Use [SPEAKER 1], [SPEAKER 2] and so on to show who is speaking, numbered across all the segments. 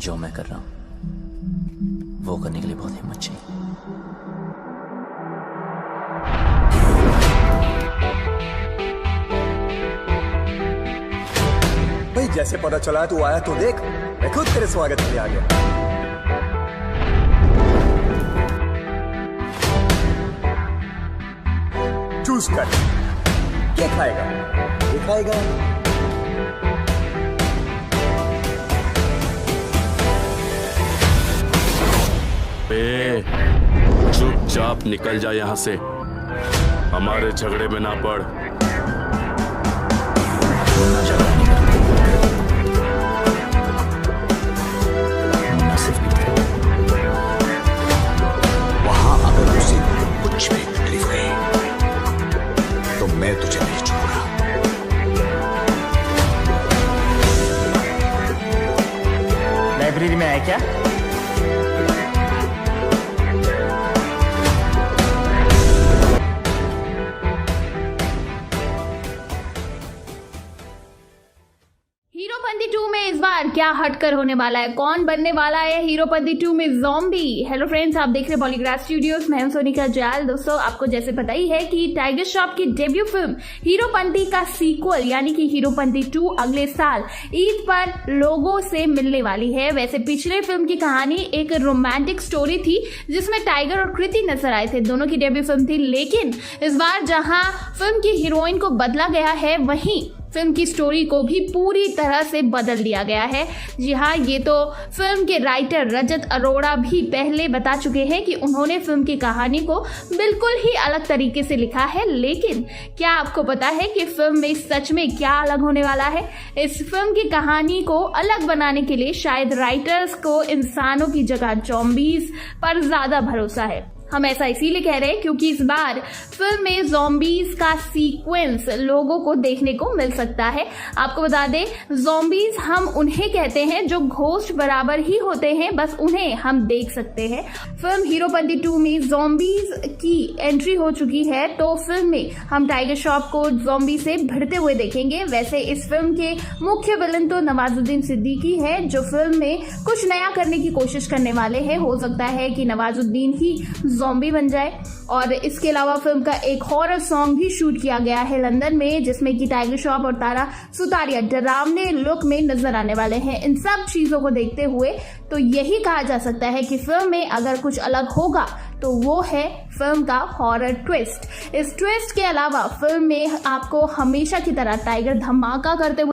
[SPEAKER 1] जो मैं कर रहा हूं वो करने के लिए बहुत हिम्मत चाहिए।
[SPEAKER 2] भाई जैसे पता चला तू आया तो देख, मैं खुद तेरे स्वागत के लिए आ गया। चूज कर, क्या खाएगा? ये खाएगा?
[SPEAKER 3] चुपचाप निकल जा यहाँ से, हमारे झगड़े में ना पड़।
[SPEAKER 2] वहां अगर उसे कुछ भी तकलीफ हुई तो मैं तुझे नहीं छोड़ूंगा।
[SPEAKER 4] लाइब्रेरी में आया क्या?
[SPEAKER 5] हीरोपंती 2 में इस बार क्या हटकर होने वाला है? कौन बनने वाला है हीरोपंती 2 में ज़ॉम्बी? हेलो फ्रेंड्स, आप देख रहे हैं पॉलीग्राफ स्टूडियोज। मैं हूं सोनिका जाल। दोस्तों, आपको जैसे पता ही है कि टाइगर श्रॉफ की डेब्यू फिल्म हीरोपंती का सीक्वल यानी कि हीरोपंती 2 अगले साल ईद पर लोगों से मिलने वाली है। वैसे पिछले फिल्म की कहानी एक रोमांटिक स्टोरी थी जिसमें टाइगर और कृति नजर आए थे। दोनों की डेब्यू फिल्म थी, लेकिन इस बार जहां फिल्म की हीरोइन को बदला गया है, वहीं फिल्म की स्टोरी को भी पूरी तरह से बदल दिया गया है। जी हाँ, ये तो फिल्म के राइटर रजत अरोड़ा भी पहले बता चुके हैं कि उन्होंने फिल्म की कहानी को बिल्कुल ही अलग तरीके से लिखा है। लेकिन क्या आपको पता है कि फिल्म में सच में क्या अलग होने वाला है? इस फिल्म की कहानी को अलग बनाने के लिए शायद राइटर्स को इंसानों की जगह ज़ॉम्बीज पर ज्यादा भरोसा है। हम ऐसा इसीलिए कह रहे हैं क्योंकि इस बार फिल्म में ज़ॉम्बीज का सीक्वेंस लोगों को देखने को मिल सकता है। आपको बता दें, ज़ॉम्बीज हम उन्हें कहते हैं जो घोस्ट बराबर ही होते हैं, बस उन्हें हम देख सकते हैं। फिल्म हीरोपंती 2 में ज़ॉम्बीज की एंट्री हो चुकी है, तो फिल्म में हम टाइगर श्रॉफ को ज़ॉम्बी से भिड़ते हुए देखेंगे। वैसे इस फिल्म के मुख्य विलन तो नवाजुद्दीन सिद्दीकी है, जो फिल्म में कुछ नया करने की कोशिश करने वाले हैं। हो सकता है कि नवाजुद्दीन ही ज़ॉम्बी बन जाए। और इसके अलावा फिल्म का एक हॉरर सॉन्ग भी शूट किया गया है लंदन में, जिसमें कि टाइगर श्रॉफ और तारा सुतारिया डरावने लुक में नजर आने वाले हैं। इन सब चीजों को देखते हुए तो यही कहा जा सकता है कि फिल्म में अगर कुछ अलग होगा तो वो है फिल्म का हॉरर ट्विस्ट। इस ट्विस्ट के अलावा फिल्म में आपको हमेशा की तरह टाइगर धमाका करते हुए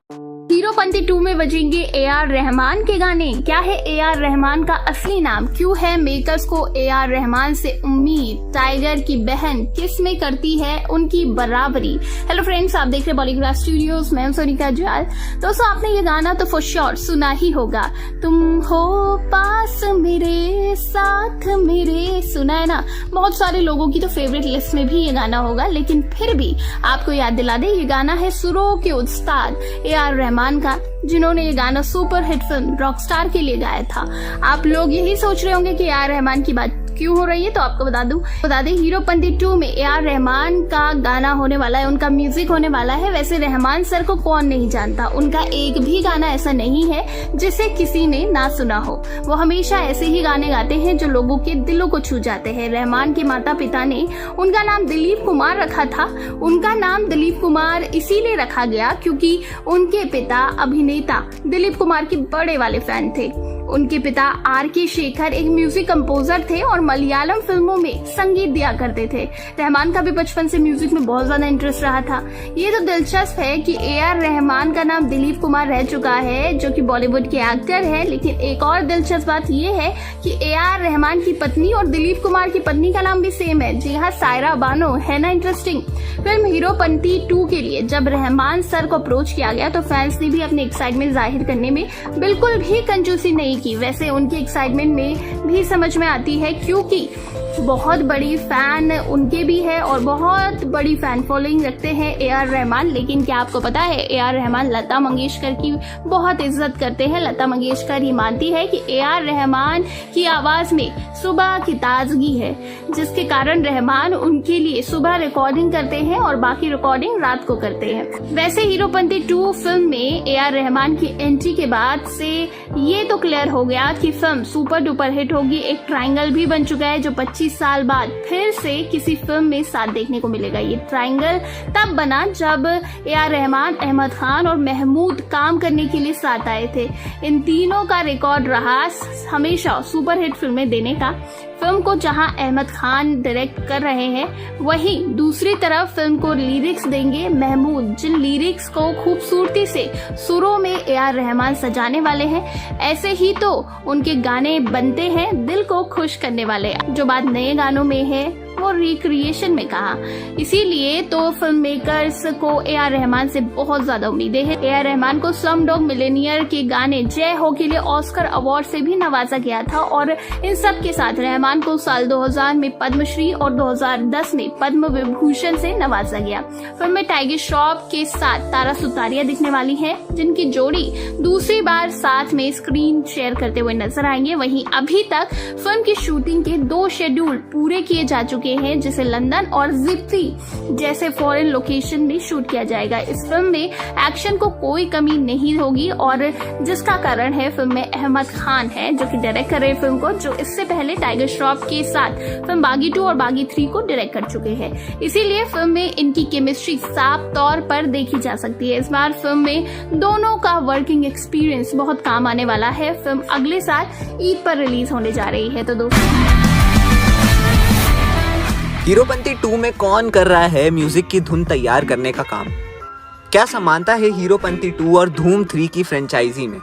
[SPEAKER 5] हीरोपंती 2 में बजेंगे AR रहमान के गाने। क्या है AR रहमान का असली नाम? क्यों है मेकर्स को AR रहमान से उम्मीद? टाइगर की बहन किस में करती है उनकी बराबरी? हेलो फ्रेंड्स, आप देख रहे हैं बॉलीग्राफ स्टूडियोज। मैं सोनिका जाल। दोस्तों, आपने ये गाना तो फॉर श्योर सुना ही होगा। तुम हो पास मेरे साथ मेरे, सुना है ना? बहुत सारे लोगों की तो फेवरेट लिस्ट में भी ये गाना होगा, लेकिन फिर भी आपको याद दिला दे, ये गाना है सुरों के उस्ताद AR रहमान का, जिन्होंने ये गाना सुपर हिट फिल्म रॉकस्टार के लिए गाया था। आप लोग यही सोच रहे होंगे कि AR रहमान की बात क्यों हो रही है, तो आपको बता दें हीरोपंती 2 में AR रहमान का गाना होने वाला है, उनका म्यूजिक होने वाला है। वैसे रहमान सर को कौन नहीं जानता, उनका एक भी गाना ऐसा नहीं है जिसे किसी ने ना सुना हो। वो हमेशा ऐसे ही गाने गाते हैं जो लोगों के दिलों को छू जाते हैं। रहमान के माता पिता ने उनका नाम दिलीप कुमार रखा था। उनका नाम दिलीप कुमार इसीलिए रखा गया क्योंकि उनके पिता अभिनेता दिलीप कुमार के बड़े वाले फैन थे। उनके पिता RK शेखर एक म्यूजिक कंपोजर थे और मलयालम फिल्मों में संगीत दिया करते थे। रहमान का भी बचपन से म्यूजिक में बहुत ज्यादा इंटरेस्ट रहा था। ये तो दिलचस्प है कि AR रहमान का नाम दिलीप कुमार रह चुका है, जो कि बॉलीवुड के एक्टर है। लेकिन एक और दिलचस्प बात ये है कि AR रहमान की पत्नी और दिलीप कुमार की पत्नी का नाम भी सेम है। जी हाँ, सायरा बानो है ना। इंटरेस्टिंग। फिल्म हीरोपंती 2 के लिए जब रहमान सर को अप्रोच किया गया तो फैंस ने भी अपने एक्साइटमेंट जाहिर करने में बिल्कुल भी कंजूसी नहीं की। वैसे उनकी एक्साइटमेंट में भी समझ में आती है, क्योंकि बहुत बड़ी फैन उनके भी है और बहुत बड़ी फैन फॉलोइंग रखते हैं AR रहमान। लेकिन क्या आपको पता है AR रहमान लता मंगेशकर की बहुत इज्जत करते हैं। लता मंगेशकर ही मानती है कि AR रहमान की आवाज में सुबह की ताजगी है, जिसके कारण रहमान उनके लिए सुबह रिकॉर्डिंग करते हैं और बाकी रिकॉर्डिंग रात को करते हैं। वैसे हीरोपंती 2 फिल्म में AR रहमान की एंट्री के बाद से ये तो क्लियर हो गया कि फिल्म सुपर डुपर हिट होगी। एक ट्रायंगल भी बन चुका है जो 25 साल बाद फिर से किसी फिल्म में साथ देखने को मिलेगा। ये ट्रायंगल तब बना जब AR रहमान, अहमद खान और महमूद काम करने के लिए साथ आए थे। इन तीनों का रिकॉर्ड रहा हमेशा सुपर हिट फिल्में देने का। फिल्म को जहां अहमद खान डायरेक्ट कर रहे हैं, वहीं दूसरी तरफ फिल्म को लिरिक्स देंगे महमूद, जिन लिरिक्स को खूबसूरती से सुरों में AR रहमान सजाने वाले हैं। ऐसे ही तो उनके गाने बनते हैं दिल को खुश करने वाले। जो बात नए गानों में है वो रिक्रिएशन में कहा। इसीलिए तो फिल्म मेकर्स को AR रहमान से बहुत ज्यादा उम्मीदें हैं। AR रहमान को स्लमडॉग मिलियनेयर के गाने जय हो के लिए ऑस्कर अवार्ड से भी नवाजा गया था और इन सब के साथ रहमान को साल 2000 में पद्मश्री और 2010 में पद्म विभूषण से नवाजा गया। फिल्म में टाइगर श्रॉफ के साथ तारा सुतारिया दिखने वाली है, जिनकी जोड़ी दूसरी बार साथ में स्क्रीन शेयर करते हुए नजर आएंगे। वहीं अभी तक फिल्म की शूटिंग के 2 शेड्यूल पूरे किए जा चुके हैं, जिसे लंदन और जिप्सी जैसे फॉरेन लोकेशन में शूट किया जाएगा। इस फिल्म में एक्शन को कोई कमी नहीं होगी और जिसका कारण है फिल्म में अहमद खान है जो कि डायरेक्ट कर रहे फिल्म को, जो इससे पहले टाइगर श्रॉफ के साथ फिल्म बागी 2 और बागी 3 को डायरेक्ट कर चुके हैं। इसीलिए फिल्म में इनकी केमिस्ट्री साफ तौर पर देखी जा सकती है। इस बार फिल्म में दोनों का वर्किंग एक्सपीरियंस बहुत काम आने वाला है। फिल्म अगले साल ईद पर रिलीज होने जा रही है। तो दोस्तों,
[SPEAKER 6] हीरोपंती 2 में कौन कर रहा है म्यूजिक की धुन तैयार करने का काम? क्या समानता है हीरोपंती 2 और धूम 3 की फ्रेंचाइजी में?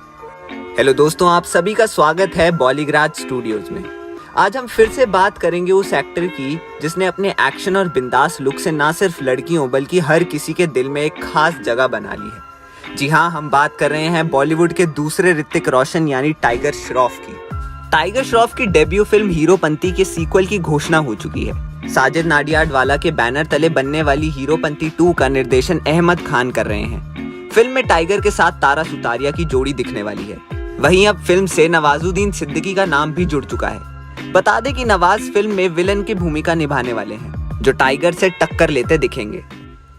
[SPEAKER 6] हेलो दोस्तों, आप सभी का स्वागत है बॉलीग्राज स्टूडियोज में। आज हम फिर से बात करेंगे उस एक्टर की जिसने अपने एक्शन और बिंदास लुक से ना सिर्फ लड़कियों बल्कि हर किसी के दिल में एक खास जगह बना ली है। जी हाँ, हम बात कर रहे हैं बॉलीवुड के दूसरे ऋतिक रोशन यानी टाइगर श्रॉफ की। टाइगर श्रॉफ की डेब्यू फिल्म हीरोपंती के सीक्वल की घोषणा हो चुकी है। साजिद नाडियाडवाला के बैनर तले बनने वाली हीरोपंती 2 का निर्देशन अहमद खान कर रहे हैं। फिल्म में टाइगर के साथ तारा सुतारिया की जोड़ी दिखने वाली है। वहीं अब फिल्म से नवाजुद्दीन सिद्दीकी का नाम भी जुड़ चुका है। बता दें कि नवाज फिल्म में विलन की भूमिका निभाने वाले हैं, जो टाइगर से टक्कर लेते दिखेंगे।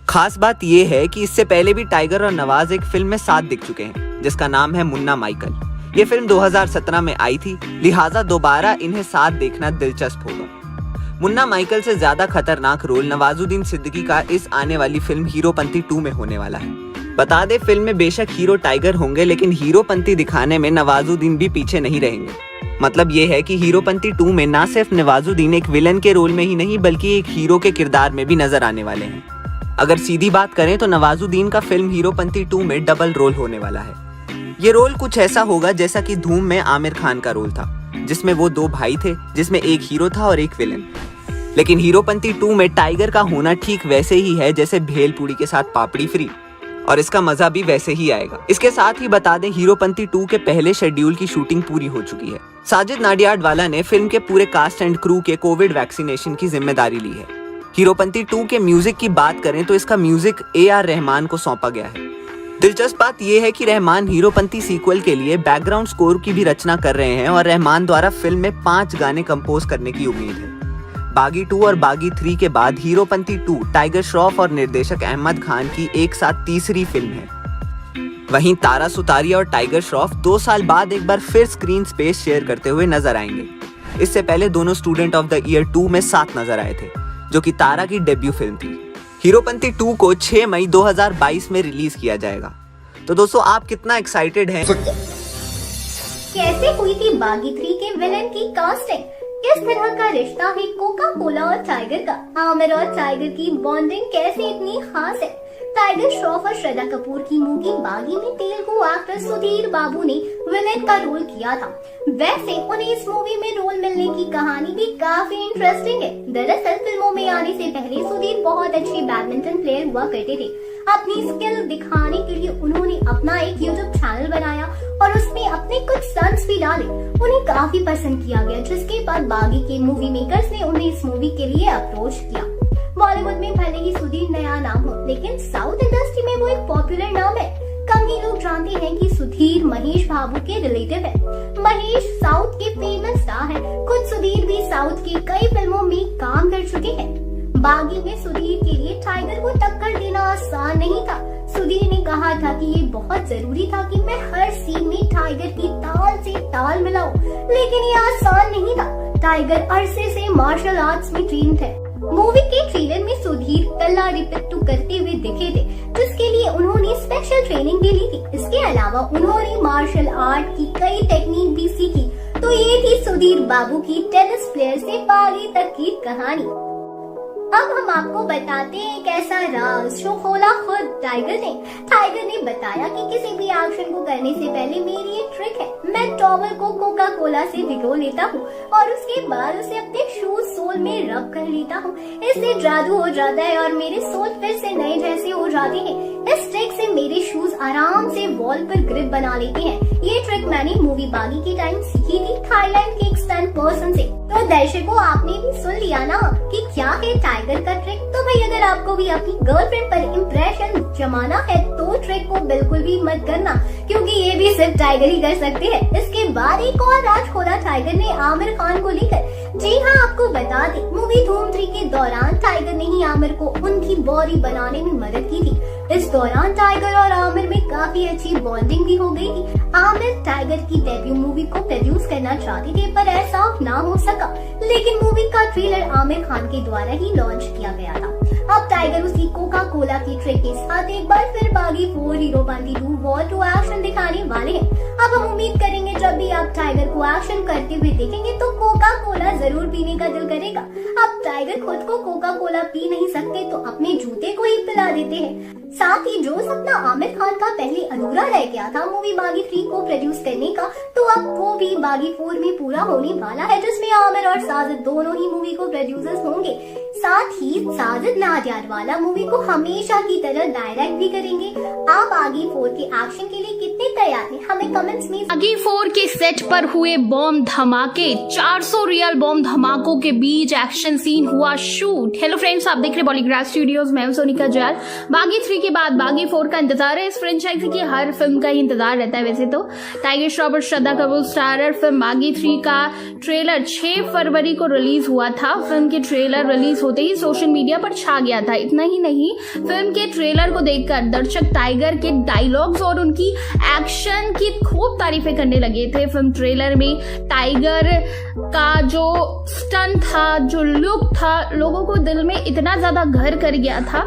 [SPEAKER 6] खास बात यह है कि इससे पहले भी टाइगर और नवाज एक फिल्म में साथ दिख चुके हैं, जिसका नाम है मुन्ना माइकल। ये फिल्म 2017 में आई थी, लिहाजा दोबारा इन्हें साथ देखना दिलचस्प होगा। मुन्ना माइकल से ज्यादा खतरनाक रोल नवाजुद्दीन सिद्दीकी का इस आने वाली फिल्म हीरोपंती 2 में होने वाला है। बता दे, फिल्म में बेशक हीरो टाइगर होंगे, लेकिन हीरोपंती दिखाने में नवाजुद्दीन भी पीछे नहीं रहेंगे। मतलब ये है कि हीरोपंती 2 में ना सिर्फ नवाजुद्दीन एक विलन के रोल में ही नहीं बल्कि एक हीरो के किरदार में भी नजर आने वाले हैं। अगर सीधी बात करें तो नवाजुद्दीन का फिल्म हीरोपंती 2 में डबल रोल होने वाला है। ये रोल कुछ ऐसा होगा जैसा कि धूम में आमिर खान का रोल था, जिसमें वो 2 भाई थे, जिसमें एक हीरो था और एक विलन। लेकिन हीरोपंती 2 में टाइगर का होना ठीक वैसे ही है जैसे भेलपूरी के साथ पापड़ी फ्री, और इसका मजा भी वैसे ही आएगा। इसके साथ ही बता दें, हीरोपंती 2 के पहले शेड्यूल की शूटिंग पूरी हो चुकी है। साजिद नाडियाडवाला ने फिल्म के पूरे कास्ट एंड क्रू के कोविड वैक्सीनेशन की जिम्मेदारी ली है। हीरोपंती 2 के म्यूजिक की बात करें तो इसका म्यूजिक AR रहमान को सौंपा गया है। दिलचस्प बात यह है कि रहमान हीरोपंती सीक्वल के लिए बैकग्राउंड स्कोर की भी रचना कर रहे हैं और रहमान द्वारा फिल्म में 5 गाने कंपोज करने की उम्मीद है। बागी 2 और बागी 3 के बाद हीरोपंती 2 टाइगर श्रॉफ और निर्देशक अहमद खान की एक साथ तीसरी फिल्म है। वहीं तारा सुतारिया और टाइगर श्रॉफ 2 साल बाद एक बार फिर स्क्रीन स्पेस शेयर करते हुए नजर आएंगे। इससे पहले दोनों स्टूडेंट ऑफ द ईयर 2 में साथ नजर आए थे, जो कि तारा की डेब्यू फिल्म थी। हीरोपंती 2 को 6 मई 2022 में रिलीज किया जाएगा। तो दोस्तों, आप कितना एक्साइटेड हैं?
[SPEAKER 7] कैसे हुई थी बागी 3 के विलन की कास्टिंग? किस तरह का रिश्ता है कोका कोला और टाइगर का? आमिर और टाइगर की बॉन्डिंग कैसे इतनी खास है? टाइगर श्रॉफ और श्रद्धा कपूर की मूवी बागी में तेलुगु एक्टर सुधीर बाबू ने विलेन का रोल किया था। वैसे उन्हें इस मूवी में रोल मिलने की कहानी भी काफी इंटरेस्टिंग है। दरअसल फिल्मों में आने से पहले सुधीर बहुत अच्छे बैडमिंटन प्लेयर हुआ करते थे। अपनी स्किल दिखाने के लिए उन्होंने अपना एक यूट्यूब चैनल बनाया और उसमें अपने कुछ स्टंट्स भी डाले। उन्हें काफी पसंद किया गया, जिसके बाद बागी के मूवी मेकर्स ने उन्हें इस मूवी के लिए अप्रोच किया। बॉलीवुड में भले ही सुधीर नया नाम हो, लेकिन साउथ इंडस्ट्री में वो एक पॉपुलर नाम है। कम ही लोग जानते हैं कि सुधीर महेश बाबू के रिलेटिव है। महेश साउथ के फेमस स्टार हैं। खुद सुधीर भी साउथ की कई फिल्मों में काम कर चुके हैं। बागी में सुधीर के लिए टाइगर को टक्कर देना आसान नहीं था। सुधीर ने कहा था कि ये बहुत जरूरी था कि मैं हर सीन में टाइगर की ताल से ताल मिलाऊं, लेकिन ये आसान नहीं था। टाइगर अरसे से मार्शल आर्ट्स में ट्रेन थे। मूवी के ट्रेलर में सुधीर कल्लारी पिट्टू करते हुए दिखे थे, जिसके लिए उन्होंने स्पेशल ट्रेनिंग भी ली थी। इसके अलावा उन्होंने मार्शल आर्ट की कई टेक्निक भी सीखी। तो ये थी सुधीर बाबू की टेनिस प्लेयर से बागी तक की कहानी। अब हम आपको बताते हैं कैसा राज शो खोला खुद टाइगर ने। टाइगर ने बताया कि किसी भी एक्शन को करने से पहले मेरी एक ट्रिक है। मैं टॉवल को कोका कोला से भिगो लेता हूँ और उसके बाद उसे अपने शूज सोल में रब कर लेता हूँ। इससे जादू हो जाता है और मेरे सोल फिर से नए जैसे हो जाते हैं। इस ट्रिक से मेरे शूज आराम से वॉल पर ग्रिप बना लेते हैं। ये ट्रिक मैंने मूवी बागी के टाइम सीखी थी थाईलैंड के एक स्टंट पर्सन से। तो दर्शकों, आपने भी सुन लिया ना कि क्या है टाइगर का ट्रिक। तो भाई, अगर आपको भी अपनी गर्लफ्रेंड पर इम्प्रेशन जमाना है तो ट्रिक को बिल्कुल भी मत करना, क्योंकि ये भी सिर्फ टाइगर ही कर सकते हैं। इसके बाद एक और राज खोला टाइगर ने आमिर खान को लेकर। जी हाँ, आपको बता दें, मूवी धूम 3 के दौरान टाइगर ने ही आमिर को उनकी बॉडी बनाने में मदद की थी। इस दौरान टाइगर और आमिर में काफी अच्छी बॉन्डिंग भी हो गई थी। आमिर टाइगर की डेब्यू मूवी को प्रोड्यूस करना चाहते थे, पर ऐसा ना हो सका। लेकिन मूवी का ट्रेलर आमिर खान के द्वारा ही लॉन्च किया गया था। अब टाइगर उसी कोका कोला की ट्रिक के साथ एक बार फिर बागी 4 हीरोपंती 2 वॉर टू एक्शन दिखाने वाले हैं। अब हम उम्मीद करेंगे जब भी आप टाइगर को एक्शन करते हुए देखेंगे तो कोका कोला जरूर पीने का दिल करेगा। अब टाइगर खुद को कोका कोला पी नहीं सकते तो अपने जूते को ही पिला देते हैं। साथ ही जो सपना आमिर खान का पहले अधूरा रह गया था मूवी बागी 3 को प्रोड्यूस करने का, तो अब वो भी बागी 4 में पूरा होने वाला है, जिसमें आमिर और साजिद दोनों ही मूवी को प्रोड्यूसर्स होंगे। साथ ही साजिद नाडियाडवाला मूवी को हमेशा की तरह डायरेक्ट भी करेंगे। आप बागी 4 के एक्शन के लिए कितने तैयार हैं? हमें कमेंट्स में।
[SPEAKER 5] बागी 4 के सेट पर हुए बॉम्ब धमाके, 400 रियल बॉम्ब धमाकों के बीच एक्शन सीन हुआ शूट। हेलो फ्रेंड्स, आप देख रहे बॉलीग्राफ स्टूडियोज, मैं हूं सोनिका जयाल। बागी 3 के बाद बागी 4 का इंतजार है। इस फ्रेंचाइजी की हर फिल्म का ही इंतजार रहता है। वैसे तो टाइगर श्रॉफ और श्रद्धा कपूर स्टारर फिल्म बागी 3 का ट्रेलर 6 फरवरी को रिलीज हुआ था। फिल्म के ट्रेलर रिलीज होते ही सोशल मीडिया पर छा गया था। इतना ही नहीं, फिल्म के ट्रेलर को देखकर दर्शक टाइगर के डायलॉग्स और उनकी एक्शन की खूब तारीफें करने लगे थे। फिल्म ट्रेलर में टाइगर का जो स्टंट था, जो लुक था, लोगों को दिल में इतना ज्यादा घर कर गया था।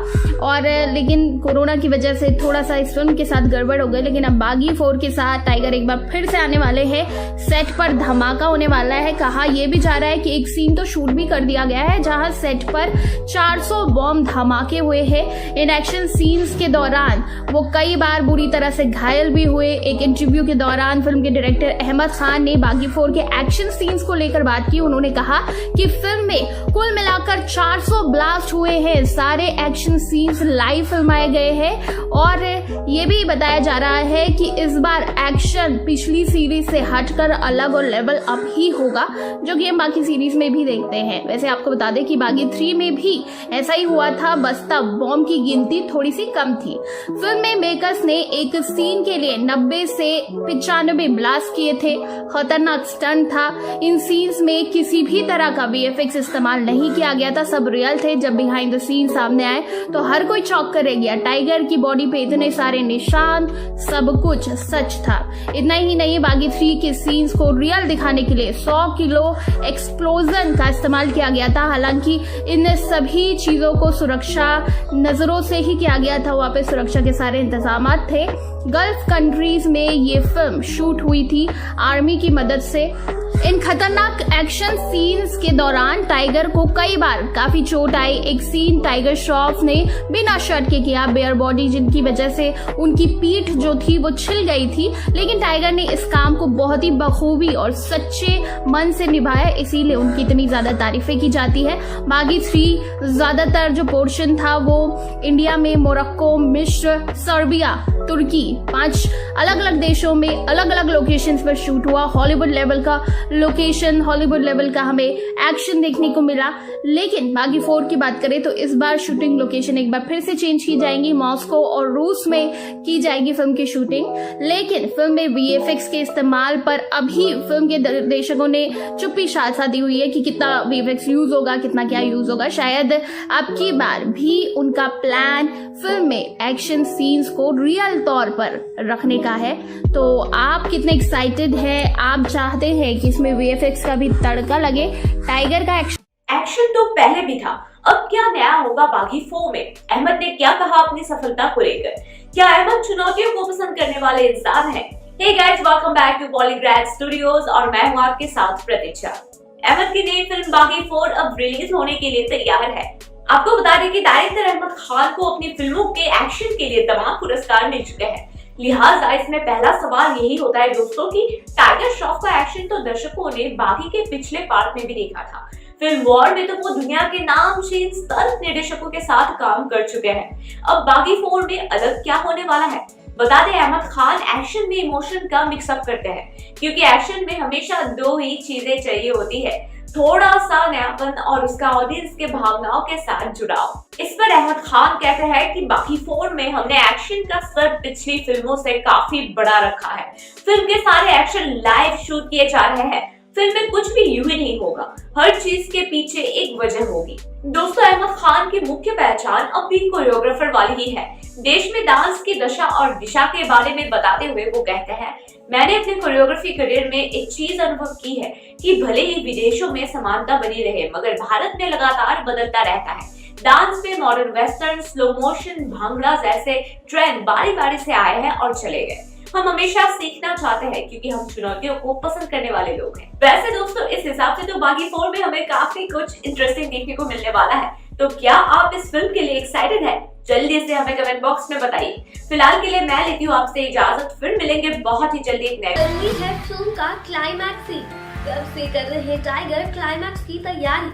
[SPEAKER 5] और लेकिन कोरोना की वजह से थोड़ा सा इस फिल्म के साथ गड़बड़ हो गई। लेकिन अब बागी 4 के साथ टाइगर एक बार फिर से आने वाले हैं। सेट पर धमाका होने वाला है। कहा यह भी जा रहा है कि एक सीन तो शूट भी कर दिया गया है जहां सेट पर 400 बॉम्ब धमाके हुए हैं। इन एक्शन सीन्स के दौरान वो कई बार बुरी तरह से घायल भी हुए। एक इंटरव्यू के दौरान फिल्म के डायरेक्टर अहमद खान ने बागी 4 के एक्शन सीन्स को लेकर बात की। उन्होंने कहा कि फिल्म में कुल मिलाकर 400 ब्लास्ट हुए हैं। सारे एक्शन सीन्स लाइव फिल्माए गए हैं और ये भी बताया जा रहा है कि इस बार एक्शन पिछली सीरीज से हटकर अलग और लेवल अप ही होगा, जो कि हम बाकी सीरीज में भी देखते हैं। वैसे आपको बता दें कि बागी 3 में भी ऐसा ही हुआ था, बस तब बॉम्ब की गिनती थोड़ी सी कम थी। फिल्म में मेकर्स ने एक सीन के लिए 90 से 95 ब्लास्ट किए थे। खतरनाक स्टंट था। इन सीन्स में किसी भी तरह का VFX इस्तेमाल नहीं किया गया था, सब रियल थे। जब बिहाइंड द सीन सामने आए तो हर कोई चौंक कर रह गया। टाइगर की बॉडी पे इतने सारे निशान, सब कुछ सच था। इतना ही नहीं, बागी 3 के सीन्स को रियल दिखाने के लिए 100 किलो एक्सप्लोजन का इस्तेमाल किया गया था। हालांकि इन सभी चीजों को सुरक्षा नजरों से ही किया गया था। वहां पे सुरक्षा के सारे इंतजाम थे। गल्फ कंट्रीज में ये फिल्म शूट हुई थी आर्मी की मदद से। इन खतरनाक एक्शन सीन्स के दौरान टाइगर को कई बार काफी चोट आई। एक सीन टाइगर श्रॉफ ने बिना शर्ट के किया, बेयर बॉडी, जिनकी वजह से उनकी पीठ जो थी वो छिल गई थी। लेकिन टाइगर ने इस काम को बहुत ही बखूबी और सच्चे मन से निभाया, इसीलिए उनकी इतनी ज्यादा तारीफें की जाती है। बागी बागी 3 ज्यादातर जो पोर्शन था वो इंडिया में मोरक्को, मिस्र, सर्बिया, तुर्की 5 अलग अलग देशों में अलग अलग लोकेशंस पर शूट हुआ। हॉलीवुड लेवल का लोकेशन, हॉलीवुड लेवल का हमें एक्शन देखने को मिला। लेकिन बागी 4 की बात करें तो इस बार शूटिंग लोकेशन एक बार फिर से चेंज की जाएंगी, मॉस्को और रूस में की जाएगी फिल्म की शूटिंग। लेकिन फिल्म में वीएफएक्स के इस्तेमाल पर अभी फिल्म के निर्देशकों ने चुप्पी साधा दी हुई है कि कितना वीएफएक्स यूज होगा, कितना क्या यूज होगा। शायद अब की बार भी उनका प्लान फिल्म में एक्शन सीन्स को रियल तौर पर रखने का है। तो आप कितने एक्साइटेड हैं? आप चाहते हैं कि इसमें वीएफएक्स का भी तड़का लगे? टाइगर का
[SPEAKER 8] एक्शन तो पहले भी था, अब क्या नया होगा बागी 4 में? अहमद ने क्या कहा अपनी सफलता को लेकर? क्या अहमद चुनौतियों को पसंद करने वाले इंसान हैं? Hey guys, welcome back to Polygraph Studios और मैं हूं आपके साथ प्रतीक्षा। अहमद की नई फिल्म बागी 4 अब रिलीज होने के लिए तैयार है। आपको बता दें कि डायरेक्टर अहमद खान को अपनी फिल्मों के एक्शन के लिए तमाम पुरस्कार मिल चुके हैं। लिहाजा इसमें पहला सवाल यही होता है दोस्तों कि टाइगर श्रॉफ का एक्शन तो दर्शकों ने बागी के पिछले पार्ट में भी देखा था। फिल्म वॉर में तो वो दुनिया के नामचीन स्तर निर्देशकों के साथ काम कर चुके हैं। अब बागी 4 में अलग क्या होने वाला है? बता दें, अहमद खान एक्शन में इमोशन का मिक्सअप करते हैं, क्योंकि एक्शन में हमेशा 2 ही चीजें चाहिए होती है, थोड़ा सा नयापन और उसका ऑडियंस के भावनाओं के साथ जुड़ाव। इस पर अहमद खान कहते हैं कि बागी 4 में हमने एक्शन का स्तर पिछली फिल्मों से काफी बड़ा रखा है। फिल्म के सारे एक्शन लाइव शूट किए जा रहे हैं। फिल्म में कुछ भी यूं ही नहीं होगा, हर चीज के पीछे एक वजह होगी। दोस्तों, अहमद खान की मुख्य पहचान अब भी कोरियोग्राफर वाली ही है। देश में डांस की दशा और दिशा के बारे में बताते हुए वो कहते हैं, मैंने अपने कोरियोग्राफी करियर में एक चीज अनुभव की है कि भले ही विदेशों में समानता बनी रहे, मगर भारत में लगातार बदलता रहता है। डांस में modern western, slow motion, bhangra जैसे ट्रेंड बारी बारी से आए हैं और चले गए। हम हमेशा सीखना चाहते हैं क्योंकि हम चुनौतियों को पसंद करने वाले लोग हैं। वैसे दोस्तों, इस हिसाब से तो बागी 4 में हमें काफी कुछ इंटरेस्टिंग देखने को मिलने वाला है। तो क्या आप इस फिल्म के लिए एक्साइटेड हैं? जल्दी से हमें कमेंट बॉक्स में बताइए। फिलहाल के लिए मैं लेती हूँ आपसे इजाजत, फिर मिलेंगे बहुत ही जल्दी एक नए।
[SPEAKER 7] जरूरी है फिल्म का क्लाइमैक्स सीन। कब से कर रहे टाइगर क्लाइमैक्स की तैयारी?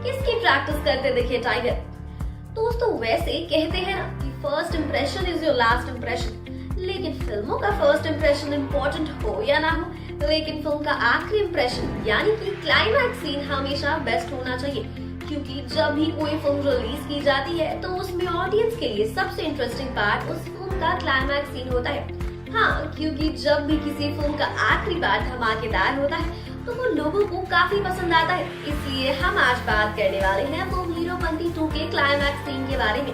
[SPEAKER 7] किसकी प्रैक्टिस करते दिखे टाइगर? दोस्तों, वैसे कहते हैं ना कि first impression is your last impression. लेकिन फिल्मों का फर्स्ट इंप्रेशन इम्पोर्टेंट हो या ना हो, लेकिन फिल्म का आखिरी इंप्रेशन यानी कि क्लाइमैक्स सीन हमेशा बेस्ट होना चाहिए, क्योंकि जब भी कोई फिल्म रिलीज की जाती है तो उसमें ऑडियंस के लिए सबसे इंटरेस्टिंग पार्ट उस फिल्म का क्लाइमैक्स सीन होता है। हाँ, क्योंकि जब भी किसी फिल्म का आखिरी पार्ट धमाकेदार होता है तो वो लोगों को काफी पसंद आता है। इसलिए हम आज बात करने वाले हैं वो हीरोपंती 2 के क्लाइमैक्स सीन के बारे में।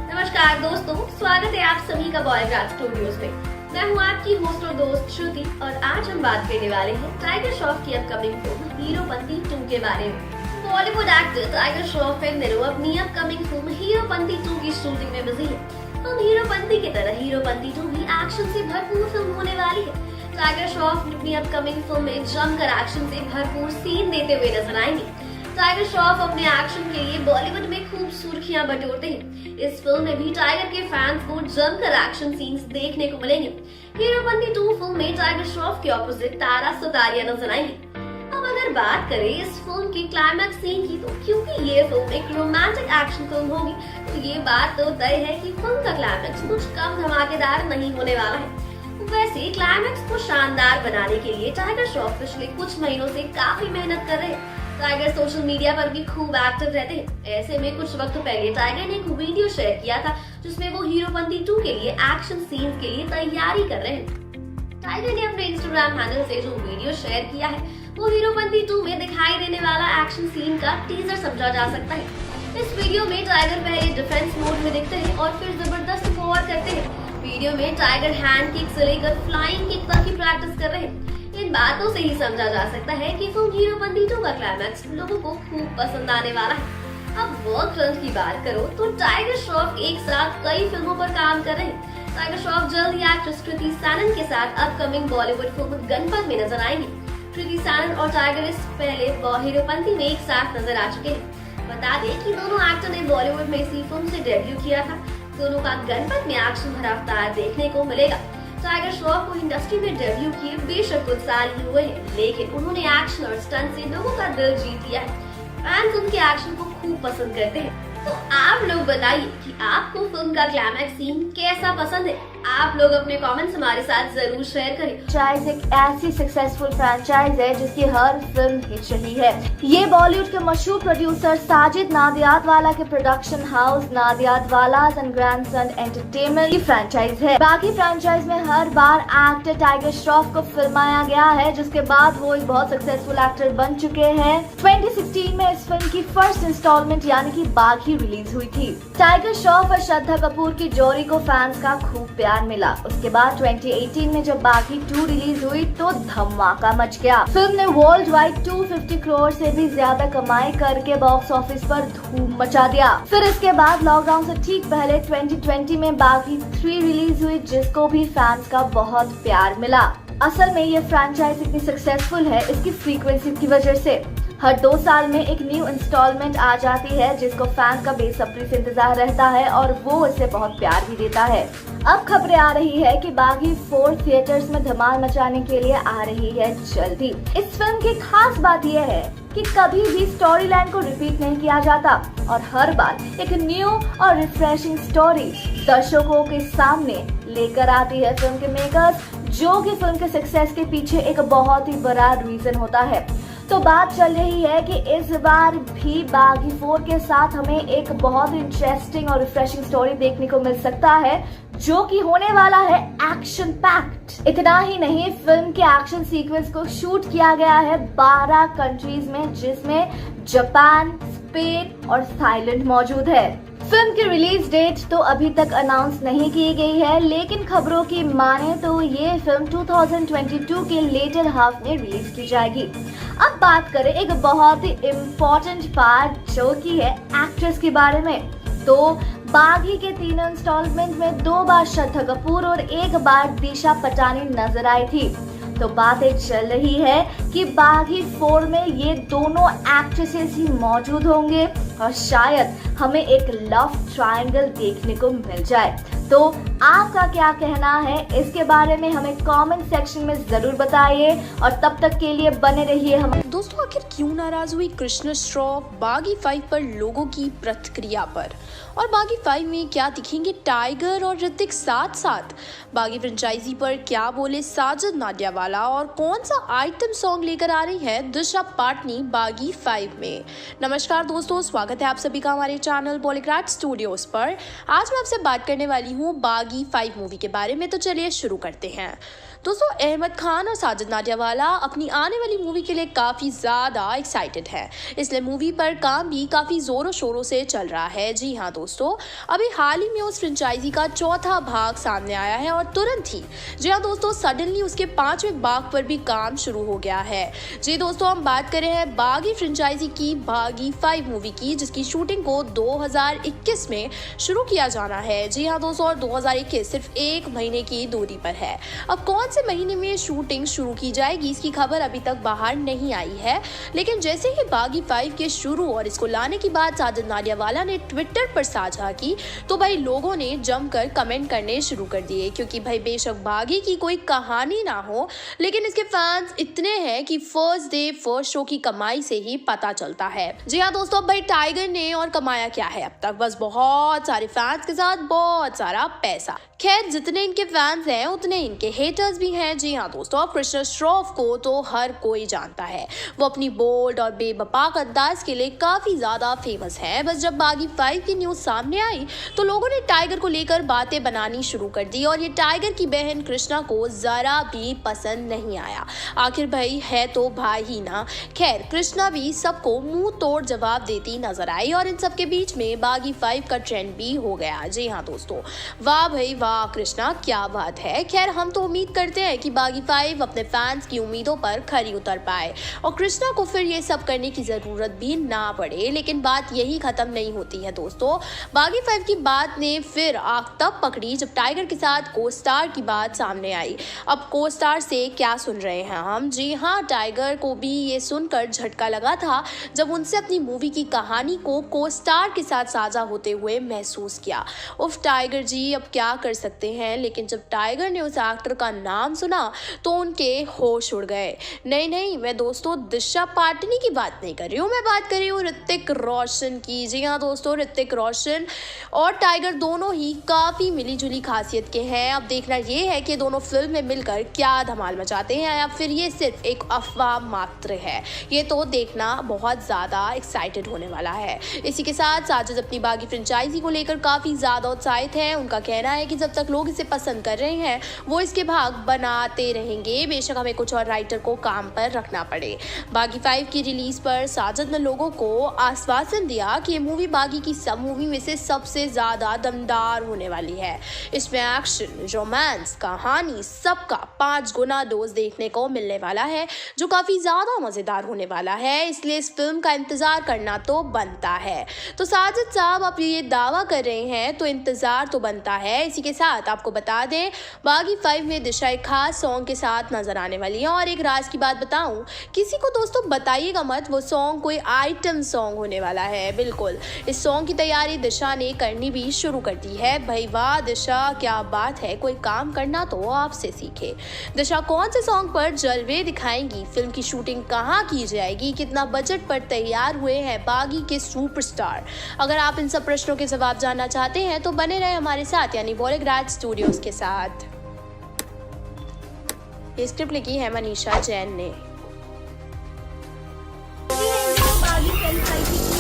[SPEAKER 7] नमस्कार दोस्तों, स्वागत है आप सभी का पॉलीग्राफ स्टूडियोज में। मैं हूँ आपकी होस्ट और दोस्त श्रुति और आज हम बात करने वाले हैं टाइगर श्रॉफ की अपकमिंग फिल्म हीरोपंती 2 के बारे में। बॉलीवुड एक्टर टाइगर श्रॉफ इन दिनों अपनी अपकमिंग फिल्म हीरोपंती 2 की शूटिंग में बिजी है। फिल्म हीरोपंती की तरह हीरोपंती 2 भी एक्शन से भरपूर फिल्म होने वाली है। टाइगर श्रॉफ अपनी अपकमिंग फिल्म में जमकर एक्शन से भरपूर सीन देते हुए नजर आएंगे। टाइगर श्रॉफ अपने एक्शन के लिए बॉलीवुड में खूब सुर्खियां बटोरते हैं। इस फिल्म में भी टाइगर के फैंस को जमकर एक्शन सीन्स देखने को मिलेंगे। हीरोपंती 2 फिल्म में टाइगर श्रॉफ के ऑपोजिट तारा सुतारिया नजर आएंगी। अब अगर बात करें इस फिल्म की क्लाइमैक्स सीन की, तो क्योंकि ये फिल्म एक रोमांटिक एक्शन फिल्म होगी, तो ये बात तो तय है कि फिल्म का क्लाइमैक्स कुछ कम धमाकेदार नहीं होने वाला है। वैसे क्लाइमैक्स को शानदार बनाने के लिए टाइगर श्रॉफ पिछले कुछ महीनों से काफी मेहनत कर रहे हैं। टाइगर सोशल मीडिया पर भी खूब एक्टिव रहते हैं। ऐसे में कुछ वक्त पहले टाइगर ने एक वीडियो शेयर किया था जिसमें वो हीरोपंती 2 के लिए एक्शन सीन्स के लिए तैयारी कर रहे हैं। टाइगर ने अपने इंस्टाग्राम हैंडल से जो वीडियो शेयर किया है वो हीरोपंती 2 में दिखाई देने वाला एक्शन सीन का टीजर समझा जा सकता है। इस वीडियो में टाइगर पहले डिफेंस मोड में दिखते हैं और फिर जबरदस्त फॉर करते हैं। वीडियो में टाइगर हैंड किक से लेकर फ्लाइंग किक तक की प्रैक्टिस कर रहे हैं। इन बातों से ही समझा जा सकता है कि फिल्म हीरोपंती 2 का क्लाइमैक्स लोगों को खूब पसंद आने वाला है। अब वर्क फ्रंट की बात करो तो टाइगर श्रॉफ एक साथ कई फिल्मों पर काम कर रहे हैं। टाइगर श्रॉफ जल्द ही एक्ट्रेस कृति सैनन के साथ अपकमिंग बॉलीवुड फिल्म गणपत में नजर आएंगे। कृति सैनन और टाइगर इस पहले हीरोपंती में एक साथ नजर आ चुके हैं। बता दें कि दोनों एक्टर ने बॉलीवुड में इसी फिल्म से डेब्यू किया था। दोनों का गणपत में एक्शन भरा अवतार देखने को मिलेगा। टाइगर श्रॉफ को इंडस्ट्री में डेब्यू किए बेशक कुछ साल ही हुए हैं, लेकिन उन्होंने एक्शन और स्टंट से लोगों का दिल जीत लिया है। फैंस उनके एक्शन को खूब पसंद करते हैं। तो आप लोग बताइए कि आपको फिल्म का क्लाइमैक्स सीन कैसा पसंद है। आप लोग अपने कमेंट्स हमारे साथ जरूर शेयर करें।
[SPEAKER 9] फ्रेंचाइज एक ऐसी सक्सेसफुल फ्रेंचाइज है जिसकी हर फिल्म हिट रही है। ये बॉलीवुड के मशहूर प्रोड्यूसर साजिद नादियादवाला के production house Nadiadwalas and grandson entertainment की फ्रेंचाइज है। बाकी फ्रेंचाइज में हर बार एक्टर टाइगर श्रॉफ को फिल्माया गया है, जिसके बाद वो एक बहुत सक्सेसफुल एक्टर बन चुके हैं। 2016 में इस फिल्म की फर्स्ट इंस्टॉलमेंट यानी कि बागी रिलीज हुई थी। टाइगर श्रॉफ और श्रद्धा कपूर की जोड़ी को फैंस का खूब प्यार मिला। उसके बाद 2018 में जब बागी 2 रिलीज हुई तो धमाका मच गया। फिल्म ने वर्ल्ड वाइड 250 करोड़ से भी ज्यादा कमाई करके बॉक्स ऑफिस पर धूम मचा दिया। फिर इसके बाद लॉकडाउन से ठीक पहले 2020 में बागी 3 रिलीज हुई, जिसको भी फैंस का बहुत प्यार मिला। असल में ये फ्रेंचाइज इतनी सक्सेसफुल है इसकी फ्रीक्वेंसी की वजह से। हर 2 साल में एक न्यू इंस्टॉलमेंट आ जाती है, जिसको फैन का बेसब्री से इंतजार रहता है और वो इसे बहुत प्यार भी देता है। अब खबरें आ रही है कि बागी 4 थिएटर्स में धमाल मचाने के लिए आ रही है जल्दी। इस फिल्म की खास बात यह है कि कभी भी स्टोरी लाइन को रिपीट नहीं किया जाता और हर बार एक न्यू और रिफ्रेशिंग स्टोरी दर्शकों के सामने लेकर आती है फिल्म के मेकर्स, जो कि फिल्म के सक्सेस के पीछे एक बहुत ही बड़ा रीजन होता है। तो बात चल रही है कि इस बार भी बागी 4 के साथ हमें एक बहुत इंटरेस्टिंग और रिफ्रेशिंग स्टोरी देखने को मिल सकता है, जो कि होने वाला है एक्शन पैक्ड। इतना ही नहीं, फिल्म के एक्शन सीक्वेंस को शूट किया गया है 12 कंट्रीज में, जिसमें जापान, स्पेन और थाईलैंड मौजूद है। फिल्म की रिलीज डेट तो अभी तक अनाउंस नहीं की गई है, लेकिन खबरों की माने तो ये फिल्म 2022 के लेटर हाफ में रिलीज की जाएगी। अब बात करें एक बहुत ही इम्पोर्टेंट पार्ट जो कि है एक्ट्रेस के बारे में। तो बागी के 3 इंस्टॉलमेंट में 2 बार श्रद्धा कपूर और 1 बार दिशा पटानी नजर आई थी। तो बातें चल रही है कि बागी 4 में ये दोनों एक्ट्रेसेस ही मौजूद होंगे और शायद हमें एक लव ट्रायंगल देखने को मिल जाए। तो आपका क्या कहना है इसके बारे में हमें कमेंट सेक्शन में जरूर बताइए और तब तक के लिए बने रहिए हम।
[SPEAKER 10] दोस्तों, आखिर क्यों नाराज हुई कृष्णा श्रॉफ बागी 5 पर लोगों की प्रतिक्रिया पर, और बागी 5 में क्या दिखेंगे टाइगर और ऋतिक साथ साथ, बागी फ्रेंचाइजी पर क्या बोले साजिद नाडियादवाला और कौन सा आइटम सॉन्ग लेकर आ रही है दिशा पाटनी बागी 5 में। नमस्कार दोस्तों, स्वागत है आप सभी का हमारे चैनल बॉलीग्राड स्टूडियोज पर। आज मैं आपसे बात करने वाली हूँ बागी 5 मूवी के बारे में। तो चलिए शुरू करते हैं। दोस्तों, अहमद खान और साजिद नाडियादवाला अपनी आने वाली मूवी के लिए काफ़ी ज़्यादा एक्साइटेड हैं, इसलिए मूवी पर काम भी काफ़ी ज़ोरों शोरों से चल रहा है। जी हाँ दोस्तों, अभी हाल ही में उस फ्रेंचाइजी का 4था भाग सामने आया है और तुरंत ही, जी हाँ दोस्तों, सडनली उसके 5वें भाग पर भी काम शुरू हो गया है। जी दोस्तों, हम बात कर रहे हैं बागी फ्रेंचाइजी की बागी 5 मूवी की, जिसकी शूटिंग को 2021 में शुरू किया जाना है। जी हाँ दोस्तों, और 2021 सिर्फ 1 महीने की दूरी पर है। अब कौन से महीने में शूटिंग शुरू की जाएगी इसकी खबर अभी तक बाहर नहीं आई है, लेकिन जैसे ही बागी 5 के शुरू और इसको लाने की बात साजिद नाडियादवाला ने ट्विटर पर साझा की तो भाई लोगों ने जमकर कमेंट करने शुरू कर दिए, क्योंकि भाई बेशक बागी की कोई कहानी ना हो, लेकिन इसके फैंस इतने हैं कि फर्स्ट डे फर्स्ट शो की कमाई से ही पता चलता है। जी हाँ दोस्तों, भाई टाइगर ने और कमाया क्या है अब तक, बस बहुत सारे फैंस के साथ बहुत सारा पैसा। खैर, जितने इनके फैंस हैं उतने इनके हेटर्स भी हैं। जी हाँ दोस्तों, अब कृष्णा श्रॉफ को तो हर कोई जानता है, वो अपनी बोल्ड और बेबपाक अंदाज के लिए काफी ज्यादा फेमस है। बस जब बागी 5 की न्यूज सामने आई तो लोगों ने टाइगर को लेकर बातें बनानी शुरू कर दी और ये टाइगर की बहन कृष्णा को जरा भी पसंद नहीं आया। आखिर भाई है तो भाई ही ना। खैर, कृष्णा भी सबको मुंह तोड़ जवाब देती नजर आई और इन सबके बीच में बागी 5 का ट्रेंड भी हो गया। जी हाँ दोस्तों, वाह भाई वाह कृष्णा, क्या बात है। खैर, हम तो उम्मीद करते हैं कि बागी 5 अपने फैंस की उम्मीदों पर खरी उतर पाए और कृष्णा को फिर ये सब करने की जरूरत भी ना पड़े। लेकिन बात यही खत्म नहीं होती है दोस्तों। बागी 5 की बात ने फिर आग तब पकड़ी जब टाइगर के साथ को स्टार की बात सामने आई। अब को स्टार से क्या सुन रहे हैं हम? जी हाँ, टाइगर को भी ये सुनकर झटका लगा था जब उनसे अपनी मूवी की कहानी को स्टार के साथ साझा होते हुए महसूस किया। उफ टाइगर जी, अब क्या कर सकते हैं, लेकिन जब टाइगर ने उस एक्टर का नाम सुना तो उनके होश उड़ गए। नहीं, मैं दोस्तों दिशा पाटनी की बात नहीं कर रही हूँ, मैं बात कर रही हूँ ऋतिक रोशन की। जी हाँ दोस्तों, ऋतिक रोशन और टाइगर दोनों ही काफ़ी मिली जुली खासियत के हैं। अब देखना ये है कि दोनों फिल्म में मिलकर क्या धमाल मचाते हैं या फिर ये सिर्फ एक अफवाह मात्र है। ये तो देखना बहुत ज़्यादा एक्साइटेड होने वाला है। इसी के साथ साजिद अपनी बागी फ्रेंचाइजी को लेकर काफ़ी ज़्यादा उत्साहित हैं। उनका कहना है कि जब तक लोग इसे पसंद कर रहे हैं वो इसके भाग बनाते रहेंगे, बेशक हमें कुछ और राइटर को काम पर रखना पड़े। बागी 5 की रिलीज पर साजिद ने लोगों को आश्वासन दिया कि ये मूवी बागी की सब मूवी में से सबसे ज़्यादा दमदार होने वाली है। इसमें एक्शन, रोमांस, कहानी सबका 5 गुना डोज देखने को मिलने वाला है, जो काफ़ी ज़्यादा मज़ेदार होने वाला है। इसलिए इस फिल्म का इंतज़ार करना तो बनता है। तो साजिद साहब आप ये दावा कर रहे हैं तो इंतज़ार तो बनता है। इसी के साथ आपको बता दें, बागी 5 में दिशा एक खास सॉन्ग के साथ नजर आने वाली है। और एक राज की बात बताऊं, किसी को दोस्तों बताइएगा मत, वो सॉन्ग कोई आइटम सॉन्ग होने वाला है। बिल्कुल, इस सॉन्ग की तैयारी दिशा ने करनी भी शुरू कर दी है। भाई वाह दिशा, क्या बात है, कोई काम करना तो आपसे सीखे। दिशा कौन से सॉन्ग पर जलवे दिखाएंगी, फिल्म की शूटिंग कहाँ की जाएगी, कितना बजट पर तैयार हुए हैं बागी के सुपरस्टार। अगर आप इन सब प्रश्नों के जवाब जानना चाहते हैं तो बने रहे हमारे साथ, यानी बॉलीग्राज स्टूडियोज के साथ। ये स्क्रिप्ट लिखी है मनीषा जैन ने।
[SPEAKER 7] बागी फ्रेंचाइजी की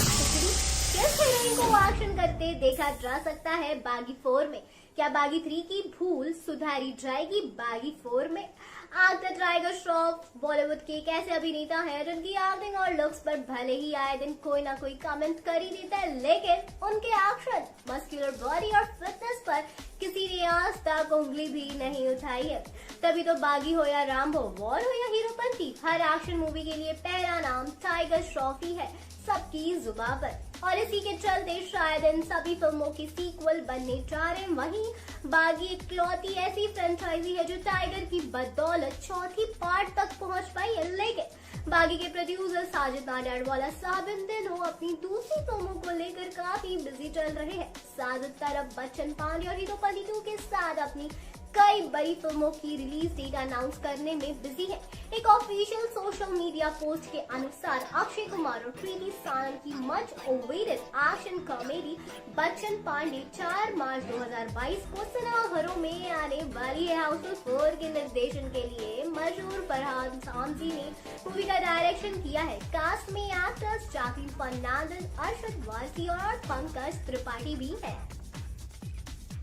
[SPEAKER 7] किस हीरोइन को एक्शन करते देखा जा सकता है बागी 4 में? क्या बागी 3 की भूल सुधारी जाएगी बागी 4 में? एक्टर टाइगर श्रॉफ बॉलीवुड के एक ऐसे अभिनेता हैं जिनकी एक्टिंग और लुक्स पर भले ही आए दिन कोई ना कोई कमेंट कर ही देता है, लेकिन उनके एक्शन, मस्कुलर बॉडी और फिटनेस पर किसी ने आज तक उंगली भी नहीं उठाई है। तभी तो बागी हो या रामबो, वॉर हो या हीरोपंती, हर एक्शन मूवी के लिए पहला नाम टाइगर श्रॉफ ही है सबकी जुबान पर। और इसी के चलते शायद इन सभी फिल्मों की सीक्वल बनने जा रहे हैं। वहीं बागी इकलौती ऐसी फ्रेंचाइजी है जो टाइगर की बदौलत चौथी पार्ट तक पहुंच पाई है, लेकिन बागी के प्रोड्यूसर साजिद नाडियाडवाला साहब इन दिनों अपनी दूसरी फिल्मों को लेकर काफी बिजी चल रहे हैं। साजिद तरफ बच्चन पांडे और हीरोपंती 2 के साथ अपनी कई बड़ी फिल्मों की रिलीज डेट अनाउंस करने में बिजी है। एक ऑफिशियल सोशल मीडिया पोस्ट के अनुसार अक्षय कुमार और कृति सानन की much awaited action comedy Bachchan Pandey 4 March 2022 को सिनेमाघरों में आने वाली है। हाउसफुल 4 के निर्देशन के लिए मशहूर फरहान सामजी ने मूवी का डायरेक्शन किया है। कास्ट में एक्टर्स जैकलीन फर्नांडिस, अरशद वारसी और पंकज त्रिपाठी भी है।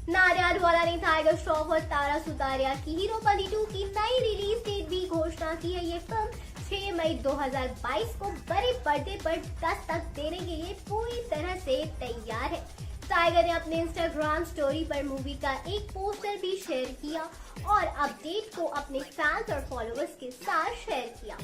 [SPEAKER 7] नाडियाडवाला ने टाइगर श्रॉफ और तारा सुतारिया की हीरोपंती 2 की नई रिलीज डेट भी घोषणा की है। ये फिल्म 6 मई 2022 को बड़े पर्दे पर दस्तक देने के लिए पूरी तरह से तैयार है। टाइगर ने अपने इंस्टाग्राम स्टोरी पर मूवी का एक पोस्टर भी शेयर किया और अपडेट को अपने फैंस और फॉलोअर्स के साथ शेयर किया।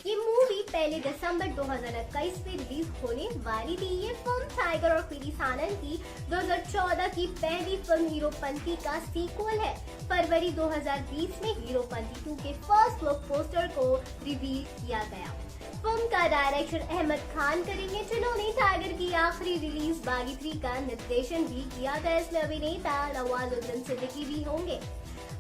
[SPEAKER 7] ये मूवी पहले दिसंबर 2021 में रिलीज होने वाली थी। ये फिल्म टाइगर और कृति सानन की 2014 की पहली फिल्म हीरोपंती का सीक्वल है। फरवरी 2020 में हीरोपंती 2 के फर्स्ट लुक पोस्टर को रिवील किया गया। फिल्म का डायरेक्शन अहमद खान करेंगे, जिन्होंने टाइगर की आखिरी रिलीज बागी 3 का निर्देशन भी किया था। इसमें अभिनेता नवाजुद्दीन सिद्दीकी भी होंगे।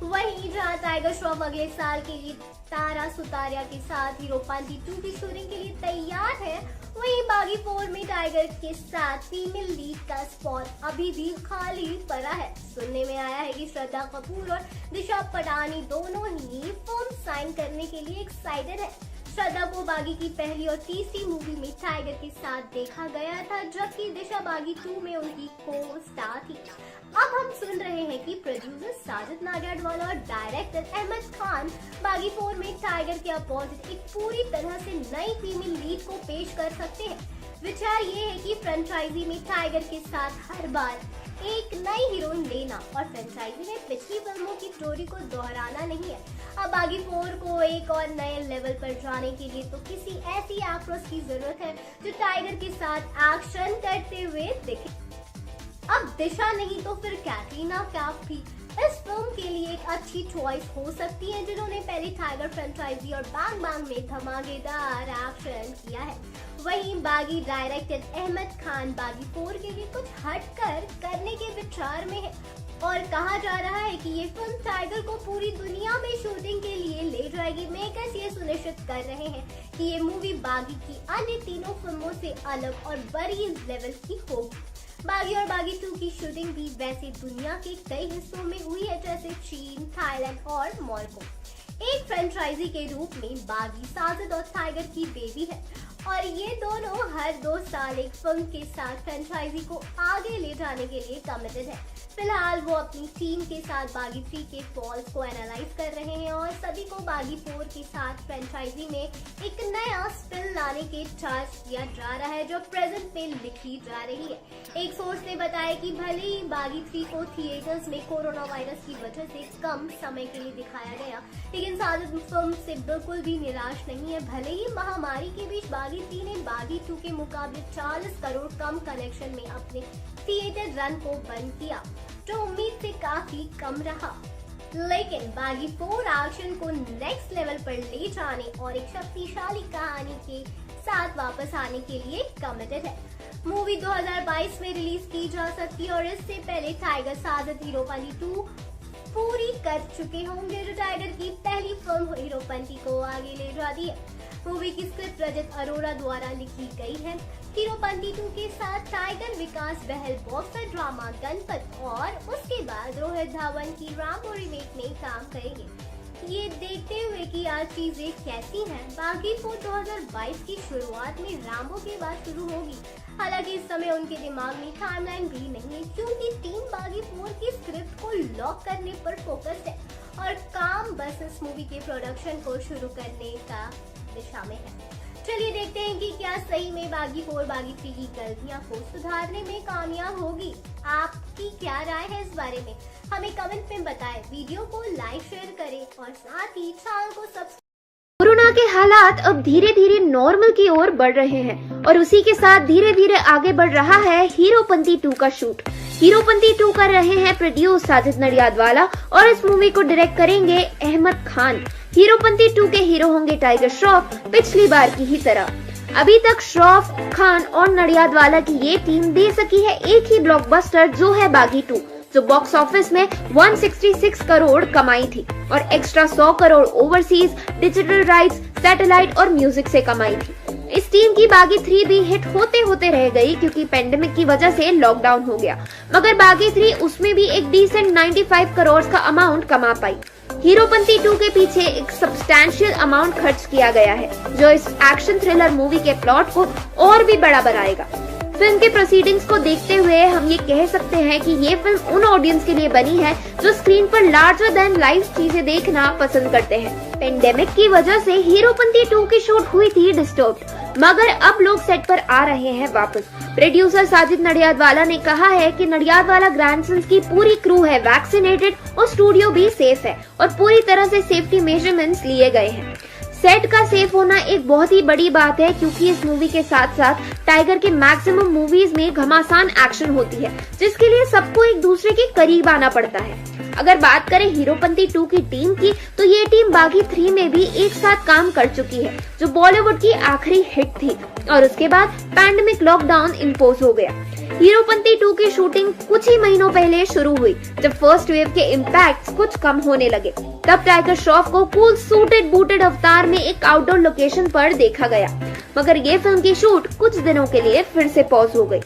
[SPEAKER 7] वहीं जहां टाइगर श्रॉफ अगले साल के लिए तारा सुतारिया के साथ हीरोपंती 2 की शूटिंग के लिए तैयार है, वहीं बागी 4 में टाइगर के साथ फीमेल लीड का स्पॉट अभी भी खाली पड़ा है। सुनने में आया है कि श्रद्धा कपूर और दिशा पटानी दोनों ही फिल्म साइन करने के लिए एक्साइटेड है। श्रद्धा को बागी की पहली और तीसरी मूवी में टाइगर के साथ देखा गया था, जबकि दिशा बागी 2 में उनकी को स्टार थी। अब हम सुन रहे हैं कि प्रोड्यूसर साजिद नाडियाडवाला और डायरेक्टर अहमद खान बागी 4 में टाइगर के अपोजिट एक पूरी तरह से नई फीमेल लीड को पेश कर सकते हैं। विचार ये है कि फ्रेंचाइजी में टाइगर के साथ हर बार एक नई हीरोइन लेना और फ्रेंचाइजी में पिछली फिल्मों की स्टोरी को दोहराना नहीं है। अब बागी 4 को एक और नए लेवल पर जाने के लिए तो किसी ऐसी एक्ट्रेस की जरूरत है जो टाइगर के साथ एक्शन करते हुए दिखे। अब दिशा नहीं तो फिर कैटरीना कैफ भी इस फिल्म के लिए एक अच्छी चॉइस हो सकती है, जिन्होंने पहले टाइगर फ्रेंचाइजी और बैंग बैंग में धमाकेदार एक्शन किया है। वहीं बागी डायरेक्टर अहमद खान बागी 4 के लिए कुछ हटकर करने के विचार में है। और कहा जा रहा है कि ये फिल्म टाइगर को पूरी दुनिया में शूटिंग के लिए ले जाएगी। मेकर्स ये सुनिश्चित कर रहे हैं कि ये मूवी बागी की अन्य तीनों फिल्मों से अलग और बड़ी लेवल की होगी। बागी और बागी 2 की शूटिंग भी वैसे दुनिया के कई हिस्सों में हुई है, जैसे चीन, थाईलैंड और मोरक्को। एक फ्रेंचाइजी के रूप में बागी साजिद और टाइगर की बेबी है और ये दोनों हर 2 साल एक फिल्म के साथ फ्रेंचाइजी को आगे ले जाने के लिए कमिटेड है। फिलहाल वो अपनी टीम के साथ बागी 3 के फॉल्स को एनालाइज कर रहे हैं और सभी को बागी 4 के साथ फ्रेंचाइजी में एक नया स्पिन लाने के चार्ज किया जा रहा है, जो प्रेजेंट में लिखी जा रही है। एक सोर्स ने बताया कि भले ही बागी 3 को थिएटर्स में कोरोना वायरस की वजह से कम समय के लिए दिखाया गया, लेकिन साजिद फिल्म से बिल्कुल भी निराश नहीं है। भले ही महामारी के बीच बागी 3 ने बागी 2 के मुकाबले 40 करोड़ कम कलेक्शन में अपने थिएटर रन को बंद किया, जो उम्मीद से काफी कम रहा, लेकिन बागी 4 एक्शन को नेक्स्ट लेवल पर ले जाने और एक शक्तिशाली कहानी के साथ वापस आने के लिए कमिटेड है। मूवी 2022 में रिलीज की जा सकती है और इससे पहले टाइगर साजिद हीरोपंती 2 पूरी कर चुके होंगे, जो टाइगर की पहली फिल्म हीरोपंती को आगे ले जाती है। मूवी की स्क्रिप्ट रजत अरोरा द्वारा लिखी गई है। हीरोपंती 2 के साथ टाइगर, विकास बहल बॉक्सर ड्रामा गणपत और उसके बाद रोहित धवन की रामबो रीमेक में काम करेंगे। ये देखते हुए कि आज चीजें कैसी हैं, बागी 4 2022 की शुरुआत में रामबो के बाद शुरू होगी। हालांकि इस समय उनके दिमाग में टाइमलाइन भी नहीं है, क्योंकि टीम बागी 4 की स्क्रिप्ट को लॉक करने पर फोकस्ड है और काम बस इस मूवी के प्रोडक्शन को शुरू करने का दिशा में है। चलिए देखते हैं कि क्या सही में बागी 4 बागी 3 की गलतियां को सुधारने में कामयाब होगी। आपकी क्या राय है इस बारे में, हमें कमेंट में बताएं। वीडियो को लाइक शेयर करें और साथ ही चैनल को सब्सक्राइब।
[SPEAKER 9] कोरोना के हालात अब धीरे धीरे नॉर्मल की ओर बढ़ रहे हैं और उसी के साथ धीरे धीरे आगे बढ़ रहा है हीरोपंती 2 का शूट। हीरोपंती 2 कर रहे हैं प्रोड्यूस साजिद नडियादवाला और इस मूवी को डायरेक्ट करेंगे अहमद खान। हीरोपंती 2 के हीरो होंगे टाइगर श्रॉफ, पिछली बार की ही तरह। अभी तक श्रॉफ, खान और नडियादवाला की ये टीम दे सकी है एक ही ब्लॉकबस्टर, जो है बागी 2, जो बॉक्स ऑफिस में 166 करोड़ कमाई थी और extra 100 crore overseas, digital rights, satellite और म्यूजिक से कमाई थी। इस टीम की बागी 3 भी हिट होते होते रह गई, क्योंकि पेंडेमिक की वजह से लॉकडाउन हो गया, मगर बागी 3 उसमें भी एक डिसेंट 95 करोड़ का अमाउंट कमा पाई। हीरोपंती 2 के पीछे एक सब्सटैंशियल अमाउंट खर्च किया गया है, जो इस एक्शन थ्रिलर मूवी के प्लॉट को और भी बड़ा बनाएगा। फिल्म के प्रोसीडिंग्स को देखते हुए हम ये कह सकते हैं कि ये फिल्म उन ऑडियंस के लिए बनी है जो स्क्रीन पर लार्जर देन लाइफ चीजें देखना पसंद करते हैं। पेंडेमिक की वजह से हीरोपंती 2 की शूट हुई थी डिस्टर्ब्ड, मगर अब लोग सेट पर आ रहे हैं वापस। प्रोड्यूसर साजिद नडियादवाला ने कहा है कि नडियादवाला ग्रैंडसन्स की पूरी क्रू है वैक्सीनेटेड और स्टूडियो भी सेफ है और पूरी तरह से सेफ्टी मेजरमेंट्स लिए गए हैं। सेट का सेफ होना एक बहुत ही बड़ी बात है, क्योंकि इस मूवी के साथ साथ टाइगर के मैक्सिमम मूवीज में घमासान एक्शन होती है, जिसके लिए सबको एक दूसरे के करीब आना पड़ता है। अगर बात करें हीरोपंती 2 की टीम की, तो ये टीम बागी 3 में भी एक साथ काम कर चुकी है, जो बॉलीवुड की आखिरी हिट थी और उसके बाद पैंडेमिक लॉकडाउन इम्पोज हो गया। हीरोपंती 2 की शूटिंग कुछ ही महीनों पहले शुरू हुई, जब फर्स्ट वेव के इम्पैक्ट्स कुछ कम होने लगे। तब टाइगर श्रॉफ को कूल सूटेड बूटेड अवतार में एक आउटडोर लोकेशन पर देखा गया, मगर ये फिल्म की शूट कुछ दिनों के लिए फिर से पॉज हो गई।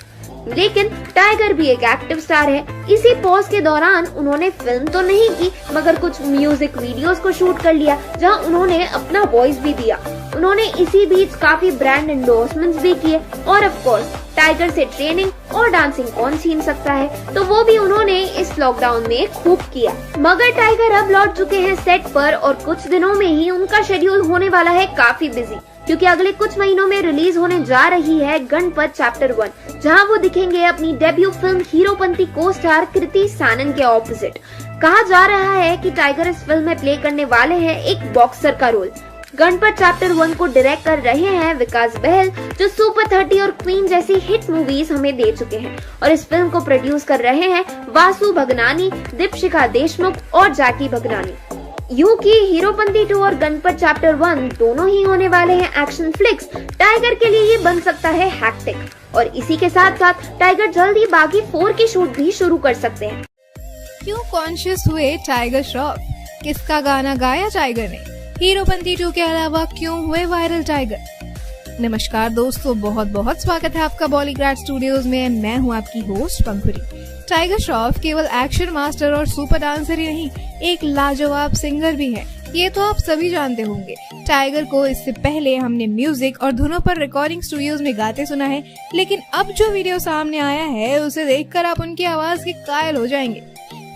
[SPEAKER 9] लेकिन टाइगर भी एक एक्टिव स्टार है। इसी पॉज के दौरान उन्होंने फिल्म तो नहीं की, मगर कुछ म्यूजिक वीडियोस को शूट कर लिया, जहां उन्होंने अपना वॉइस भी दिया। उन्होंने इसी बीच काफी ब्रांड एंडोर्समेंट्स भी किए और ऑफ कोर्स टाइगर से ट्रेनिंग और डांसिंग कौन छीन सकता है, तो वो भी उन्होंने इस लॉकडाउन में खूब किया। मगर टाइगर अब लौट चुके हैं सेट पर और कुछ दिनों में ही उनका शेड्यूल होने वाला है काफी बिजी, क्योंकि अगले कुछ महीनों में रिलीज होने जा रही है गणपत चैप्टर 1, जहां वो दिखेंगे अपनी डेब्यू फिल्म हीरोपंती को स्टार कृति सैनन के ऑपोजिट। कहा जा रहा है कि टाइगर इस फिल्म में प्ले करने वाले हैं एक बॉक्सर का रोल। गणपत चैप्टर 1 को डायरेक्ट कर रहे हैं विकास बहल, जो सुपर 30 और क्वीन जैसी हिट मूवीज हमें दे चुके हैं, और इस फिल्म को प्रोड्यूस कर रहे हैं वासु भगनानी, दीपशिखा देशमुख और जैकी भगनानी। यूं कि हीरोपंती 2 और गणपत चैप्टर 1 दोनों ही होने वाले हैं एक्शन फ्लिक्स। टाइगर के लिए ये बन सकता है हैक्टिक, और इसी के साथ साथ टाइगर जल्द ही बागी 4 की शूट भी शुरू कर सकते हैं।
[SPEAKER 11] क्यों कॉन्शियस हुए टाइगर श्रॉफ? किसका गाना गाया टाइगर ने? हीरोपंती 2 के अलावा क्यों हुए वायरल टाइगर? नमस्कार दोस्तों, बहुत बहुत स्वागत है आपका बॉलीग्राड स्टूडियोज में। मैं हूं आपकी होस्ट पंखुरी। टाइगर श्रॉफ केवल एक्शन मास्टर और सुपर डांसर ही नहीं, एक लाजवाब सिंगर भी है। ये तो आप सभी जानते होंगे। टाइगर को इससे पहले हमने म्यूजिक और धुनों पर रिकॉर्डिंग स्टूडियोज में गाते सुना है, लेकिन अब जो वीडियो सामने आया है उसे देखकर आप उनकी आवाज के कायल हो जाएंगे।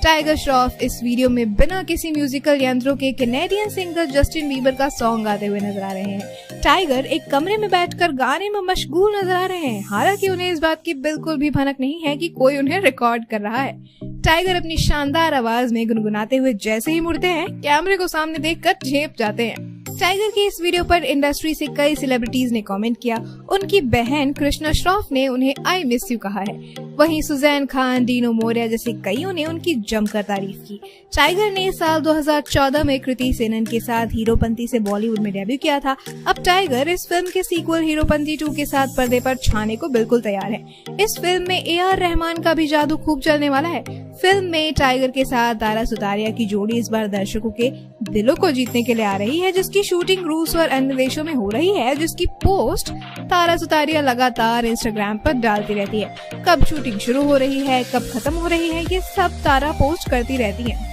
[SPEAKER 11] टाइगर श्रॉफ इस वीडियो में बिना किसी म्यूजिकल यंत्रों के कैनेडियन सिंगर जस्टिन बीबर का सॉन्ग गाते हुए नजर आ रहे हैं। टाइगर एक कमरे में बैठकर गाने में मशगूल नजर आ रहे हैं, हालांकि उन्हें इस बात की बिल्कुल भी भनक नहीं है कि कोई उन्हें रिकॉर्ड कर रहा है। टाइगर अपनी शानदार आवाज में गुनगुनाते हुए जैसे ही मुड़ते हैं, कैमरे को सामने देखकर झेप जाते हैं। टाइगर की इस वीडियो पर इंडस्ट्री से कई सेलिब्रिटीज ने कमेंट किया। उनकी बहन कृष्णा श्रॉफ ने उन्हें आई मिस यू कहा है। वहीं सुजैन खान, डीनो मोरिया जैसे कईयों ने उनकी जमकर तारीफ की। टाइगर ने साल 2014 में कृति सेनन के साथ हीरोपंती से बॉलीवुड में डेब्यू किया था। अब टाइगर इस फिल्म के सीक्वल हीरोपंती 2 के साथ पर्दे पर छाने को बिल्कुल तैयार है। इस फिल्म में AR रहमान का भी जादू खूब चलने वाला है। फिल्म में टाइगर के साथ तारा सुतारिया की जोड़ी इस बार दर्शकों के दिलों को जीतने के लिए आ रही है, जिसकी शूटिंग रूस और अन्य देशों में हो रही है, जिसकी पोस्ट तारा सुतारिया लगातार इंस्टाग्राम पर डालती रहती है। कब शूटिंग शुरू हो रही है, कब खत्म हो रही है, ये सब तारा पोस्ट करती रहती है।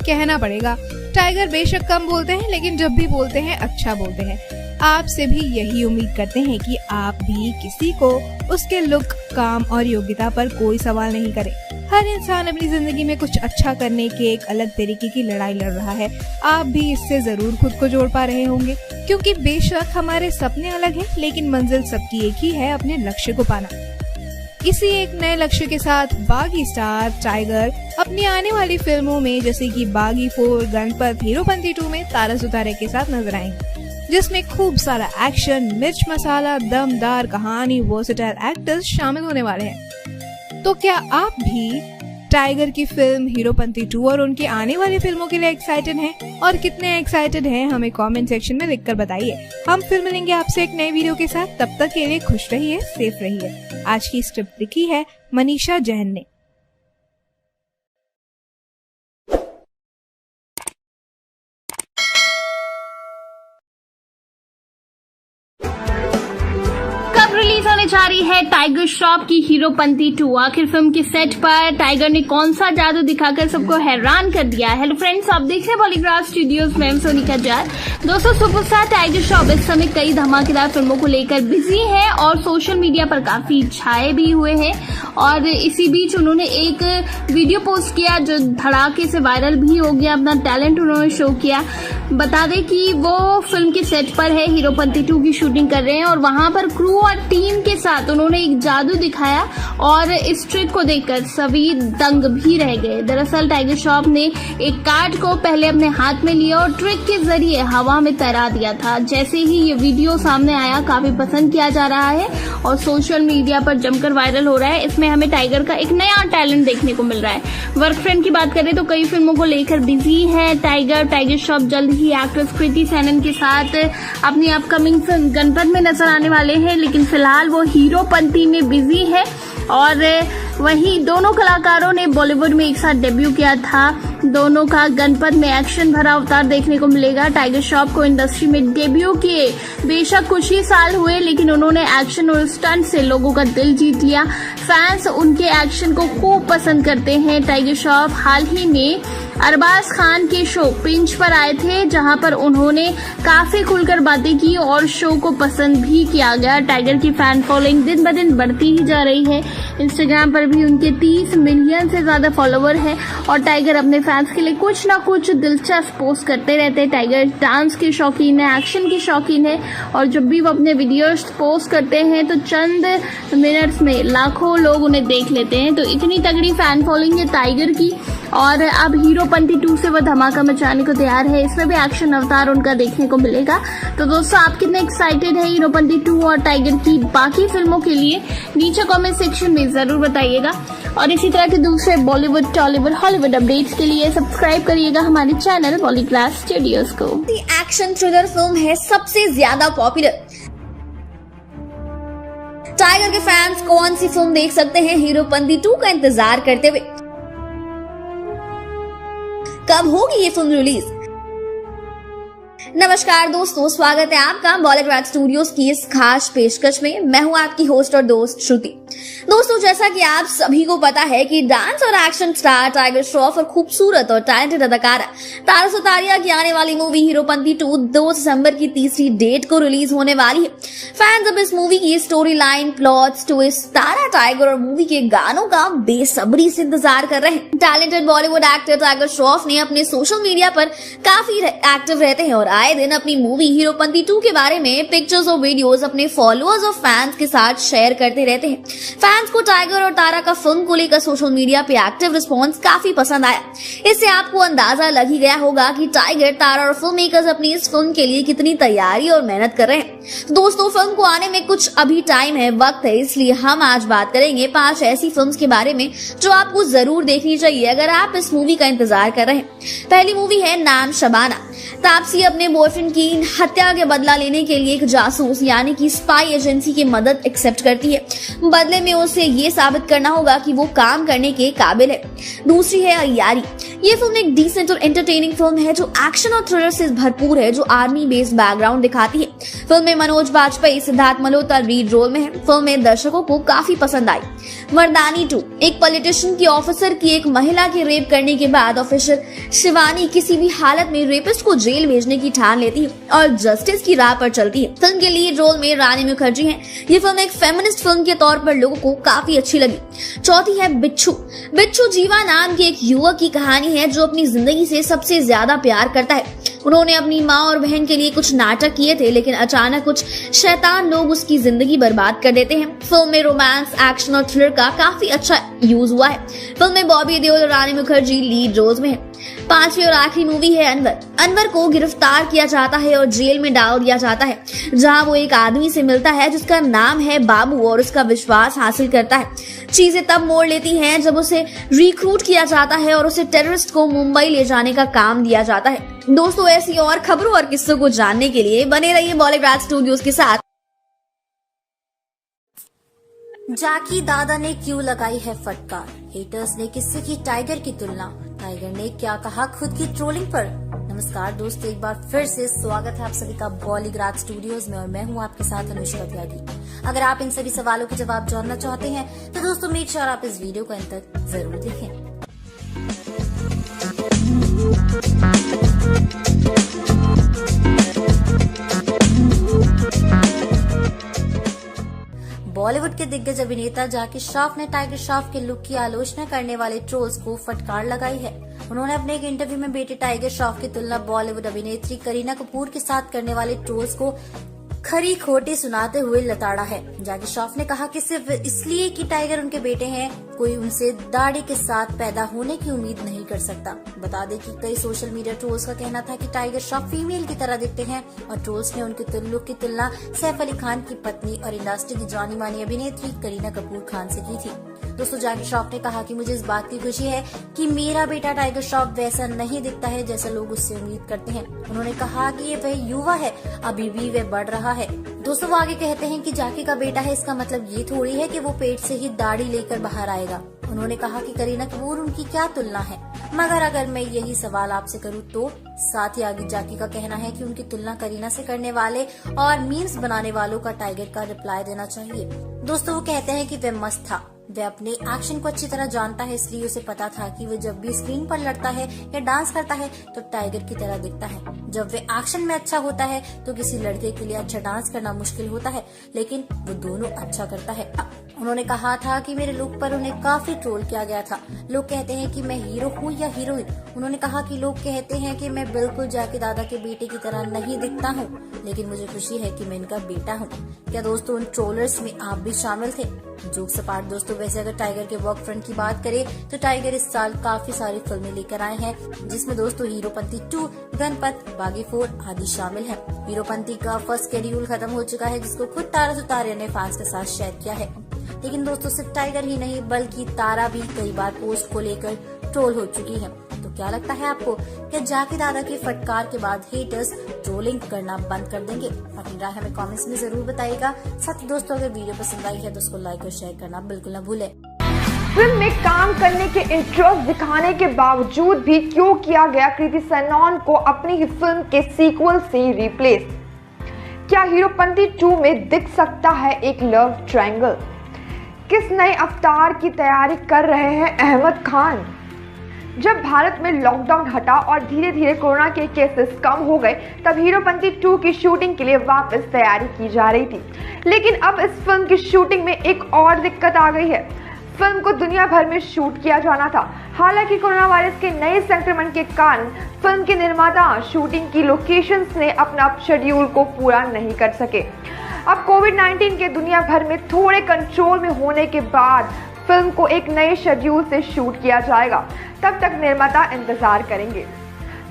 [SPEAKER 11] कहना पड़ेगा, टाइगर बेशक कम बोलते हैं, लेकिन जब भी बोलते हैं अच्छा बोलते हैं। आपसे भी यही उम्मीद करते हैं कि आप भी किसी को उसके लुक, काम और योग्यता पर कोई सवाल नहीं करें। हर इंसान अपनी जिंदगी में कुछ अच्छा करने के एक अलग तरीके की लड़ाई लड़ रहा है। आप भी इससे जरूर खुद को जोड़ पा रहे होंगे, क्योंकि बेशक हमारे सपने अलग हैं, लेकिन मंजिल सबकी एक ही है, अपने लक्ष्य को पाना। इसी एक नए लक्ष्य के साथ बागी स्टार टाइगर अपनी आने वाली फिल्मों में जैसे कि बागी 4, गणपत, हीरोपंती 2 में तारा सुतारिया के साथ नजर आएंगे, जिसमें खूब सारा एक्शन, मिर्च मसाला, दमदार कहानी, वर्सेटाइल एक्टर्स शामिल होने वाले हैं। तो क्या आप भी टाइगर की फिल्म हीरोपंती 2 और उनकी आने वाली फिल्मों के लिए एक्साइटेड हैं? और कितने एक्साइटेड हैं हमें कमेंट सेक्शन में लिखकर बताइए। हम फिर मिलेंगे आपसे एक नई वीडियो के साथ। तब तक के लिए खुश रहिए, सेफ रहिए। आज की स्क्रिप्ट लिखी है मनीषा जैन ने।
[SPEAKER 5] रिलीज होने जा रही है टाइगर श्रॉफ की हीरोपंती 2। आखिर फिल्म के सेट पर टाइगर ने कौन सा जादू दिखाकर सबको हैरान कर दिया। हेलो फ्रेंड्स, आप देख रहे हैं बॉलीग्राड स्टूडियोज में सोनिका जाल। दोस्तों, सुपरस्टार टाइगर श्रॉफ इस समय कई धमाकेदार फिल्मों को लेकर बिजी है और सोशल मीडिया पर काफी छाए भी हुए हैं। और इसी बीच उन्होंने एक वीडियो पोस्ट किया जो धड़ाके से वायरल भी हो गया। अपना टैलेंट उन्होंने शो किया। बता दें कि वो फिल्म के सेट पर है, हीरोपंती 2 की शूटिंग कर रहे हैं और वहां पर क्रू और टीम के साथ उन्होंने एक जादू दिखाया और इस ट्रिक को देखकर सभी दंग भी रह गए। दरअसल टाइगर श्रॉफ ने एक कार्ड को पहले अपने हाथ में लिया और ट्रिक के जरिए हवा में तैरा दिया था। जैसे ही ये वीडियो सामने आया, काफी पसंद किया जा रहा है और सोशल मीडिया पर जमकर वायरल हो रहा है। इसमें हमें टाइगर का एक नया टैलेंट देखने को मिल रहा है। वर्क फ्रेंड की बात करें तो कई फिल्मों को लेकर बिजी है टाइगर श्रॉफ। जल्द ही एक्ट्रेस कृति सेनन के साथ अपनी अपकमिंग फिल्म गणपत में नजर आने वाले हैं, लेकिन फिलहाल वो हीरोपंती में बिजी है। और वहीं दोनों कलाकारों ने बॉलीवुड में एक साथ डेब्यू किया था। दोनों का गणपत में एक्शन भरा अवतार देखने को मिलेगा। टाइगर श्रॉफ को इंडस्ट्री में डेब्यू किए बेशक कुछ ही साल हुए, लेकिन उन्होंने एक्शन और स्टंट से लोगों का दिल जीत लिया। फैंस उनके एक्शन को खूब पसंद करते हैं। टाइगर श्रॉफ हाल ही में अरबाज खान के शो पिंच पर आए थे, जहां पर उन्होंने काफी खुलकर बातें की और शो को पसंद भी किया गया। टाइगर की फैन फॉलोइंग दिन ब दिन बढ़ती ही जा रही है। इंस्टाग्राम पर भी उनके 30 मिलियन से ज्यादा फॉलोवर हैं और टाइगर अपने फैंस के लिए कुछ ना कुछ दिलचस्प पोस्ट करते रहते हैं। टाइगर डांस के शौकीन है, एक्शन के शौकीन है और जब भी वो अपने वीडियोस पोस्ट करते हैं तो चंद मिनट्स में लाखों लोग उन्हें देख लेते हैं। तो इतनी तगड़ी फैन फॉलोइंग है टाइगर की और अब हीरोपंती 2 से वो धमाका मचाने को तैयार है। इसमें भी एक्शन अवतार उनका देखने को मिलेगा। तो दोस्तों, आप कितने एक्साइटेड है हीरोपंती 2 और टाइगर की बाकी फिल्मों के लिए नीचे कमेंट सेक्शन में जरूर बताइएगा। और इसी तरह के दूसरे बॉलीवुड, टॉलीवुड, हॉलीवुड अपडेट्स के लिए सब्सक्राइब करिएगा हमारे चैनल बॉलीग्राड स्टूडियोज को।
[SPEAKER 7] एक्शन थ्रिलर फिल्म है सबसे ज्यादा पॉपुलर। टाइगर के फैंस कौन सी फिल्म देख सकते हैं हीरोपंती 2 का इंतजार करते हुए?
[SPEAKER 9] कब होगी ये फिल्म रिलीज? नमस्कार दोस्तों, स्वागत है आपका बॉलीग्राड स्टूडियोज की इस खास पेशकश में। मैं हूं आपकी होस्ट और दोस्त श्रुति। दोस्तों, जैसा कि आप सभी को पता है कि डांस और एक्शन स्टार टाइगर श्रॉफ और खूबसूरत और टैलेंटेड अदाकारा तारा सुतारिया की आने वाली मूवी हीरोपंती 2 2 दिसंबर की तीसरी डेट को रिलीज होने वाली है। फैंस अब इस मूवी की स्टोरी लाइन, प्लॉट्स, ट्विस्ट, तारा टाइगर और मूवी के गानों का बेसब्री से इंतजार कर रहे हैं। टैलेंटेड बॉलीवुड एक्टर टाइगर श्रॉफ ने अपने सोशल मीडिया पर काफी एक्टिव रहते हैं और आए दिन अपनी मूवी हीरोपंती 2 के बारे में पिक्चर्स और वीडियोस अपने फॉलोअर्स और फैंस के साथ शेयर करते रहते हैं। फैंस को टाइगर और तारा का फिल्म को लेकर सोशल मीडिया पे एक्टिव रिस्पांस काफी पसंद आया। इससे आपको अंदाजा लग ही गया होगा कि टाइगर, तारा और फिल्म मेकर्स अपनी इस फिल्म के लिए कितनी तैयारी और मेहनत कर रहे हैं। दोस्तों, फिल्म को आने में कुछ अभी टाइम है, वक्त है, इसलिए हम आज बात करेंगे 5 ऐसी फिल्म्स के बारे में जो आपको जरूर देखनी चाहिए अगर आप इस मूवी का इंतजार कर रहे हैं। पहली मूवी है नाम शबाना। तापसी अपने बॉयफ्रेंड की हत्या के बदला लेने के लिए एक जासूस यानी कि स्पाई एजेंसी की मदद एक्सेप्ट करती है। बदले में उसे ये साबित करना होगा कि वो काम करने के काबिल है। दूसरी है अय्यारी। ये फिल्म एक डिसेंट और एंटरटेनिंग फिल्म है जो एक्शन और थ्रिलर से भरपूर है, जो आर्मी बेस्ड बैकग्राउंड दिखाती है। फिल्म में मनोज बाजपेयी, सिद्धार्थ मल्होत्रा लीड रोल में है। फिल्म में दर्शकों को काफी पसंद आई। मर्दानी 2। एक पॉलिटिशियन की ऑफिसर की एक महिला के रेप करने के बाद ऑफिसर शिवानी किसी भी हालत में रेपिस्ट को जेल भेजने की ठान लेती है और जस्टिस की राह पर चलती है। फिल्म के लीड रोल में रानी मुखर्जी हैं। ये फिल्म एक फेमिनिस्ट फिल्म के तौर पर लोगों को काफी अच्छी लगी। चौथी है बिच्छू। बिच्छू जीवा नाम के एक युवक की कहानी है जो अपनी जिंदगी से सबसे ज्यादा प्यार करता है। उन्होंने अपनी माँ और बहन के लिए कुछ नाटक किए थे, लेकिन अचानक कुछ शैतान लोग उसकी जिंदगी बर्बाद कर देते हैं। फिल्म में रोमांस, एक्शन और थ्रिलर का काफी अच्छा यूज हुआ है। फिल्म में बॉबी देओल और रानी मुखर्जी लीड रोल्स में है। 5वीं और आखिरी मूवी है अनवर। अनवर को गिरफ्तार किया जाता है और जेल में डाल दिया जाता है, जहां वो एक आदमी से मिलता है जिसका नाम है बाबू और उसका विश्वास हासिल करता है। चीजें तब मोड़ लेती हैं जब उसे रिक्रूट किया जाता है और उसे टेररिस्ट को मुंबई ले जाने का काम दिया जाता है। दोस्तों, ऐसी और खबरों और किस्सों को जानने के लिए बने रहिए बॉलीग्राड स्टूडियोज के साथ।
[SPEAKER 12] जाकी दादा ने क्यों लगाई है फटकार? हेटर्स ने किससे की टाइगर की तुलना? टाइगर ने क्या कहा खुद की ट्रोलिंग पर? नमस्कार दोस्तों, एक बार फिर से स्वागत है आप सभी का बॉलीग्राड स्टूडियोज में और मैं हूं आपके साथ अनुष्का त्यागी। अगर आप इन सभी सवालों के जवाब जानना चाहते हैं तो दोस्तों मेक श्योर आप इस वीडियो को अंत तक जरूर देखें। बॉलीवुड के दिग्गज अभिनेता जाकी श्रॉफ ने टाइगर श्रॉफ के लुक की आलोचना करने वाले ट्रोल्स को फटकार लगाई है। उन्होंने अपने एक इंटरव्यू में बेटे टाइगर श्रॉफ की तुलना बॉलीवुड अभिनेत्री करीना कपूर के साथ करने वाले ट्रोल्स को खरी खोटी सुनाते हुए लताड़ा है। जाकी श्रॉफ ने कहा कि सिर्फ इसलिए कि टाइगर उनके बेटे हैं, कोई उनसे दाढ़ी के साथ पैदा होने की उम्मीद नहीं कर सकता। बता दें कि कई सोशल मीडिया ट्रोल्स का कहना था कि टाइगर श्रॉफ फीमेल की तरह दिखते हैं और ट्रोल्स ने उनके लुक की तुलना सैफ अली खान की पत्नी और इंडस्ट्री की जानी मानी अभिनेत्री करीना कपूर खान से की थी। दोस्तों, जाकी श्रॉफ ने कहा कि मुझे इस बात की खुशी है कि मेरा बेटा टाइगर श्रॉफ वैसा नहीं दिखता है जैसा लोग उससे उम्मीद करते हैं। उन्होंने कहा कि ये वह युवा है, अभी भी वह बढ़ रहा है। दोस्तों, वो आगे कहते हैं कि जाकी का बेटा है, इसका मतलब ये थोड़ी है कि वो पेट से ही दाढ़ी लेकर बाहर आएगा। उन्होंने कहा कि करीना कपूर उनकी क्या तुलना है, मगर अगर मैं यही सवाल आपसे करूँ तो साथ ही आगे जाकी का कहना है कि उनकी तुलना करीना से करने वाले और मीम्स बनाने वालों का टाइगर का रिप्लाई देना चाहिए। दोस्तों, वो कहते हैं कि वह मस्त था, वह अपने एक्शन को अच्छी तरह जानता है, इसलिए उसे पता था कि वह जब भी स्क्रीन पर लड़ता है या डांस करता है तो टाइगर की तरह दिखता है। जब वह एक्शन में अच्छा होता है तो किसी लड़के के लिए अच्छा डांस करना मुश्किल होता है, लेकिन वो दोनों अच्छा करता है। उन्होंने कहा था कि मेरे लुक पर उन्हें काफी ट्रोल किया गया था। लोग कहते हैं कि मैं हीरो हूँ या हीरोइन। उन्होंने कहा कि लोग कहते हैं कि मैं बिल्कुल जाकी दादा के बेटे की तरह नहीं दिखता हूँ, लेकिन मुझे खुशी है कि मैं इनका बेटा हूँ। क्या दोस्तों उन ट्रोलर्स में आप भी शामिल थे? जोक सपाट दोस्तों, वैसे अगर टाइगर के वर्क फ्रंट की बात करें तो टाइगर इस साल काफी सारी फिल्में लेकर आए हैं, जिसमें दोस्तों हीरोपंती 2, गणपत, बागी 4 आदि शामिल है। हीरोपंती का फर्स्ट शेड्यूल खत्म हो चुका है, जिसको खुद तारा सुतारिया ने फैंस के साथ शेयर किया है। लेकिन दोस्तों सिर्फ टाइगर ही नहीं बल्कि तारा भी कई बार पोस्ट को लेकर ट्रोल हो चुकी है। तो क्या लगता है आपको, क्या जाकी दादा की फटकार के बाद हेटर्स ट्रोलिंग करना बंद कर देंगे? अपनी राय हमें कमेंट्स में जरूर बताइएगा। साथ ही दोस्तों अगर वीडियो पसंद आई है तो उसको लाइक और शेयर करना बिल्कुल न भूलें।
[SPEAKER 13] फिल्म में काम करने के इंटरेस्ट दिखाने के बावजूद भी क्यों किया गया कृति सनोन को अपनी ही फिल्म के सीक्वल से रिप्लेस? क्या हीरोपंती 2 में दिख सकता है एक लव ट्रायंगल? किस नए अवतार की तैयारी कर रहे हैं अहमद खान? जब भारत में लॉकडाउन हटा और धीरे धीरे कोरोना के केसेस कम हो गए, तब हीरोपंती 2 की शूटिंग के लिए वापस तैयारी की जा रही थी। लेकिन अब इस फिल्म की शूटिंग में एक और दिक्कत आ गई है। फिल्म को दुनिया भर में शूट किया जाना था। हालांकि कोरोना वायरस के नए संक्रमण के कारण फिल्म के निर्माता शूटिंग की लोकेशंस ने अपना शेड्यूल को पूरा नहीं कर सके। अब कोविड-19 के दुनिया भर में थोड़े कंट्रोल में होने के बाद फिल्म को एक नए शेड्यूल से शूट किया जाएगा। तब तक निर्माता इंतजार करेंगे।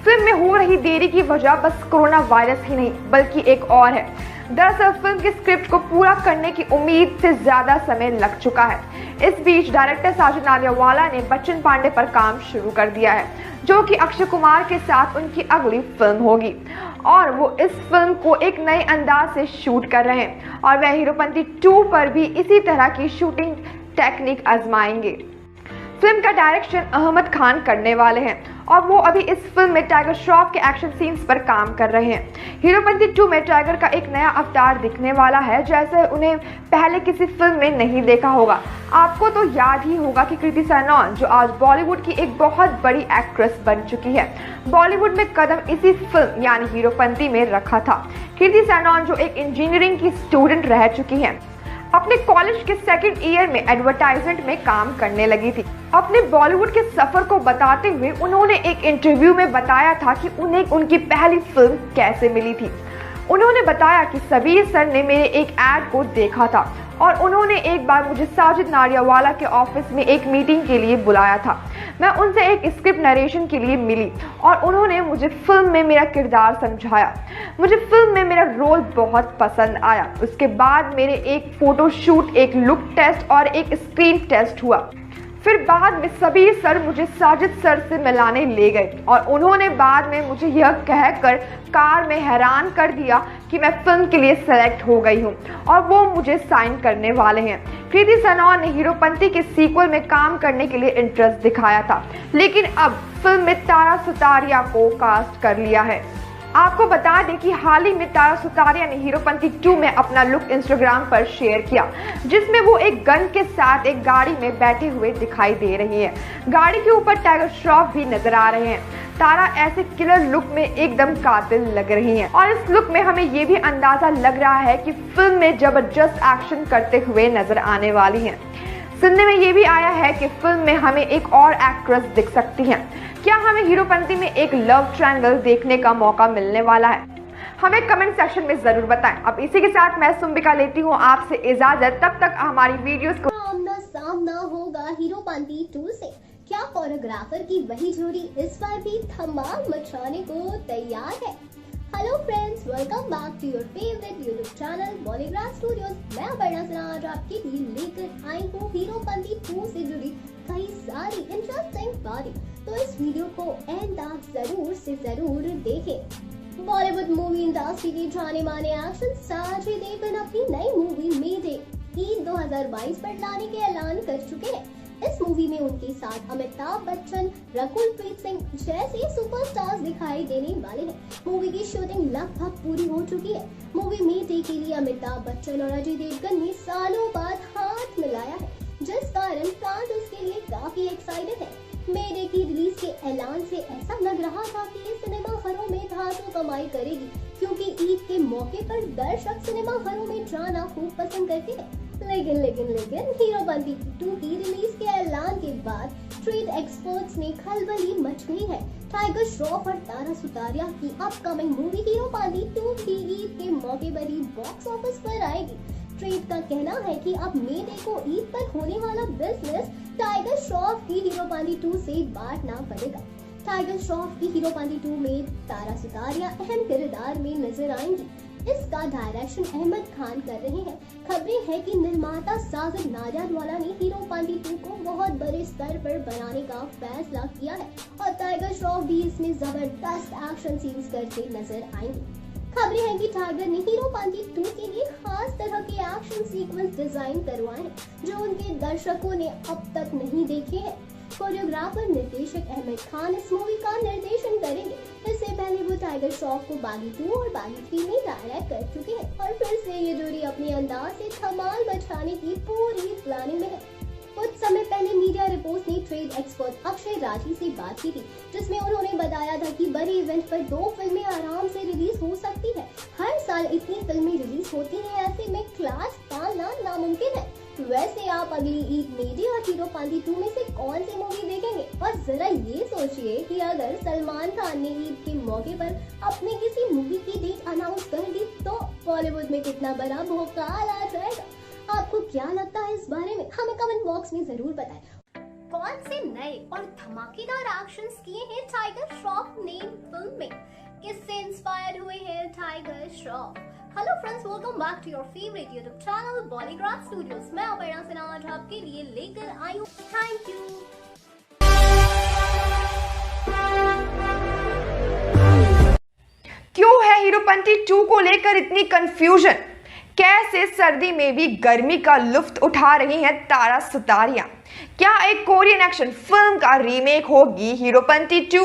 [SPEAKER 13] फिल्म में हो रही देरी की वजह बस कोरोना वायरस ही नहीं बल्कि एक और है। दरअसल फिल्म के स्क्रिप्ट को पूरा करने की उम्मीद से ज्यादा समय लग चुका है। इस बीच डायरेक्टर साजिद नाडियाडवाला ने बच्चन पांडे पर काम शुरू कर दिया है, जो कि अक्षय कुमार के साथ उनकी अगली फिल्म होगी और वो इस फिल्म को एक नए अंदाज से शूट कर रहे हैं और वह हीरोपंती 2 पर भी इसी तरह की शूटिंग टेक्निक आजमाएंगे। फिल्म का डायरेक्शन अहमद खान करने वाले हैं और वो अभी इस फिल्म में टाइगर श्रॉफ के एक्शन सीन्स पर काम कर रहे हैं। हीरोपंती 2 में टाइगर का एक नया अवतार दिखने वाला है, जैसे उन्हें पहले किसी फिल्म में नहीं देखा होगा। आपको तो याद ही होगा कि कृति सनोन, जो आज बॉलीवुड की एक बहुत बड़ी एक्ट्रेस बन चुकी है, बॉलीवुड में कदम इसी फिल्म यानी हीरोपंती में रखा था। कृति सनोन जो एक इंजीनियरिंग की स्टूडेंट रह चुकी है, अपने कॉलेज के सेकंड ईयर में एडवर्टाइजमेंट में काम करने लगी थी। अपने बॉलीवुड के सफर को बताते हुए उन्होंने एक इंटरव्यू में बताया था कि उन्हें उनकी पहली फिल्म कैसे मिली थी। उन्होंने बताया कि सबीर सर ने मेरे एक ऐड को देखा था और उन्होंने एक बार मुझे साजिद नाडियाडवाला के ऑफिस में एक मीटिंग के लिए बुलाया था। मैं उनसे एक स्क्रिप्ट नरेशन के लिए मिली और उन्होंने मुझे फिल्म में मेरा किरदार समझाया। मुझे फिल्म में मेरा रोल बहुत पसंद आया। उसके बाद मेरे एक फोटो शूट, एक लुक टेस्ट और एक स्क्रीन टेस्ट हुआ। फिर बाद में सबीर सर मुझे साजिद सर से मिलाने ले गए और उन्होंने बाद में मुझे यह कहकर कार में हैरान कर दिया कि मैं फिल्म के लिए सेलेक्ट हो गई हूं और वो मुझे साइन करने वाले हैं। कृति सनोन ने हीरोपंती के सीक्वल में काम करने के लिए इंटरेस्ट दिखाया था, लेकिन अब फिल्म में तारा सुतारिया को कास्ट कर लिया है। आपको बता दें कि हाल ही में तारा सुतारिया ने हीरोपंती 2 में अपना लुक इंस्टाग्राम पर शेयर किया, जिसमें वो एक गन के साथ एक गाड़ी में बैठे हुए दिखाई दे रही है। गाड़ी के ऊपर टाइगर श्रॉफ भी नजर आ रहे हैं। तारा ऐसे किलर लुक में एकदम कातिल लग रही हैं और इस लुक में हमें ये भी अंदाजा लग रहा है कि फिल्म में जबरदस्त एक्शन करते हुए नजर आने वाली हैं। सुनने में ये भी आया है कि फिल्म में हमें एक और एक्ट्रेस दिख सकती हैं। क्या हमें हीरोपंती में एक लव ट्रायंगल देखने का मौका मिलने वाला है? हमें कमेंट सेक्शन में जरूर बताएं। अब इसी के साथ मैं सुम्बिका लेती हूँ आपसे इजाजत। तब तक हमारी वीडियोस को
[SPEAKER 7] आमना सामना होगा हीरोपंती 2 से। क्या कोरियोग्राफर की वही जोड़ी इस बार भी धमाल मचाने को तैयार है? Hello friends, welcome back to your favourite YouTube channel Bollygraph Studios. मैं अपर्णा सिन्हा आज आपके लिए लेकर आई हूँ हीरोपंती 2 से जुड़ी कई सारी इंटरेस्टिंग बातें, तो इस वीडियो को एंड तक जरूर से जरूर देखें। बॉलीवुड मूवी इंडस्ट्री के जाने माने एक्शन स्टार अजय देवगन अपनी नई मूवी मे डे ईद 2022 पर लाने के ऐलान कर चुके हैं। इस मूवी में उनके साथ अमिताभ बच्चन, रकुलप्रीत सिंह जैसे सुपरस्टार्स दिखाई देने वाले हैं। मूवी की शूटिंग लगभग पूरी हो चुकी है। मूवी मे डे के लिए अमिताभ बच्चन और अजय देवगन ने सालों बाद हाथ मिलाया है, जिस कारण फैंस इसके लिए काफी एक्साइटेड है। मे डे की रिलीज के ऐलान से ऐसा लग रहा था कि ये सिनेमा घरों में धांसू कमाई करेगी, क्योंकि ईद के मौके पर दर्शक सिनेमा घरों में जाना खूब पसंद करते हैं। लेकिन हीरोपंती 2 की रिलीज के ऐलान के बाद स्ट्रीट एक्सपर्ट्स ने खलबली मच गई है। टाइगर श्रॉफ और तारा सुतारिया की अपकमिंग मूवी हीरोपंती 2 भी ईद के मौके पर ही बॉक्स ऑफिस पर आएगी। स्ट्रीट का कहना है कि अब मे डे को ईद पर होने वाला बिजनेस टाइगर श्रॉफ की हीरोपंती 2 से बांटना पड़ेगा। टाइगर श्रॉफ की हीरोपंती 2 में तारा सुतारिया अहम किरदार में नजर आएंगी। इसका डायरेक्शन अहमद खान कर रहे हैं। खबरें हैं कि निर्माता साजिद नाडियाडवाला ने हीरोपंती 2 को बहुत बड़े स्तर पर बनाने का फैसला किया है और टाइगर श्रॉफ भी इसमें जबरदस्त एक्शन सीन्स करते नजर आएंगे। खबरें हैं कि टाइगर ने हीरोपंती 2 के लिए खास तरह के एक्शन सीक्वेंस डिजाइन करवाए हैं जो उनके दर्शकों ने अब तक नहीं देखे हैं। कोरियोग्राफर निर्देशक अहमद खान इस मूवी का निर्देशन करेंगे। इससे पहले वो टाइगर श्रॉफ को बागी 2 और बागी 3 में डायरेक्ट कर चुके हैं और फिर से ये जोड़ी अपने अंदाज से धमाल मचाने की पूरी प्लानिंग में है। कुछ समय पहले मीडिया रिपोर्ट्स ने ट्रेड एक्सपर्ट अक्षय राठी से बात की थी, जिसमें उन्होंने बताया था कि बड़े इवेंट पर 2 फिल्में आराम से रिलीज हो सकती है। हर साल इतनी फिल्में रिलीज होती हैं, ऐसे में क्लास पालना नामुमकिन है। वैसे आप अगली ईद मेडी और हीरोपंती 2 में से कौन सी मूवी देखेंगे? और जरा ये सोचिए कि अगर सलमान खान ने ईद के मौके पर अपने किसी मूवी की डेट अनाउंस कर दी तो बॉलीवुड में कितना बड़ा भौकाल आ जाएगा। आपको क्या लगता है इस बारे में? हमें कमेंट बॉक्स में जरूर बताएं।
[SPEAKER 14] कौन से नए और धमाकेदार एक्शंस किए हैं टाइगर श्रॉफ ने फिल्म में? किससे इंस्पायर हुए हैं Tiger Shroff? Hello friends, welcome back to your favourite YouTube channel Bollygraph Studios. मैं अपर्णा सिन्हा आज आपके लिए लेकर आई हूँ। Thank you.
[SPEAKER 13] क्यों है हीरोपंती 2 को लेकर इतनी कंफ्यूजन? कैसे सर्दी में भी गर्मी का लुफ्त उठा रही हैं तारा सुतारियां? क्या एक कोरियन एक्शन फिल्म का रीमेक होगी हीरोपंती 2?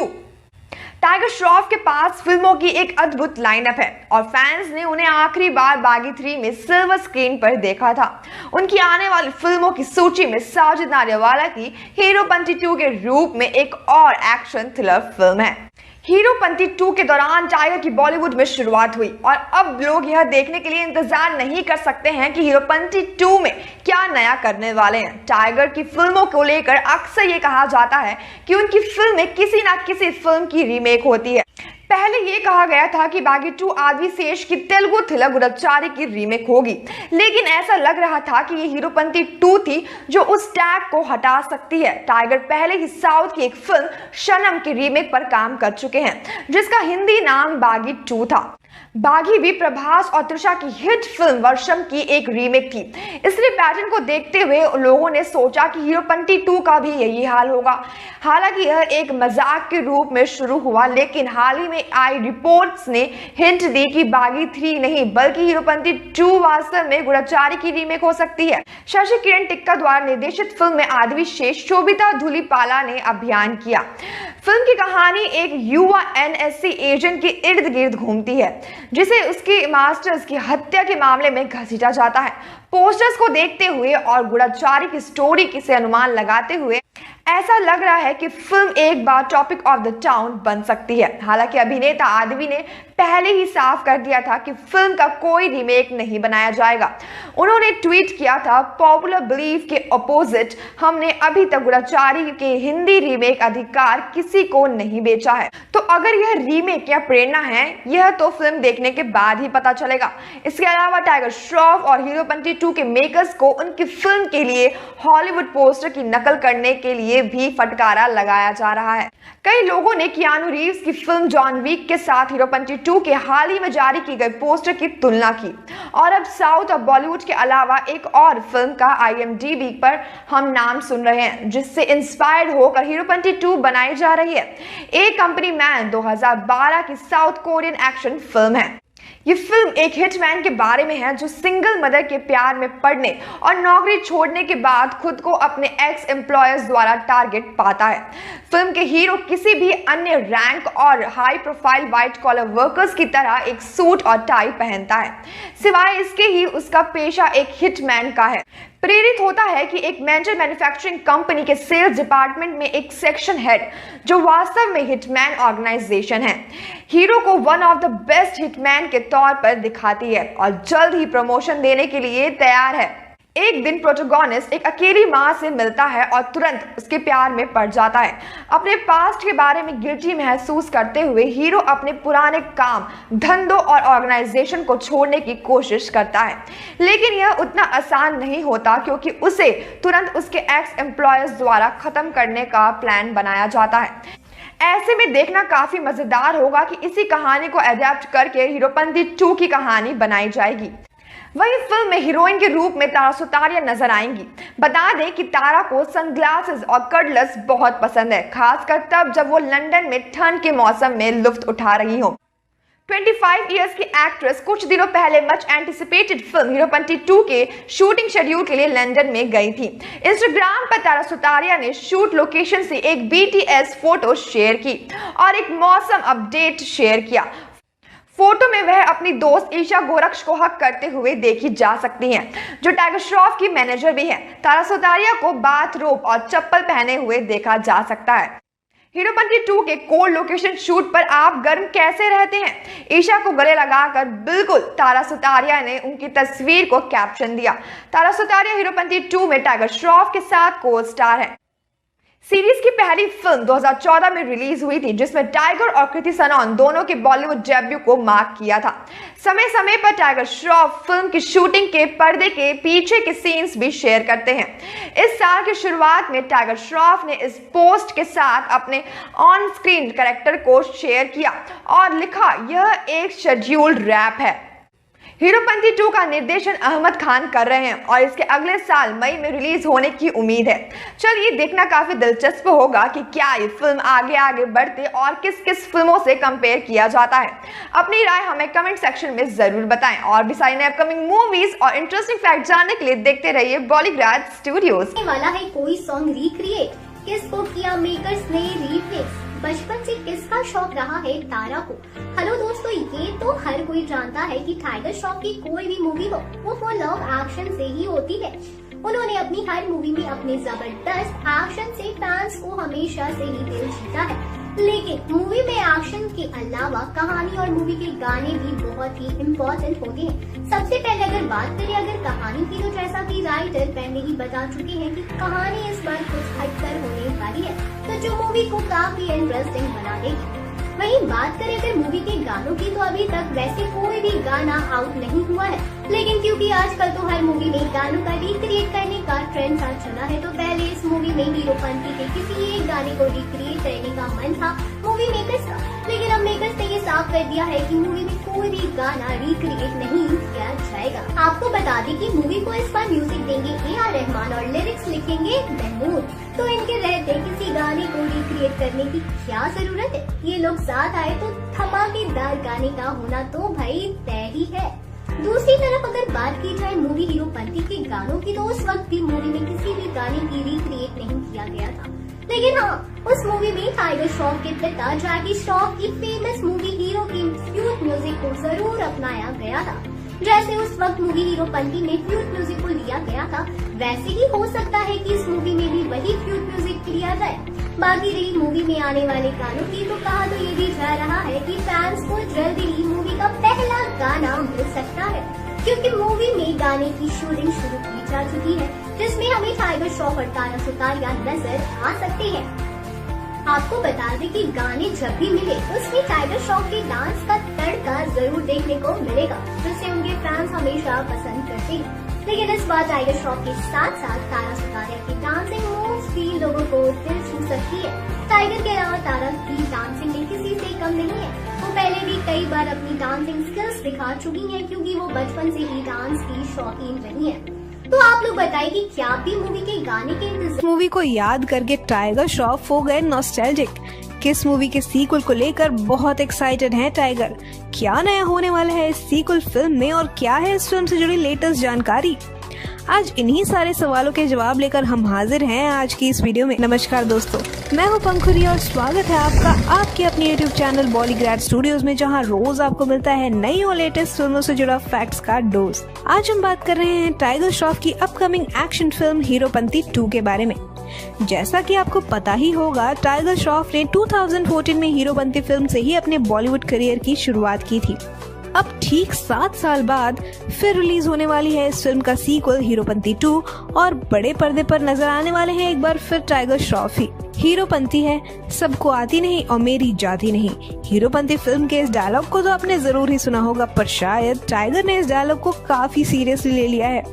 [SPEAKER 13] टाइगर श्रॉफ के पास फिल्मों की एक अद्भुत लाइनअप है और फैंस ने उन्हें आखिरी बार बागी 3 में सिल्वर स्क्रीन पर देखा था। उनकी आने वाली फिल्मों की सूची में साजिद नाडियाडवाला की हीरोपंती 2 के रूप में एक और एक्शन थ्रिलर फिल्म है। हीरोपंती 2 के दौरान टाइगर की बॉलीवुड में शुरुआत हुई और अब लोग यह देखने के लिए इंतजार नहीं कर सकते हैं कि हीरोपंती 2 में क्या नया करने वाले हैं। टाइगर की फिल्मों को लेकर अक्सर ये कहा जाता है कि उनकी फिल्में किसी ना किसी फिल्म की रीमेक होती है। पहले ये कहा गया था कि बागी 2 आदि शेष की तेलुगु थ्रिलर गुडचारी की रीमेक होगी, लेकिन ऐसा लग रहा था कि ये हीरोपंती 2 थी जो उस टैग को हटा सकती है। टाइगर पहले ही साउथ की एक फिल्म सनम की रीमेक पर काम कर चुके हैं, जिसका हिंदी नाम बागी 2 था। बागी भी प्रभास और तृषा की हिट फिल्म वर्षम की एक रीमेक थी। इसलिए पैटर्न को देखते हुए लोगों ने सोचा कि हीरोपंती 2 का भी यही हाल होगा। हालांकि यह एक मजाक के रूप में शुरू हुआ, लेकिन हाल ही में आई रिपोर्ट्स ने हिंट दी कि बागी 3 नहीं बल्कि हीरोपंती 2 वास्तव में गुडचारी की रीमेक हो सकती है। शशि किरण टिक्का द्वारा निर्देशित फिल्म में आदि शेष शोभिता धुलीपाला ने अभियान किया। फिल्म की कहानी एक युवा NSC एजेंट के इर्द गिर्द घूमती है, जिसे उसके मास्टर्स की हत्या के मामले में घसीटा जाता है। पोस्टर्स को देखते हुए और गुडचारी की स्टोरी की से अनुमान लगाते हुए ऐसा लग रहा है कि फिल्म एक बार टॉपिक ऑफ द टाउन बन सकती है। हालांकि अभिनेता आदवी ने पहले ही साफ कर दिया था कि फिल्म का कोई रीमेक नहीं बनाया जाएगा। उन्होंने ट्वीट किया था, पॉपुलर बिलीफ के अपोजिट हमने अभी तक गुडचारी के हिंदी रीमेक अधिकार किसी को नहीं बेचा है। तो अगर यह रीमेक या प्रेरणा है, यह तो फिल्म देखने के बाद ही पता चलेगा। इसके अलावा टाइगर श्रॉफ और हीरोपंती 2 के मेकर्स को उनकी फिल्म के लिए हॉलीवुड पोस्टर की नकल करने के लिए भी फटकारा लगाया जा रहा है। कई लोगों ने कियानू रीव्स की फिल्म जॉन विक के साथ हीरोपंती 2 के हाल ही में जारी की गई पोस्टर की तुलना की और अब साउथ और बॉलीवुड के अलावा एक और फिल्म का IMDb पर हम नाम सुन रहे हैं, जिससे इंस्पायर्ड होकर हीरोपंती 2 बनाई जा रही है। ए कंपनी मैन 2012 की साउथ कोरियन एक्शन फिल्म है। ये फिल्म एक हिटमैन के बारे में है जो सिंगल मदर के प्यार में पड़ने और नौकरी छोड़ने के बाद खुद को अपने एक्स एम्प्लॉयर्स द्वारा टारगेट पाता है। फिल्म के हीरो किसी भी अन्य रैंक और high profile white collar workers की तरह एक सूट और टाई पहनता है। सिवाय इसके ही उसका पेशा एक हिटमैन का है। प्रेरित होता है कि एक मेजर मैन्युफैक्चरिंग कंपनी के सेल्स डिपार्टमेंट में एक सेक्शन हेड जो वास्तव में हिटमैन ऑर्गेनाइजेशन है, हीरो को one of the best hitman के तौर पर दिखाती है और जल्द ही प्रमोशन देने के लिए तैयार है। एक दिन प्रोटोगोनिस्ट एक अकेली मां से मिलता है और तुरंत उसके प्यार में पड़ जाता है। अपने पास्ट के बारे में गिल्टी महसूस करते हुए हीरो अपने पुराने काम, धंधों और ऑर्गेनाइजेशन को छोड़ने की कोशिश करता है, लेकिन यह उतना आसान नहीं होता क्योंकि उसे तुरंत उसके एक्स एम्प्लॉयर्स द्वारा खत्म करने का प्लान बनाया जाता है। ऐसे में देखना काफी मजेदार होगा कि इसी कहानी को अडेप्ट करके हीरोपंती 2 की कहानी बनाई जाएगी। वही फिल्म में हीरोइन के रूप में तारा सुतारिया नजर आएंगी। बता दें कि तारा को सनग्लासेस और कर्डलेस बहुत पसंद है, खासकर तब जब वो लंदन में ठंड के मौसम में लुफ्त उठा रही हो। 25 इयर्स की एक्ट्रेस कुछ दिनों पहले मच एंटिसिपेटेड फिल्म हीरोपंती 2 के शूटिंग शेड्यूल के लिए लंदन में गई थी। इंस्टाग्राम पर तारा सुतारिया ने शूट लोकेशन से एक BTS फोटो शेयर की और एक मौसम अपडेट शेयर किया। फोटो में वह अपनी दोस्त ईशा गोरक्ष को हक करते हुए देखी जा सकती हैं, जो टाइगर श्रॉफ की मैनेजर भी हैं। तारा सुतारिया को बाथरोब और चप्पल पहने हुए देखा जा सकता है। हीरोपंती 2 के कोल्ड लोकेशन शूट पर आप गर्म कैसे रहते हैं? ईशा को गले लगाकर बिल्कुल तारा सुतारिया ने उनकी तस्वीर को कैप्शन दिया। तारा सुतारिया हीरोपंती 2 में टाइगर श्रॉफ के साथ को स्टार है। सीरीज की पहली फिल्म 2014 में रिलीज हुई थी, जिसमें टाइगर और कृति सनॉन दोनों के बॉलीवुड डेब्यू को मार्क किया था। समय समय पर टाइगर श्रॉफ फिल्म की शूटिंग के पर्दे के पीछे के सीन्स भी शेयर करते हैं। इस साल की शुरुआत में टाइगर श्रॉफ ने इस पोस्ट के साथ अपने ऑन स्क्रीन कैरेक्टर को शेयर किया और लिखा, यह एक शेड्यूल्ड रैप है। हीरोपंती 2 का निर्देशन अहमद खान कर रहे हैं और इसके अगले साल मई में रिलीज होने की उम्मीद है। चलिए देखना काफी दिलचस्प होगा कि क्या ये फिल्म आगे आगे बढ़ते और किस किस फिल्मों से कंपेयर किया जाता है। अपनी राय हमें कमेंट सेक्शन में जरूर बताएं और भी सारी अपकमिंग मूवीज और इंटरेस्टिंग फैक्ट जानने के लिए देखते रहिए बॉलीग्राड स्टूडियोज।
[SPEAKER 14] वाला है कोई सॉन्ग रिक्रिएट, किसको किया मेकर्स ने रिप्लेस, बचपन से किसका शौक रहा है तारा को। हेलो दोस्तों, ये तो हर कोई जानता है कि टाइगर श्रॉफ की कोई भी मूवी हो वो फुल ऑफ एक्शन से ही होती है। उन्होंने अपनी हर मूवी में अपने जबरदस्त एक्शन से फैंस को हमेशा से ही दिल जीता है। लेकिन मूवी में एक्शन के अलावा कहानी और मूवी के गाने भी बहुत ही इम्पोर्टेंट होते हैं। सबसे पहले अगर बात करें अगर कहानी की, तो जैसा कि राइटर पहले ही बता चुके हैं कि कहानी इस बार कुछ हटकर होने वाली है, तो जो मूवी को काफी इंटरेस्टिंग बना देगी। वहीं बात करें अगर मूवी के गानों की, तो अभी तक वैसे कोई भी गाना आउट नहीं हुआ है, लेकिन क्योंकि आजकल तो हर मूवी में गानों का रिक्रिएट करने का ट्रेंड चला है, तो पहले इस मूवी में हीरोपंती के किसी एक गाने को रिक्रिएट करने का मन था मूवी मेकर्स का, लेकिन अब मेकर्स ने ये साफ कर दिया है कि मूवी में कोई भी गाना रिक्रिएट नहीं किया जाएगा। आपको बता दें कि मूवी को इस बार म्यूजिक देंगे AR रहमान और लिरिक्स लिखेंगे महमूद, तो इनके रहते किसी गाने को रिक्रिएट करने की क्या जरूरत है। ये लोग साथ आए तो धमाकेदार गाने का होना तो भाई तय ही है। दूसरी तरफ अगर बात की जाए मूवी हीरोपंती के गानों की, तो उस वक्त भी मूवी में किसी भी गाने की रिक्रिएट नहीं किया गया था, लेकिन हाँ उस मूवी में टाइगर श्रॉफ के पिता जैकी श्रॉफ की फेमस मूवी हीरो की फ्लूट म्यूजिक को जरूर अपनाया गया था। जैसे उस वक्त मूवी हीरोपंती में फ्लूट म्यूजिक को लिया गया था, वैसे ही हो सकता है कि इस मूवी में भी वही फ्लूट म्यूजिक लिया जाए। बाकी रही मूवी में आने वाले गानों की, तो कहा तो ये भी जा रहा है कि फैंस को जल्दी ही मूवी का पहला गाना मिल सकता है, क्योंकि मूवी में गाने की शूटिंग शुरू की जा चुकी है, जिसमें हमें टाइगर श्रॉफ और तारा सुतारिया नजर आ सकते हैं। आपको बता दें कि गाने जब भी मिले उसमें टाइगर श्रॉफ के डांस का तड़का जरूर देखने को मिलेगा, जिसे उनके फैंस हमेशा पसंद करते हैं। लेकिन इस बार टाइगर श्रॉफ के साथ साथ तारा सुतारिया की डांसिंग मूव्स भी लोगों को दिल छू सकती है। टाइगर के अलावा तारा की डांसिंग में किसी से कम नहीं है। वो पहले भी कई बार अपनी डांसिंग स्किल्स दिखा चुकी हैं, क्योंकि वो बचपन से ही डांस की शौकीन रही है। तो आप लोग बताइए कि क्या आप भी मूवी के गाने के इंतजार
[SPEAKER 11] मूवी को याद करके टाइगर श्रॉफ हो गए नॉस्टैल्जिक। किस मूवी के सीक्वल को लेकर बहुत एक्साइटेड हैं टाइगर? क्या नया होने वाला है इस सीक्वल फिल्म में और क्या है इस फिल्म से जुड़ी लेटेस्ट जानकारी? आज इन्हीं सारे सवालों के जवाब लेकर हम हाजिर हैं आज की इस वीडियो में। नमस्कार दोस्तों, मैं हूं पंखुरी और स्वागत है आपका आपके अपने YouTube चैनल बॉलीग्राड स्टूडियोज में, जहां रोज आपको मिलता है नई और लेटेस्ट फिल्मों से जुड़ा फैक्ट्स का डोज। आज हम बात कर रहे हैं टाइगर श्रॉफ की अपकमिंग एक्शन फिल्म हीरोपंती 2 के बारे में। जैसा कि आपको पता ही होगा, टाइगर श्रॉफ ने 2014 में हीरोपंती फिल्म से ही अपने बॉलीवुड करियर की शुरुआत की थी। अब ठीक 7 साल बाद फिर रिलीज होने वाली है इस फिल्म का सीक्वल हीरोपंती 2 और बड़े पर्दे पर नजर आने वाले हैं एक बार फिर टाइगर श्रॉफ ही। हीरोपंती है, सबको आती नहीं और मेरी जाती नहीं। हीरोपंती फिल्म के इस डायलॉग को तो आपने जरूर ही सुना होगा, पर शायद टाइगर ने इस डायलॉग को काफी सीरियसली ले लिया है।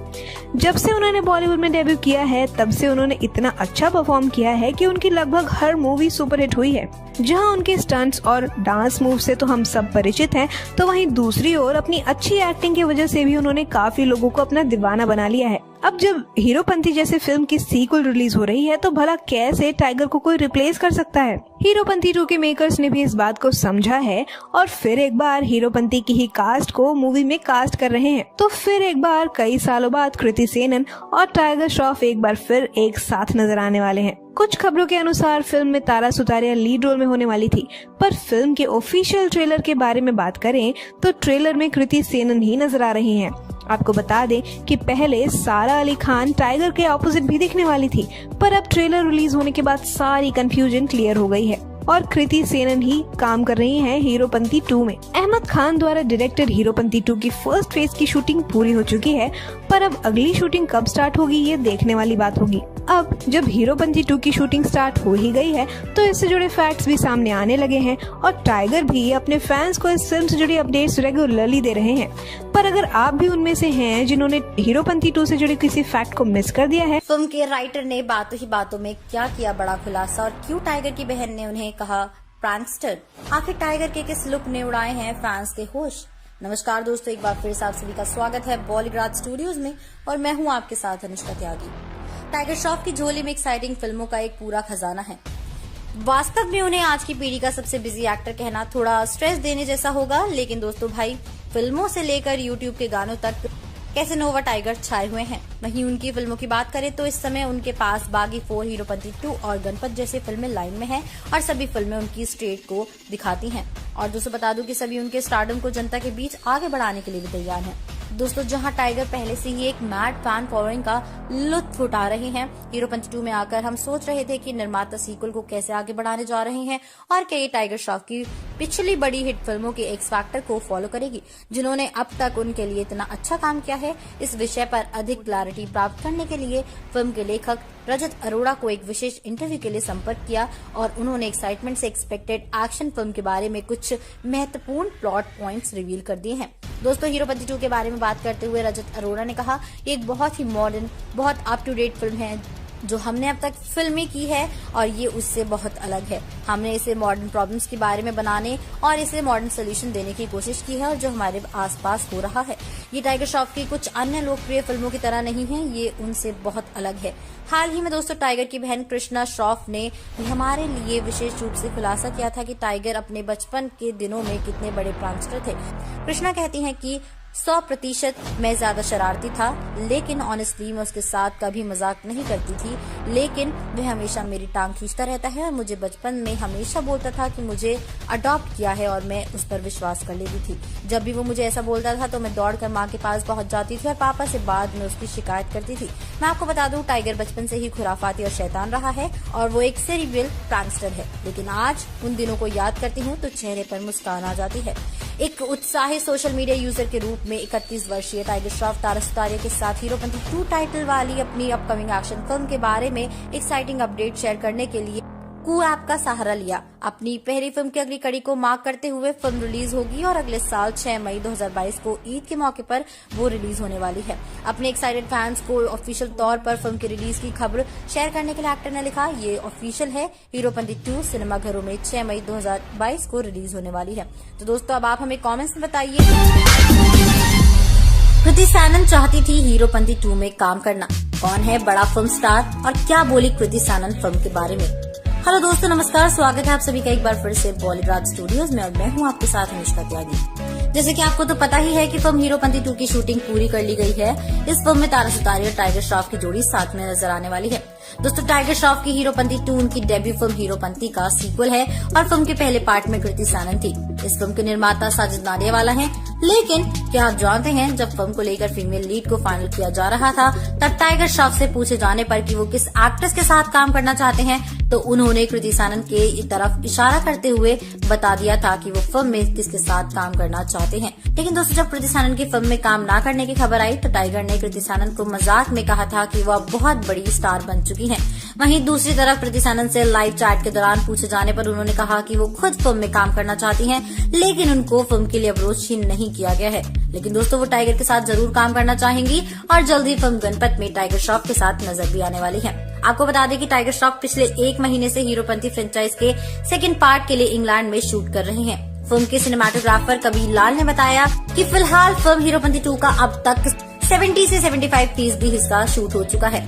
[SPEAKER 11] जब से उन्होंने बॉलीवुड में डेब्यू किया है, तब से उन्होंने इतना अच्छा परफॉर्म किया है कि उनकी लगभग हर मूवी सुपरहिट हुई है। जहां उनके स्टंट्स और डांस मूव से तो हम सब परिचित हैं, तो वहीं दूसरी ओर अपनी अच्छी एक्टिंग की वजह से भी उन्होंने काफी लोगों को अपना दीवाना बना लिया है। अब जब हीरोपंती जैसे फिल्म की सीक्वल रिलीज हो रही है तो भला कैसे टाइगर को कोई रिप्लेस कर सकता है। हीरोपंती 2 के मेकर्स ने भी इस बात को समझा है और फिर एक बार हीरोपंती की ही कास्ट को मूवी में कास्ट कर रहे हैं। तो फिर एक बार कई सालों बाद कृति सेनन और टाइगर श्रॉफ एक बार फिर एक साथ नजर आने वाले हैं। कुछ खबरों के अनुसार फिल्म में तारा सुतारिया लीड रोल में होने वाली थी, पर फिल्म के ऑफिशियल ट्रेलर के बारे में बात करें तो ट्रेलर में कृति सेनन ही नजर आ रही हैं। आपको बता दें कि पहले सारा अली खान टाइगर के ऑपोजिट भी दिखने वाली थी, पर अब ट्रेलर रिलीज होने के बाद सारी कंफ्यूजन क्लियर हो गई है और कृति सेनन ही काम कर रही हैं हीरोपंती 2 में। अहमद खान द्वारा डायरेक्टेड हीरोपंती 2 की फर्स्ट फेज की शूटिंग पूरी हो चुकी है, पर अब अगली शूटिंग कब स्टार्ट होगी ये देखने वाली बात होगी। अब जब हीरोपंती 2 की शूटिंग स्टार्ट हो ही गई है तो इससे जुड़े फैक्ट्स भी सामने आने लगे हैं और टाइगर भी अपने फैंस को इस फिल्म से जुड़ी अपडेट्स रेगुलरली दे रहे हैं। पर अगर आप भी उनमें से हैं जिन्होंने हीरोपंती 2 से जुड़े किसी फैक्ट को मिस कर दिया है।
[SPEAKER 12] फिल्म के राइटर ने बातों ही बातों में क्या किया बड़ा खुलासा और क्यों टाइगर की बहन ने उन्हें कहा प्रैंकस्टर, आखिर टाइगर के किस लुक ने उड़ाए हैं फैंस के होश। नमस्कार दोस्तों, एक बार फिर से आप सभी का स्वागत है बॉलीग्राज स्टूडियोज में और मैं हूं आपके साथ अनुष्का त्यागी। टाइगर श्रॉफ की झोली में एक्साइटिंग फिल्मों का एक पूरा खजाना है। वास्तव में उन्हें आज की पीढ़ी का सबसे बिजी एक्टर कहना थोड़ा स्ट्रेस देने जैसा होगा, लेकिन दोस्तों भाई, फिल्मों से लेकर यूट्यूब के गानों तक कैसेनोवा टाइगर छाए हुए हैं। वहीं उनकी फिल्मों की बात करें तो इस समय उनके पास बागी 4, हीरोपंती 2 और गणपत जैसी फिल्में लाइन में हैं और सभी फिल्में उनकी स्टेट को दिखाती हैं। और दोस्तों बता दूं कि सभी उनके स्टारडम को जनता के बीच आगे बढ़ाने के लिए भी तैयार हैं। दोस्तों जहां टाइगर पहले से ही एक मैड फैन फॉलोइंग का लुत्फ उठा रहे हैं, हीरोपंती 2 में आकर हम सोच रहे थे कि निर्माता सीक्वल को कैसे आगे बढ़ाने जा रहे हैं और क्या ये टाइगर श्रॉफ की पिछली बड़ी हिट फिल्मों के एक्स फैक्टर को फॉलो करेगी जिन्होंने अब तक उनके लिए इतना अच्छा काम किया है। इस विषय पर अधिक क्लैरिटी प्राप्त करने के लिए फिल्म के लेखक रजत अरोड़ा को एक विशेष इंटरव्यू के लिए संपर्क किया और उन्होंने एक्साइटमेंट से एक्सपेक्टेड एक्शन फिल्म के बारे में कुछ महत्वपूर्ण प्लॉट पॉइंट्स रिवील कर दिए हैं। दोस्तों हीरोपंती 2 के बारे में बात करते हुए रजत अरोड़ा ने कहा, ये एक बहुत ही मॉडर्न, बहुत अप टू डेट फिल्म है जो हमने अब तक फिल्में की है और ये उससे बहुत अलग है। हमने इसे मॉडर्न प्रॉब्लम्स के बारे में बनाने और इसे मॉडर्न सोल्यूशन देने की कोशिश की है और जो हमारे आसपास हो रहा है ये टाइगर श्रॉफ की कुछ अन्य लोकप्रिय फिल्मों की तरह नहीं है, ये उनसे बहुत अलग है। हाल ही में दोस्तों टाइगर की बहन कृष्णा श्रॉफ ने हमारे लिए विशेष रूप से खुलासा किया था कि टाइगर अपने बचपन के दिनों में कितने बड़े प्रैंकस्टर थे। कृष्णा कहती हैं कि 100% मैं ज्यादा शरारती था, लेकिन ऑनेस्टली मैं उसके साथ कभी मजाक नहीं करती थी, लेकिन वह हमेशा मेरी टांग खींचता रहता है और मुझे बचपन में हमेशा बोलता था कि मुझे अडॉप्ट किया है और मैं उस पर विश्वास कर लेती थी। जब भी वो मुझे ऐसा बोलता था तो मैं दौड़कर माँ के पास पहुंच जाती थी और पापा से बाद में उसकी शिकायत करती थी। मैं आपको बता दूं टाइगर बचपन से ही खुराफाती और शैतान रहा है और वो एक सेरिब्रल प्रैंकस्टर है, लेकिन आज उन दिनों को याद करती हूँ तो चेहरे पर मुस्कान आ जाती है। एक उत्साही सोशल मीडिया यूजर के रूप में 31 वर्षीय टाइगर श्रॉफ तारा सुतारिया के साथ हीरोपंती 2 टाइटल वाली अपनी अपकमिंग एक्शन फिल्म के बारे में एक्साइटिंग अपडेट शेयर करने के लिए कू ऐप का सहारा लिया। अपनी पहली फिल्म की अगली कड़ी को मार्क करते हुए फिल्म रिलीज होगी और अगले साल 6 मई 2022 को ईद के मौके पर वो रिलीज होने वाली है। अपने एक्साइटेड फैंस को ऑफिशियल तौर पर फिल्म की रिलीज की खबर शेयर करने के लिए एक्टर ने लिखा, ये ऑफिशियल है, हीरोपंती 2 सिनेमाघरों में 6 मई 2022 को रिलीज होने वाली है। तो दोस्तों अब आप हमें कॉमेंट्स में बताइए, कृति सेनन चाहती थी हीरोपंती 2 में काम करना, कौन है बड़ा फिल्म स्टार और क्या बोली कृति सेनन फिल्म के बारे में। हेलो दोस्तों नमस्कार, स्वागत है आप सभी का एक बार फिर से बॉलीग्राज स्टूडियोज में और मैं हूं आपके साथ अनुष्का त्यागी। जैसे कि आपको तो पता ही है कि फिल्म हीरोपंती 2 की शूटिंग पूरी कर ली गई है। इस फिल्म में तारा सुतारिया और टाइगर श्रॉफ की जोड़ी साथ में नजर आने वाली है। दोस्तों टाइगर श्रॉफ की हीरोपंती 2 उनकी डेब्यू फिल्म हीरोपंती का सीक्वल है और फिल्म के पहले पार्ट में कृति सेनन थी। इस फिल्म के निर्माता साजिद नाडियावाला हैं, लेकिन क्या आप जानते हैं जब फिल्म को लेकर फीमेल लीड को फाइनल किया जा रहा था तब टाइगर श्रॉफ से पूछे जाने पर कि वो किस एक्ट्रेस के साथ काम करना चाहते हैं तो उन्होंने कृति सेनन के तरफ इशारा करते हुए बता दिया था कि वो फिल्म में किसके साथ काम करना चाहते हैं। लेकिन दोस्तों जब कृति सेनन की फिल्म में काम न करने की खबर आई तो टाइगर ने कृति सेनन को मजाक में कहा था कि वह बहुत बड़ी स्टार बन चुकी हैं। वहीं दूसरी तरफ कृति सेनन से लाइव चैट के दौरान पूछे जाने पर उन्होंने कहा कि वो खुद फिल्म में काम करना चाहती हैं, लेकिन उनको फिल्म के लिए अप्रोच ही नहीं किया गया है। लेकिन दोस्तों वो टाइगर के साथ जरूर काम करना चाहेंगी और जल्दी फिल्म गणपत में टाइगर श्रॉफ के साथ नजर भी आने वाली है। आपको बता दें कि टाइगर श्रॉफ पिछले 1 महीने से हीरोपंती फ्रेंचाइज के सेकंड पार्ट के लिए इंग्लैंड में शूट कर रहे हैं। फिल्म के सिनेमाटोग्राफर कबीर लाल ने बताया कि फिलहाल फिल्म हीरोपंती 2 का अब तक 70 से 75% भी इसका शूट हो चुका है।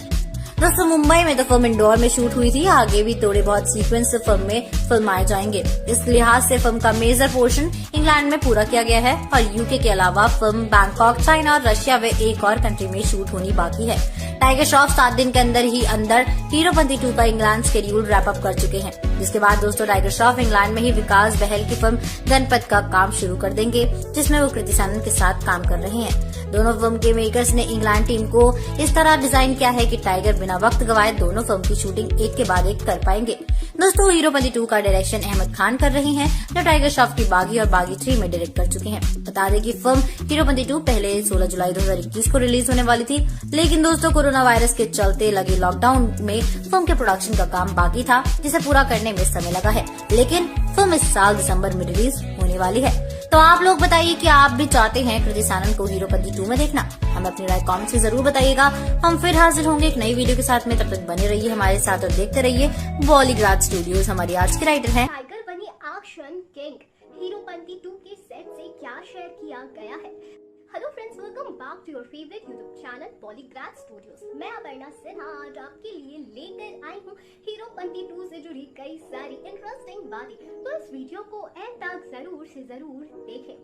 [SPEAKER 12] दोस्तों मुंबई में तो फिल्म इंदौर में शूट हुई थी, आगे भी थोड़े बहुत सीक्वेंस फिल्म में फिल्माए जाएंगे। इस लिहाज से फिल्म का मेजर पोर्शन इंग्लैंड में पूरा किया गया है और यूके के अलावा फिल्म बैंकॉक, चाइना और रशिया व एक और कंट्री में शूट होनी बाकी है। टाइगर श्रॉफ 7 दिन के अंदर हीरोपंती 2 का इंग्लैंड शेड्यूल रैप अप कर चुके हैं, जिसके बाद दोस्तों टाइगर श्रॉफ इंग्लैंड में ही विकास बहल की फिल्म गणपत का काम शुरू कर देंगे, जिसमें वो कृति सैनन के साथ काम कर रहे हैं। दोनों फिल्म के मेकर्स ने इंग्लैंड टीम को इस तरह डिजाइन किया है कि टाइगर बिना वक्त गवाए दोनों फिल्म की शूटिंग एक के बाद एक कर पाएंगे। दोस्तों हीरोपंती 2 का डायरेक्शन अहमद खान कर रहे हैं, जो टाइगर श्रॉफ की बागी और बागी 3 में डायरेक्ट कर चुके हैं। बता दें कि फिल्म हीरोपंती 2 पहले 16 जुलाई 2021 को रिलीज होने वाली थी, लेकिन दोस्तों कोरोना वायरस के चलते लगे लॉकडाउन में फिल्म के प्रोडक्शन का काम बाकी था, जिसे पूरा करने में समय लगा है। लेकिन फिल्म इस साल दिसंबर में रिलीज होने वाली है। तो आप लोग बताइए कि आप भी चाहते हैं कृति सैनन को हीरोपंती 2 में देखना? हमें अपनी राय कमेंट से जरूर बताइएगा। हम फिर हाजिर होंगे एक नई वीडियो के साथ में, तब तक बने रहिए हमारे साथ और देखते रहिए बॉलीग्राज स्टूडियोज। हमारी आज की राइटर हैं
[SPEAKER 14] टाइगर बनी एक्शन किंग, हीरोपंती 2 के सेट से क्या शेयर किया गया है। Hello friends, welcome back to your favourite YouTube channel Bollygrad studios. मैं अपर्णा सिन्हा आज आपके लिए लेकर आई हूँ हीरोपंती 2 से जुड़ी कई सारी इंटरेस्टिंग बातें, तो इस वीडियो को एंड तक जरूर से जरूर देखें।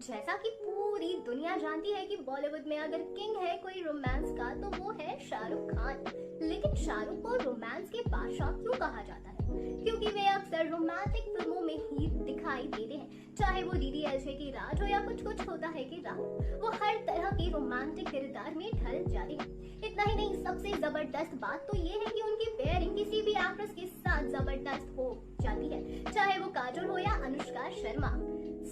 [SPEAKER 14] जैसा कि पूरी दुनिया जानती है कि बॉलीवुड में अगर किंग है कोई रोमांस का तो वो है शाहरुख खान। लेकिन शाहरुख को रोमांस के बादशाह क्यों कहा जाता है? क्योंकि वे अक्सर रोमांटिक फिल्मों में ही दिखाई देते हैं, चाहे वो DDLJ की राज हो या कुछ कुछ होता है कि राहुल, वो हर तरह के रोमांटिक किरदार में ढल जाते हैं। इतना ही नहीं, सबसे जबरदस्त बात तो ये है कि उनकी पेयरिंग किसी भी एक्ट्रेस के साथ जबरदस्त हो जाती है, चाहे वो काजोल हो या अनुष्का शर्मा,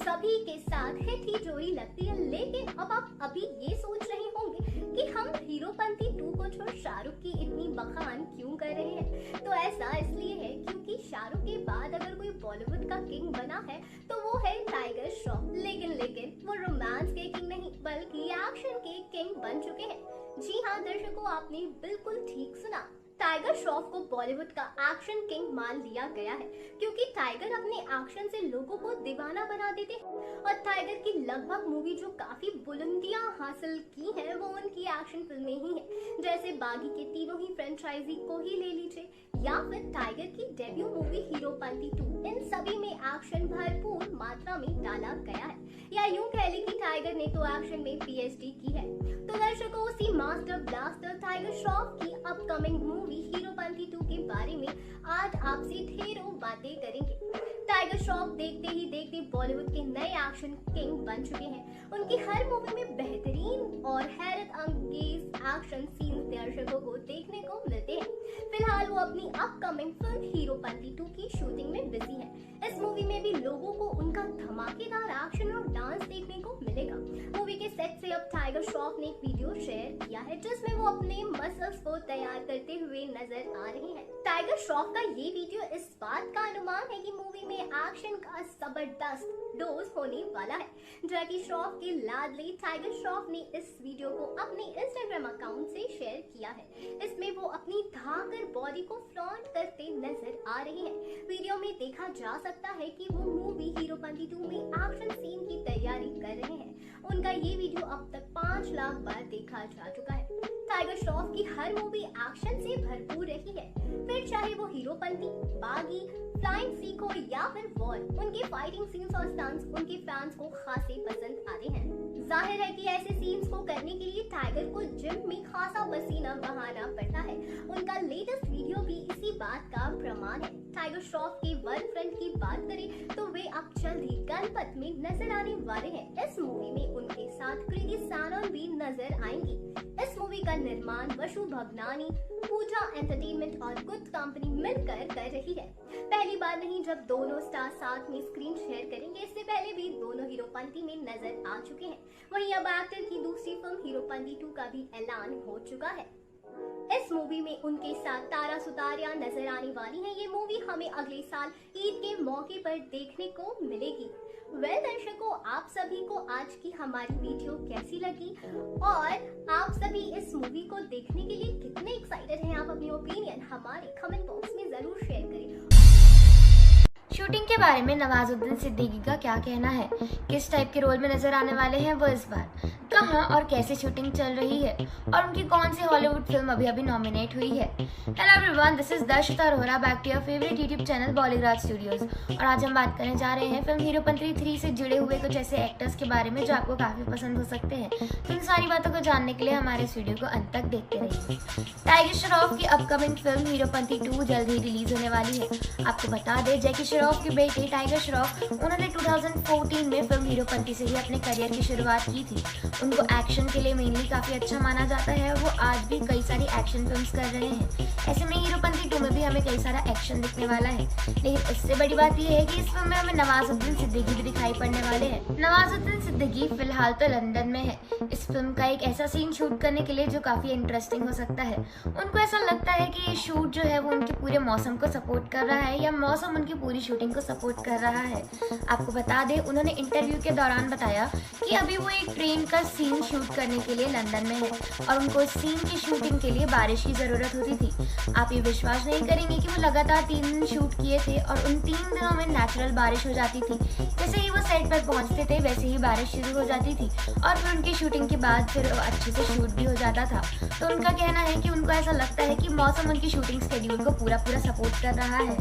[SPEAKER 14] सभी के साथ हिट ही जोड़ी लगती है। लेकिन अब आप अभी ये सोच रहे होंगे कि हम हीरोपंती 2 को छोड़ शाहरुख की इतनी बखान क्यों कर रहे हैं? तो ऐसा इसलिए है क्योंकि शाहरुख के बाद अगर कोई बॉलीवुड का किंग बना है तो वो है टाइगर श्रॉफ। लेकिन वो रोमांस के किंग नहीं बल्कि एक्शन के किंग बन चुके हैं। जी हाँ दर्शकों, आपने बिल्कुल ठीक सुना, टाइगर श्रॉफ को बॉलीवुड का एक्शन किंग मान लिया गया है, क्योंकि टाइगर अपने एक्शन से लोगों को दीवाना बना देते हैं और टाइगर की लगभग मूवी जो काफी बुलंदियां हासिल की हैं वो उनकी एक्शन फिल्में ही हैं। जैसे बागी के तीनों ही फ्रेंचाइजी को ही ले लीजिए या फिर टाइगर की डेब्यू मूवी हीरोपंती 2, इन सभी में एक्शन भरपूर मात्रा में डाला गया है। या यूं कह ले कि टाइगर ने तो एक्शन में PhD की है। तो दर्शकों, उसी मास्टर ब्लास्टर टाइगर श्रॉफ की अपकमिंग मूवी हीरोपंती 2 के बारे में आज आपसे ढेरों बातें करेंगे। टाइगर श्रॉफ देखते ही देखते बॉलीवुड के नए एक्शन किंग बन चुके हैं। उनकी हर मूवी में बेहतरीन और हैरत अंगेज एक्शन सीन्स दर्शकों को देखने को मिलते हैं। फिलहाल वो अपनी अपकमिंग फिल्म हीरोपंती 2 की शूटिंग में बिजी है। इस मूवी में भी लोगों को उनका धमाकेदार एक्शन और डांस देखने को मिलेगा। मूवी के सेट से अब टाइगर श्रॉफ ने एक वीडियो शेयर किया है जिसमें वो अपने मसल्स को तैयार करते हुए नजर आ रहे हैं। टाइगर श्रॉफ का ये वीडियो इस बात का अनुमान है कि मूवी में एक्शन का जबरदस्त डोज होने वाला है। जैकी श्रॉफ के लाडले टाइगर श्रॉफ ने इस वीडियो को अपने इंस्टाग्राम अकाउंट से शेयर किया है। इसमें वो अपनी धाकर बॉडी को फ्लॉन्ट करते नजर आ रहे हैं। वीडियो में देखा जा सकता है कि वो मूवी हीरोपंती 2 में एक्शन सीन की तैयारी कर रहे हैं। उनका ये वीडियो अब तक 5 लाख बार देखा जा चुका है। टाइगर श्रॉफ की हर मूवी एक्शन से भरपूर रही है, फिर चाहे वो हीरोपंती, बागी, फ्लाइंग सीखो या फिर वॉर, उनके फाइटिंग सीन्स और स्टंट्स उनके फैंस को खासे पसंद आते हैं। जाहिर है कि ऐसे सीन्स को करने के लिए टाइगर को जिम में खासा पसीना बहाना पड़ता है। उनका लेटेस्ट वीडियो भी इसी बात का प्रमाण है। टाइगर श्रॉफ के वन फ्रेंड की बात करें तो वे अब जल्द ही गणपत में नजर आने वाले हैं। इस मूवी में उनके साथ कृति सैनन भी नजर आएंगी। इस मूवी का निर्माण वसु भगनानी, पूजा एंटरटेनमेंट और गुड कंपनी मिलकर कर रही है। पहली बार नहीं जब दोनों स्टार साथ में स्क्रीन शेयर करेंगे। इससे पहले भी दोनों हीरोपंती में नजर आ चुके हैं। वहीं अब एक्टर की दूसरी फिल्म हीरोपंती 2 का भी ऐलान हो चुका है। इस मूवी में उनके साथ तारा सुतारिया नजर आने वाली है। ये मूवी हमें अगले साल ईद के मौके पर देखने को मिलेगी। दर्शकों, आप सभी को आज की हमारी वीडियो कैसी लगी और आप सभी इस मूवी को देखने के लिए कितने एक्साइटेड हैं? आप अपनी ओपिनियन हमारे कमेंट बॉक्स में जरूर शेयर करें।
[SPEAKER 9] शूटिंग के बारे में नवाजुद्दीन सिद्दीकी का क्या कहना है, किस टाइप के रोल में नजर आने वाले हैं वो इस बार, कहां और कैसे शूटिंग चल रही है और उनकी कौन सी हॉलीवुड फिल्म अभी नॉमिनेट हुई है। Hello everyone, this is Darshita Arora, back to your favourite YouTube channel Bollygrad studios. और आज हम बात करने जा रहे हैं फिल्म हीरोपंती 3 से जुड़े हुए कुछ ऐसे एक्टर्स के बारे में जो आपको काफी पसंद हो सकते हैं। तो इन सारी बातों को जानने के लिए हमारे इस वीडियो को अंत तक देखते रहिए। टाइगर श्रॉफ की अपकमिंग फिल्म हीरोपंती 2 जल्द ही रिलीज होने वाली है। आपको बता दें, जैकी श्रॉफ के बेटे टाइगर श्रॉफ, उन्होंने 2014 में फिल्म हीरोपंती से ही अपने करियर की शुरुआत की थी। उनको एक्शन के लिए मेनली काफी अच्छा माना जाता है और वो आज भी कई सारी एक्शन फिल्म्स कर रहे हैं। ऐसे में हीरोपंती 2 में भी हमें कई सारा एक्शन दिखने वाला है। लेकिन इससे बड़ी बात यह है कि इस फिल्म में हमें नवाजुद्दीन सिद्दीकी भी दिखाई पड़ने वाले हैं। नवाजुद्दीन सिद्दीकी फिलहाल तो लंदन में है इस फिल्म का एक ऐसा सीन शूट करने के लिए जो काफी इंटरेस्टिंग हो सकता है। उनको ऐसा लगता है कि ये शूट जो है वो उनके पूरे मौसम को सपोर्ट कर रहा है या मौसम उनकी पूरी शूटिंग को सपोर्ट कर रहा है। आपको बता दें, उन्होंने इंटरव्यू के दौरान बताया कि अभी वो एक ट्रेन का सीन शूट करने के लिए लंदन में है और उनको इस सीन की शूटिंग के लिए बारिश की जरूरत होती थी। आप ये विश्वास नहीं करेंगे कि वो लगातार 3 दिन शूट किए थे और उन 3 दिनों में नेचुरल बारिश हो जाती थी। जैसे ही वो सेट पर पहुंचते थे वैसे ही बारिश शुरू हो जाती थी और फिर उनकी शूटिंग के बाद फिर अच्छे से शूट भी हो जाता था। तो उनका कहना है कि उनको ऐसा लगता है कि मौसम उनकी शूटिंग शेड्यूल को पूरा सपोर्ट कर रहा है।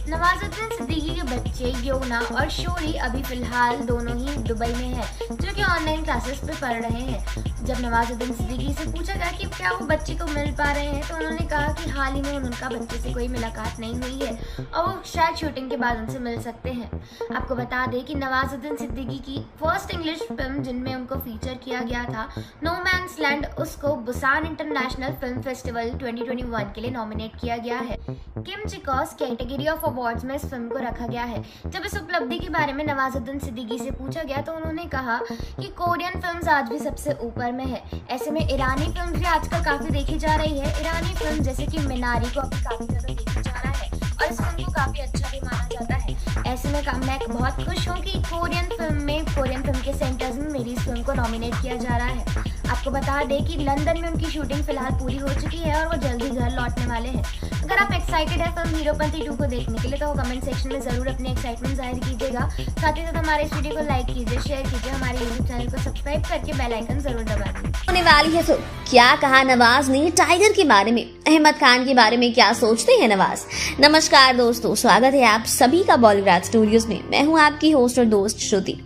[SPEAKER 9] नवाजुद्दीन सिद्दीकी के बच्चे योना और शोरी अभी फिलहाल दोनों ही दुबई में है, जो कि ऑनलाइन क्लासेस पे पढ़ रहे हैं। जब नवाजुद्दीन सिद्दीकी से पूछा गया कि क्या वो बच्चे को मिल पा रहे हैं तो उन्होंने कहा कि हाल ही में उनका बच्चे से कोई मुलाकात नहीं हुई है और वो शायद शूटिंग के बाद उनसे मिल सकते हैं। आपको बता दें कि नवाजुद्दीन सिद्दीकी की फर्स्ट इंग्लिश फिल्म जिनमें उनको फीचर किया गया था, नो मैन्स लैंड, उसको बुसान इंटरनेशनल फिल्म फेस्टिवल 2021 के लिए नॉमिनेट किया गया है। किम चिकोस कैटेगरी ऑफ अवार्ड्स में इस फिल्म को रखा गया है। जब इस उपलब्धि के बारे में नवाजुद्दीन सिद्दीकी से पूछा गया तो उन्होंने कहा कि कोरियन फिल्म्स आज भी सबसे ऊपर में है। ऐसे में ईरानी फिल्म भी आजकल काफी देखी जा रही है। ईरानी फिल्म जैसे कि मिनारी को अभी काफी ज्यादा देखा जा रहा है और इस फिल्म को काफी अच्छा भी माना जाता है। ऐसे में मैं बहुत खुश हूँ कि कोरियन फिल्म के सेंटर्स में मेरी इस फिल्म को नॉमिनेट किया जा रहा है। आपको बता दें कि लंदन में उनकी शूटिंग फिलहाल पूरी हो चुकी है और वो जल्दी घर लौटने वाले हैं। अगर आप एक्साइटेड है फिल्म हीरोपंती 2 को देखने के लिए तो कमेंट सेक्शन में जरूर अपनी एक्साइटमेंट जाहिर कीजिएगा। साथ ही साथ हमारे इस वीडियो को लाइक कीजिए, शेयर कीजिए, हमारे यूट्यूब चैनल को सब्सक्राइब करके बेल आइकन जरूर दबा दीजिए।
[SPEAKER 15] होने वाली है तो क्या कहा नवाज ने टाइगर के बारे में, अहमद खान के बारे में क्या सोचते हैं नवाज। नमस्कार दोस्तों, स्वागत है आप सभी का बॉलीग्राज स्टूडियोज में। मैं हूं आपकी होस्ट और दोस्त श्रुति।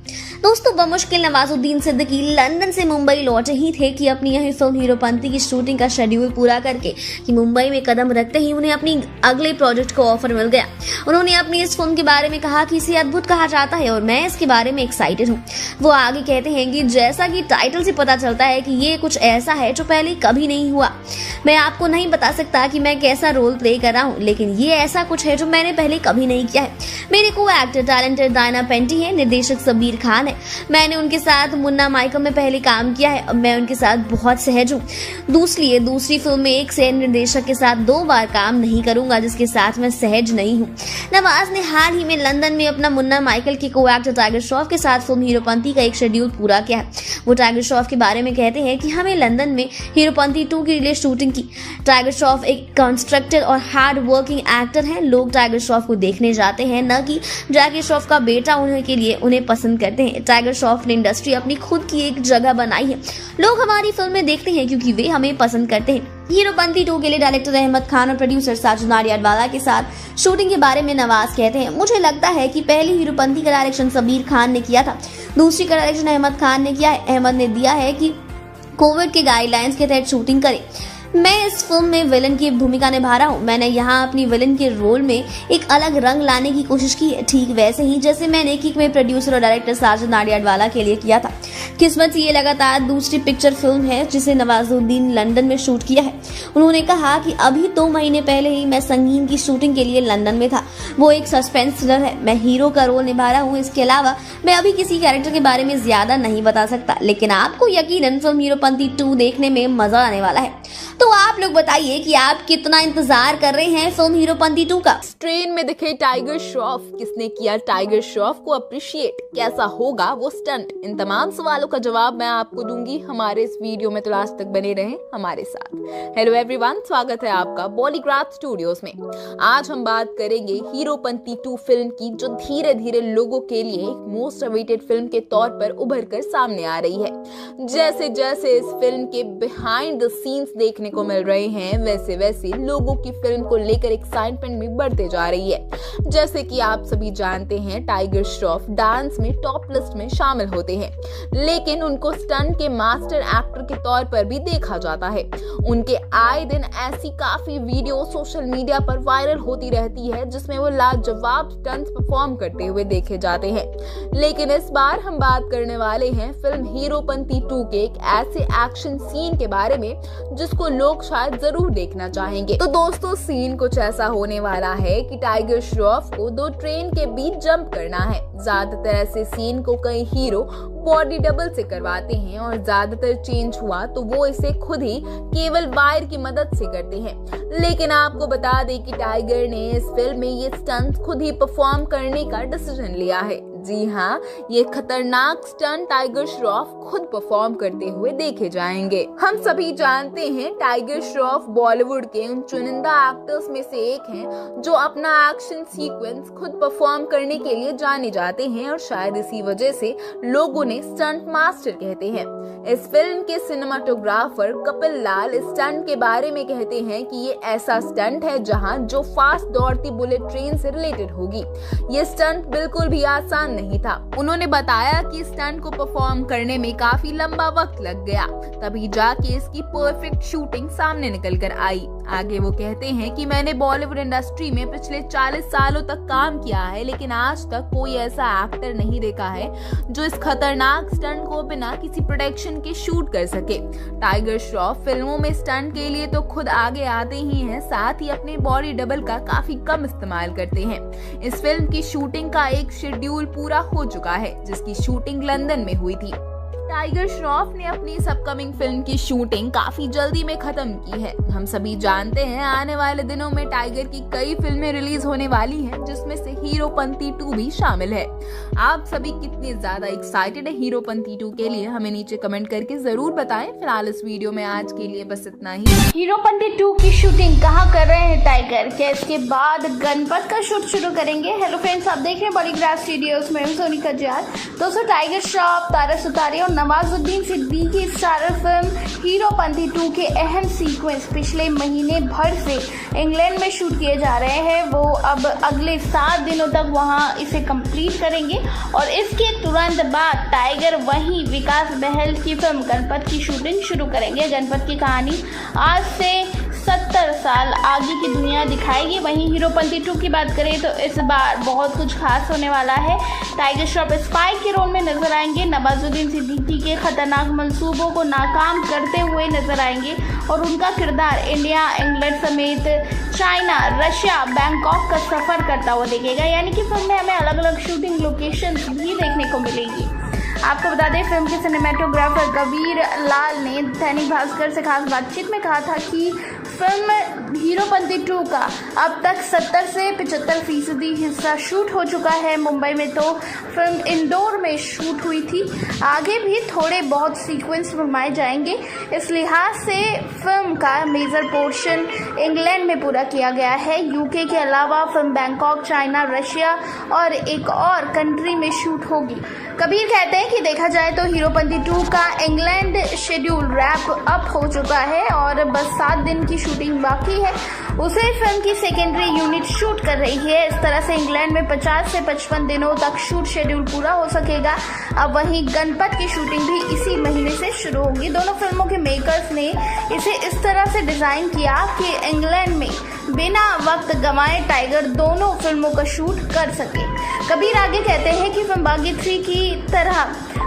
[SPEAKER 15] दोस्तों, बमुश्किल नवाजुद्दीन सिद्दीकी लंदन से मुंबई लौटे ही थे कि अपनी यही फिल्म हीरोपंती की शूटिंग का शेड्यूल पूरा करके कि मुंबई में कदम रखते ही उन्हें अपनी अगले प्रोजेक्ट को ऑफर मिल गया। उन्होंने अपनी इस फिल्म के बारे में कहा कि इसे अद्भुत कहा जाता है और मैं इसके बारे में एक्साइटेड हूँ। वो आगे कहते हैं कि जैसा कि टाइटल से पता चलता है कि ये कुछ ऐसा है जो पहले कभी नहीं हुआ। मैं आपको नहीं बता सकता कि मैं कैसा रोल प्ले कर रहा हूँ, लेकिन ये ऐसा कुछ है जो मैंने पहले कभी नहीं किया है। मेरे को एक्टर टैलेंटेड डायना पेंटी है, निर्देशक सबीर खान है। मैंने उनके साथ मुन्ना माइकल में पहले काम किया है और मैं उनके साथ बहुत सहज हूँ। दूसरी फिल्म में एक से निर्देशक के साथ 2 बार काम नहीं करूंगा जिसके साथ मैं सहज नहीं हूँ। नवाज ने हाल ही में लंदन में अपना मुन्ना माइकल के को एक्टर टाइगर श्रॉफ के साथ फिल्म हीरोपंती का एक शेड्यूल पूरा किया है। वो टाइगर श्रॉफ के बारे में कहते हैं कि हमें लंदन में हीरोपंती 2 के लिए शूटिंग की। टाइगर श्रॉफ एक कंस्ट्रक्टेड और हार्ड वर्किंग एक्टर हैं। लोग टाइगर श्रॉफ को देखने जाते हैं, न कि जैकी श्रॉफ का बेटा उन्हें पसंद करते हैं। टाइगर श्रॉफ ने इंडस्ट्री अपनी खुद की एक जगह बनाई है। लोग हमारी फिल्में देखते हैं क्योंकि वे हमें पसंद करते हैं। हीरोपंती 2 के लिए डायरेक्टर अहमद खान और प्रोड्यूसर साजिद नाडियाडवाला के साथ शूटिंग के बारे में नवाज कहते हैं, मुझे लगता है कि पहली हीरोपंती का डायरेक्शन सबीर खान ने किया था, दूसरी का डायरेक्शन अहमद खान ने किया है। अहमद ने दिया है कि कोविड के गाइडलाइंस के तहत शूटिंग करें। मैं इस फिल्म में विलन की भूमिका निभा रहा हूँ। मैंने यहाँ अपनी विलन के रोल में एक अलग रंग लाने की कोशिश की है, ठीक वैसे ही जैसे मैंने किक में प्रोड्यूसर और डायरेक्टर साजिद नाडियाडवाला के लिए किया था। किस्मत से ये लगातार दूसरी पिक्चर फिल्म है जिसे नवाजुद्दीन लंदन में शूट किया है। उन्होंने कहा कि अभी 2 महीने पहले ही मैं संगीन की शूटिंग के लिए लंदन में था। वो एक सस्पेंस थ्रिलर है। मैं हीरो का रोल निभा रहा हूँ। इसके अलावा मैं अभी किसी कैरेक्टर के बारे में ज्यादा नहीं बता सकता, लेकिन आपको यकीनन फिल्म हीरोपंती 2 देखने में मजा आने वाला है। तो आप लोग बताइए कि आप कितना इंतजार कर रहे हैं फिल्म हीरोपंती 2 का।
[SPEAKER 16] ट्रेन में दिखे टाइगर श्रॉफ, किसने किया टाइगर श्रॉफ को अप्रिशिएट, कैसा होगा वो स्टंट, इन तमाम सवालों का जवाब मैं आपको दूंगी हमारे इस वीडियो में, तो लास्ट तक बने रहें हमारे साथ। हेलो एवरीवन, स्वागत है आपका बॉलीग्राफ स्टूडियोज में। आज हम बात करेंगे हीरोपंती 2 फिल्म की, जो धीरे धीरे लोगों के लिए एक मोस्ट अवेटेड फिल्म के तौर पर उभर कर सामने आ रही है। जैसे जैसे इस फिल्म के बिहाइंड द सीन्स देखने को मिल रहे हैं, वैसे वैसे लोगों की फिल्म को लेकर एक्साइटमेंट भी बढ़ते जा रही है। जैसे कि आप सभी जानते हैं, टाइगर श्रॉफ डांस में टॉप लिस्ट में शामिल होते हैं, लेकिन उनको स्टंट के मास्टर एक्टर के तौर पर भी देखा जाता है। उनके आए दिन ऐसी काफी वीडियो सोशल मीडिया पर वायरल होती रहती है जिसमें वो लाजवाब स्टंट्स परफॉर्म करते हुए देखे जाते हैं। लेकिन इस बार हम बात करने वाले हैं फिल्म हीरोपंती 2 के एक ऐसे एक्शन सीन के बारे में जिसको लोग शायद जरूर देखना चाहेंगे। तो दोस्तों, सीन कुछ ऐसा होने वाला है कि टाइगर श्रॉफ को 2 ट्रेन के बीच जंप करना है। ज्यादातर ऐसे सीन को कई हीरो बॉडी डबल से करवाते हैं और ज्यादातर चेंज हुआ तो वो इसे खुद ही केवल वायर की मदद से करते हैं। लेकिन आपको बता दें कि टाइगर ने इस फिल्म में ये स्टंट खुद ही परफॉर्म करने का डिसीजन लिया है। जी हाँ, ये खतरनाक स्टंट टाइगर श्रॉफ खुद परफॉर्म करते हुए देखे जाएंगे। हम सभी जानते हैं टाइगर श्रॉफ बॉलीवुड के उन चुनिंदा एक्टर्स में से एक हैं जो अपना एक्शन सीक्वेंस खुद परफॉर्म करने के लिए जाने जाते हैं और शायद इसी वजह से लोगों ने स्टंट मास्टर कहते हैं। इस फिल्म के सिनेमाटोग्राफर कपिल लाल इस स्टंट के बारे में कहते हैं कि ये ऐसा स्टंट है जहां जो फास्ट दौड़ती बुलेट ट्रेन से रिलेटेड होगी। ये स्टंट बिल्कुल भी आसान नहीं था। उन्होंने बताया कि स्टंट को परफॉर्म करने में काफी लंबा वक्त लग गया, तभी जाके इसकी परफेक्ट शूटिंग सामने निकल कर आई। आगे वो कहते हैं कि मैंने बॉलीवुड इंडस्ट्री में पिछले 40 सालों तक काम किया है, लेकिन आज तक कोई ऐसा एक्टर नहीं देखा है जो इस खतरनाक स्टंट को बिना किसी प्रोडक्शन के शूट कर सके। टाइगर श्रॉफ फिल्मों में स्टंट के लिए तो खुद आगे आते ही हैं, साथ ही अपने बॉडी डबल का काफी कम इस्तेमाल करते हैं। इस फिल्म की शूटिंग का एक शेड्यूल पूरा हो चुका है, जिसकी शूटिंग लंदन में हुई थी। टाइगर श्रॉफ ने अपनी इस अपकमिंग फिल्म की शूटिंग काफी जल्दी में खत्म की है। हम सभी जानते हैं आने वाले दिनों में टाइगर की कई फिल्में रिलीज होने वाली हैं, जिसमें से हीरोपंती 2 भी शामिल है। आप सभी कितने ज्यादा एक्साइटेड है हीरोपंती 2 के लिए, हमें नीचे कमेंट करके जरूर बताएं। फिलहाल इस वीडियो में आज के लिए बस इतना ही।
[SPEAKER 5] हीरोपंती 2 की शूटिंग कहाँ कर रहे हैं टाइगर? क्या इसके बाद गणपत का शूट शुरू करेंगे? हेलो फ्रेंड्स, आप देख रहे हैं बॉलीग्राफ स्टूडियोज में सोनिका जाल। दोस्तों, टाइगर श्रॉफ, तारा सुतारिया और नवाजुद्दीन सिद्दीकी स्टारर फिल्म हीरोपंती 2 के अहम सीक्वेंस पिछले महीने भर से इंग्लैंड में शूट किए जा रहे हैं। वो अब अगले 7 दिनों तक वहां इसे कंप्लीट करेंगे और इसके तुरंत बाद टाइगर वहीं विकास बहल की फिल्म गणपत की शूटिंग शुरू करेंगे। गणपत की कहानी आज से 70 साल आगे की दुनिया दिखाएगी। वहीं हीरोपंती 2 की बात करें तो इस बार बहुत कुछ खास होने वाला है। टाइगर श्रॉफ स्पाई के रोल में नजर आएंगे, नवाजुद्दीन सिद्दीकी के खतरनाक मंसूबों को नाकाम करते हुए नजर आएंगे और उनका किरदार इंडिया, इंग्लैंड समेत चाइना, रशिया, बैंकॉक का सफर करता हुआ दिखेगा। यानी कि फिल्म में हमें अलग अलग शूटिंग लोकेशंस भी देखने को मिलेंगी। आपको बता दें, फिल्म के सिनेमेटोग्राफर कबीर लाल ने दैनिक भास्कर से खास बातचीत में कहा था कि फिल्म हीरोपंती 2 का अब तक 70 से 75% हिस्सा शूट हो चुका है। मुंबई में तो फिल्म इंदौर में शूट हुई थी, आगे भी थोड़े बहुत सीक्वेंस फिल्माए जाएंगे। इस लिहाज से फिल्म का मेजर पोर्शन इंग्लैंड में पूरा किया गया है। यूके के अलावा फिल्म बैंकॉक, चाइना, रशिया और एक और कंट्री में शूट होगी। कबीर कहते हैं कि देखा जाए तो हीरोपंती 2 का इंग्लैंड शेड्यूल रैप अप हो चुका है और बस 7 दिन की शूटिंग बाकी है। उसे फिल्म की सेकेंडरी यूनिट शूट कर रही है। इस तरह से इंग्लैंड में 50 से 55 दिनों तक शूट शेड्यूल पूरा हो सकेगा। अब वहीं गणपत की शूटिंग भी इसी महीने से शुरू होगी। दोनों फिल्मों के मेकर्स ने इसे इस तरह से डिजाइन किया कि इंग्लैंड में बिना वक्त गंवाए टाइगर दोनों फिल्मों का शूट कर सके। कबीर आगे कहते हैं कि फिल्म बागी 3 की तरह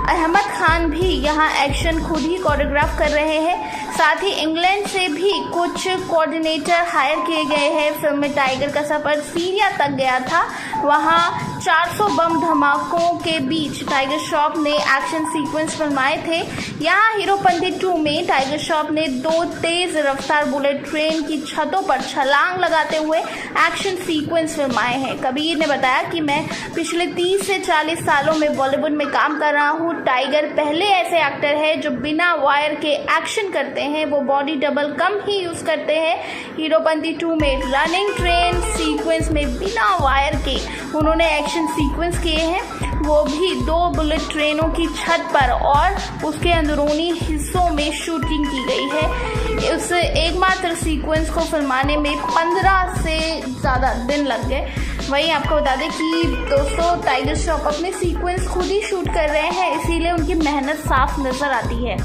[SPEAKER 5] अहमद खान भी यहाँ एक्शन खुद ही कोरियोग्राफ कर रहे हैं। साथ ही इंग्लैंड से भी कुछ कोऑर्डिनेटर हायर किए गए हैं। फिल्म में टाइगर का सफर सीरिया तक गया था, वहाँ 400 बम धमाकों के बीच टाइगर श्रॉफ ने एक्शन सीक्वेंस फिल्माए थे। यहाँ हीरोपंती 2 में टाइगर श्रॉफ ने 2 तेज रफ्तार बुलेट ट्रेन की छतों पर छलांग लगाते हुए एक्शन सीक्वेंस फिल्माए हैं। कबीर ने बताया कि मैं पिछले 30 से 40 सालों में बॉलीवुड में काम कर रहा हूँ। टाइगर पहले ऐसे एक्टर है जो बिना वायर के एक्शन करते हैं, वो बॉडी डबल कम ही यूज करते हैं। हीरोपंती 2 में रनिंग ट्रेन सीक्वेंस में बिना वायर के उन्होंने एक्शन सीक्वेंस किए हैं, वो भी 2 बुलेट ट्रेनों की छत पर और उसके अंदरूनी हिस्सों में शूटिंग की गई है। उस एकमात्र सीक्वेंस को फिल्माने में 15 से ज़्यादा दिन लग गए। वहीं आपको बता दें कि दोस्तों टाइगर श्रॉफ अपने सीक्वेंस खुद ही शूट कर रहे हैं, इसीलिए उनकी मेहनत साफ नजर आती है।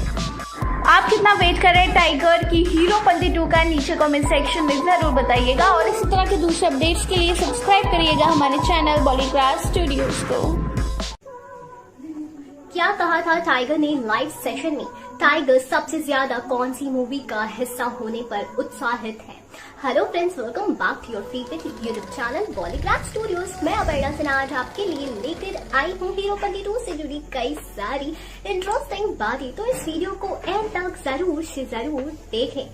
[SPEAKER 5] आप कितना वेट कर रहे हैं टाइगर की हीरोपंती 2 का, नीचे कमेंट सेक्शन में जरूर बताइएगा और इसी तरह के दूसरे अपडेट्स के लिए सब्सक्राइब करिएगा हमारे चैनल बॉलीग्राज स्टूडियोज को।
[SPEAKER 14] क्या कहा था टाइगर ने लाइव सेशन में? टाइगर सबसे ज्यादा कौन सी मूवी का हिस्सा होने पर उत्साहित है? Hello friends, welcome back to your favourite YouTube channel Bollygrad studios. मैं अपर्णा सिन्हा आज आपके लिए लेकर आई हूँ हीरोपंती 2 से जुड़ी कई सारी इंटरेस्टिंग बातें, तो इस वीडियो को एंड तक जरूर से जरूर देखें।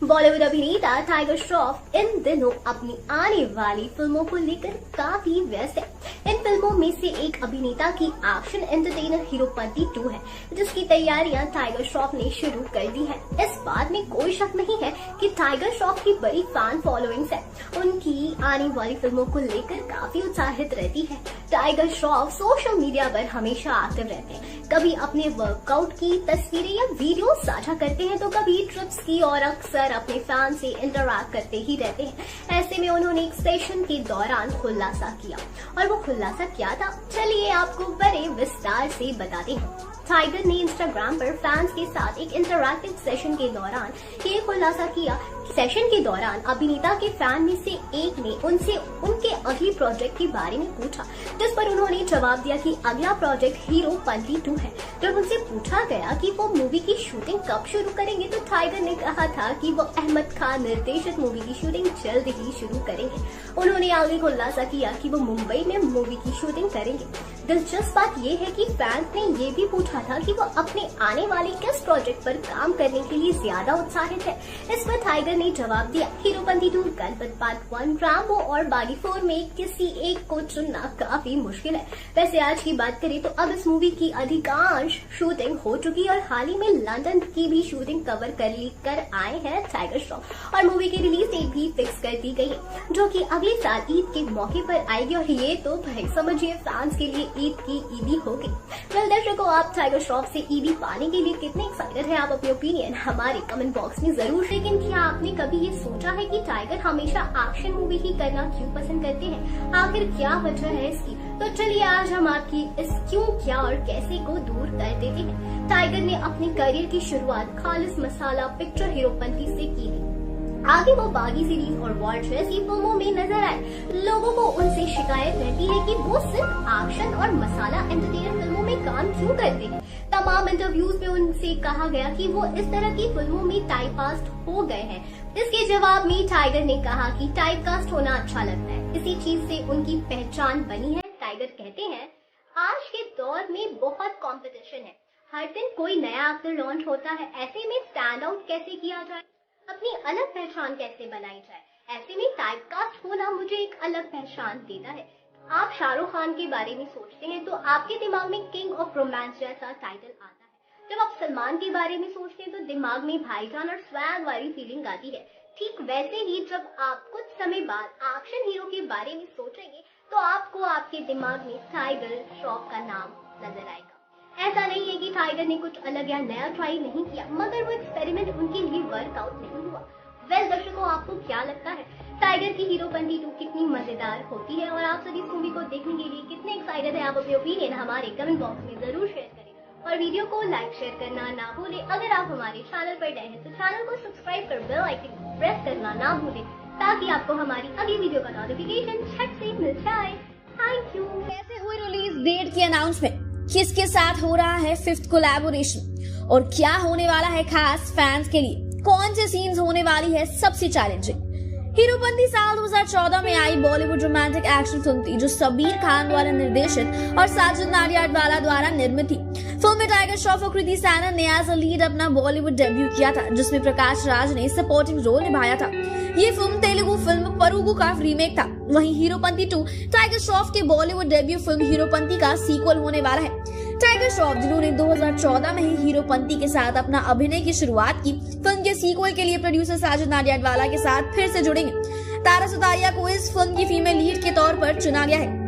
[SPEAKER 14] बॉलीवुड अभिनेता टाइगर श्रॉफ इन दिनों अपनी आने वाली फिल्मों को लेकर काफी व्यस्त है। इन फिल्मों में से एक अभिनेता की एक्शन एंटरटेनर हीरोपंती 2 है, जिसकी तैयारियां टाइगर श्रॉफ ने शुरू कर दी है। इस बात में कोई शक नहीं है कि टाइगर श्रॉफ की बड़ी फैन फॉलोइंग्स है, उनकी आने वाली फिल्मों को लेकर काफी उत्साहित रहती है। टाइगर श्रॉफ सोशल मीडिया पर हमेशा एक्टिव रहते हैं, कभी अपने वर्कआउट की तस्वीरें या वीडियो साझा करते हैं, तो कभी ट्रिप्स की और अक्सर अपने फैन से इंटरैक्ट करते ही रहते हैं। ऐसे में उन्होंने एक सेशन के दौरान खुलासा किया, और वो खुलासा क्या था, चलिए आपको बड़े विस्तार से बताते हैं। टाइगर ने इंस्टाग्राम पर फैंस के साथ एक इंटरैक्टिव सेशन के दौरान ये खुलासा किया। सेशन के दौरान अभिनेता के फैन में से एक ने उनसे उनके अगले प्रोजेक्ट के बारे में पूछा, जिस पर उन्होंने जवाब दिया कि अगला प्रोजेक्ट हीरोपंती 2 है। जब उनसे पूछा गया कि वो मूवी की शूटिंग कब शुरू करेंगे, तो टाइगर ने कहा था कि वो अहमद खान निर्देशित मूवी की शूटिंग जल्द ही शुरू करेंगे। उन्होंने आगे खुलासा किया कि वो मुंबई में मूवी की शूटिंग करेंगे। दिलचस्प बात यह है कि फैंस ने ये भी पूछा था कि वो अपने आने वाले किस प्रोजेक्ट पर काम करने के लिए ज्यादा उत्साहित है। इस पर टाइगर ने जवाब दिया, हीरोपंती 2, गणपत पार्ट 1, रैम्बो और बागी 4 में किसी एक को चुनना काफी मुश्किल है। वैसे आज की बात करें तो अब इस मूवी की अधिकांश शूटिंग हो चुकी है और हाल ही में लंदन की भी शूटिंग कवर कर आए हैं टाइगर श्रॉफ, और मूवी की रिलीज डेट भी फिक्स कर दी गई है, जो कि अगले साल ईद के मौके पर आएगी। और ये तो भाई समझिए फैंस के लिए ईद की ईदी हो गई। वेल दर्शकों, आप टाइगर श्रॉफ से ईदी पाने के लिए कितने एक्साइटेड हैं? आप अपने ओपिनियन हमारे कमेंट बॉक्स में जरूर। लेकिन क्या आपने कभी ये सोचा है कि टाइगर हमेशा एक्शन मूवी ही करना क्यों पसंद करते हैं? आखिर क्या वजह है इसकी? तो चलिए आज हम आपकी इस क्यों, क्या और कैसे को दूर कर देते हैं। टाइगर ने अपने करियर की शुरुआत खालिस मसाला पिक्चर हीरोपंती से की थी। आगे वो बागी सीरीज और वॉर जैसी फिल्मों में नजर आए। लोगों को उनसे शिकायत रहती है कि वो सिर्फ एक्शन और मसाला एंटरटेनर फिल्मों में काम क्यों करते हैं। तमाम इंटरव्यूज में उनसे कहा गया कि वो इस तरह की फिल्मों में टाइपकास्ट हो गए हैं। इसके जवाब में टाइगर ने कहा कि टाइपकास्ट होना अच्छा लगता है, इसी चीज से उनकी पहचान बनी है। टाइगर कहते हैं, आज के दौर में बहुत कंपटीशन है, हर दिन कोई नया एक्टर लॉन्च होता है। ऐसे में स्टैंड आउट कैसे किया जाए, अपनी अलग पहचान कैसे बनाई जाए? ऐसे में टाइपकास्ट होना मुझे एक अलग पहचान देता है। आप शाहरुख खान के बारे में सोचते हैं तो आपके दिमाग में किंग ऑफ रोमांस जैसा टाइटल आता है। जब आप सलमान के बारे में सोचते हैं तो दिमाग में भाईजान और स्वैग वाली फीलिंग आती है। ठीक वैसे ही जब आप कुछ समय बाद एक्शन हीरो के बारे में सोचेंगे तो आपको आपके दिमाग में टाइगर श्रॉफ का नाम नजर आएगा। ऐसा नहीं है कि टाइगर ने कुछ अलग या नया ट्राई नहीं किया, मगर वो एक्सपेरिमेंट उनके लिए वर्कआउट नहीं हुआ। वेल दर्शकों, आपको क्या लगता है टाइगर की हीरोपंती 2 कितनी मजेदार होती है और आप सभी इस मूवी को देखने के लिए कितने एक्साइटेड हैं? आप अपने ओपिनियन हमारे कमेंट बॉक्स में जरूर शेयर करें और वीडियो को लाइक शेयर करना ना भूलें। अगर आप हमारे चैनल पर नए हैं तो चैनल को सब्सक्राइब कर बेल आइकन प्रेस करना ना भूलें, ताकि आपको हमारी अगली वीडियो का नोटिफिकेशन झट से मिल जाए। Thank you.
[SPEAKER 15] कैसे हुई रिलीज डेट की अनाउंसमेंट, किसके साथ हो रहा है 5th कोलैबोरेशन और क्या होने वाला है खास फैंस के लिए, कौन से सीन्स होने वाली है सबसे चैलेंजिंग, हीरोपंती साल 2014 में आई बॉलीवुड रोमांटिक एक्शन फिल्म थी जो सबीर खान द्वारा निर्देशित और साजिद नाडियाडवाला द्वारा निर्मित थी। फिल्म में टाइगर श्रॉफ और कृति सैनन ने एज अ लीड अपना बॉलीवुड डेब्यू किया था, जिसमें प्रकाश राज ने सपोर्टिंग रोल निभाया था। ये फिल्म तेलुगु फिल्म परुगु का रीमेक था। वहीं हीरोपंती 2 टाइगर श्रॉफ के बॉलीवुड डेब्यू फिल्म हीरोपंती का सीक्वल होने वाला है। टाइगर श्रॉफ जिन्होंने 2014 में ही हीरोपंती के साथ अपना अभिनय की शुरुआत की, फिल्म के सीक्वल के लिए प्रोड्यूसर साजिद नाडियाडवाला के साथ फिर से जुड़ेंगे। तारा सुतारिया को इस फिल्म की फीमेल लीड के तौर पर चुना गया है।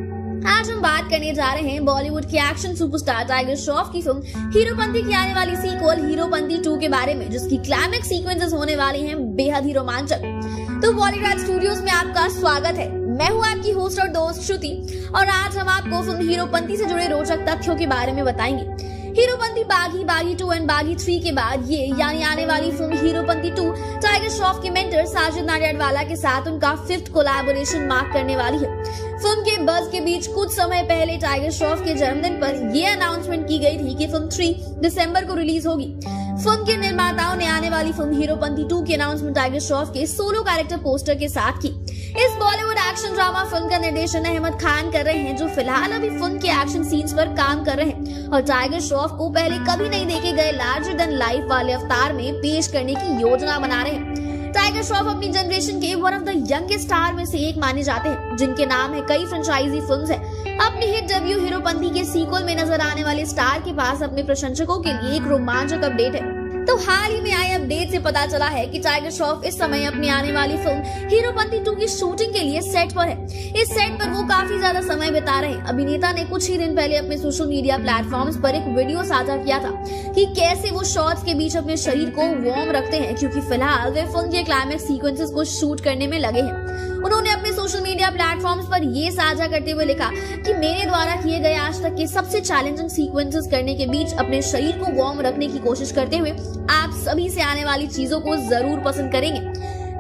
[SPEAKER 15] आज हम बात करने जा रहे हैं बॉलीवुड के एक्शन सुपरस्टार टाइगर श्रॉफ की फिल्म हीरोपंती की आने वाली सीक्वल हीरोपंती 2 के बारे में, जिसकी क्लाइमैक्स सीक्वेंसेस होने वाली हैं बेहद ही रोमांचक। तो बॉलीग्राज स्टूडियोज में आपका स्वागत है। मैं हूँ आपकी होस्ट और दोस्त श्रुति और आज हम आपको फिल्म हीरोपंती से जुड़े रोचक तथ्यों के बारे में बताएंगे। हीरोपंती बागी 2 एंड बागी 3 के बाद ये यानी आने वाली फिल्म हीरोपंती 2 टाइगर श्रॉफ के मेंटर साजिद नाडियाडवाला के साथ उनका 5th कोलैबोरेशन मार्क करने वाली है। फिल्म के बज़ के बीच कुछ समय पहले टाइगर श्रॉफ के जन्मदिन पर यह अनाउंसमेंट की गई थी कि फिल्म 3 दिसंबर को रिलीज होगी। फिल्म के निर्माताओं ने आने वाली फिल्म हीरोपंती 2 की अनाउंसमेंट टाइगर श्रॉफ के सोलो कैरेक्टर पोस्टर के साथ की। इस बॉलीवुड एक्शन ड्रामा फिल्म का निर्देशन अहमद खान कर रहे हैं, जो फिलहाल अभी फिल्म के एक्शन सीन्स पर काम कर रहे हैं और टाइगर श्रॉफ को पहले कभी नहीं देखे गए लार्जर देन लाइफ वाले अवतार में पेश करने की योजना बना रहे हैं। टाइगर श्रॉफ अपनी जनरेशन के one of the youngest star में से एक माने जाते हैं, जिनके नाम है कई फ्रेंचाइजी फिल्म्स हैं। अपनी हिट डेब्यू हीरोपंती के सीक्वल में नजर आने वाले स्टार के पास अपने प्रशंसकों के लिए एक रोमांचक अपडेट है। तो हाल ही में आए अपडेट से पता चला है कि टाइगर श्रॉफ इस समय अपनी आने वाली फिल्म हीरोपंती 2 की शूटिंग के लिए सेट पर है। इस सेट पर वो काफी ज्यादा समय बिता रहे हैं। अभिनेता ने कुछ ही दिन पहले अपने सोशल मीडिया प्लेटफॉर्म्स पर एक वीडियो साझा किया था कि कैसे वो शॉट्स के बीच अपने शरीर को वार्म रखते हैं, क्योंकि फिलहाल वे फिल्म के क्लाइमैक्स सीक्वेंसेस को शूट करने में लगे हैं। उन्होंने अपने सोशल मीडिया प्लेटफॉर्म्स पर ये साझा करते हुए लिखा कि मेरे द्वारा किए गए आज तक के सबसे चैलेंजिंग सीक्वेंसेस करने के बीच अपने शरीर को वार्म रखने की कोशिश करते हुए आप सभी से आने वाली चीजों को जरूर पसंद करेंगे।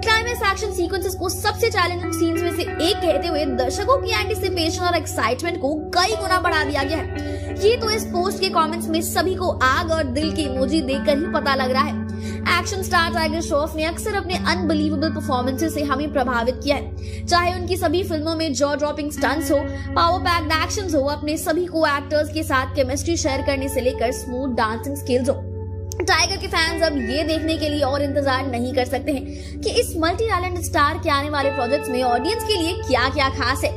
[SPEAKER 15] क्लाइमैक्स एक्शन सीक्वेंसेस को सबसे चैलेंजिंग सीन्स में से एक कहते हुए दर्शकों की एंटिसिपेशन और एक्साइटमेंट को कई गुना बढ़ा दिया गया है। ये तो इस पोस्ट के कमेंट्स में सभी को आग और दिल के इमोजी देखकर ही पता लग रहा है। एक्शन स्टार टाइगर श्रॉफ ने अक्सर अपने अनबिलीवेबल परफॉर्मेंसेस से हमें प्रभावित किया है, चाहे उनकी सभी फिल्मों में जॉ ड्रॉपिंग स्टंट्स हो, पावर पैक्ड एक्शंस हो, अपने सभी को एक्टर्स के साथ केमिस्ट्री शेयर करने से लेकर स्मूथ डांसिंग स्किल्स हो। टाइगर के फैंस अब ये देखने के लिए और इंतजार नहीं कर सकते हैं कि इस मल्टी टैलेंटेड स्टार के आने वाले प्रोजेक्ट्स में ऑडियंस के लिए क्या क्या खास है।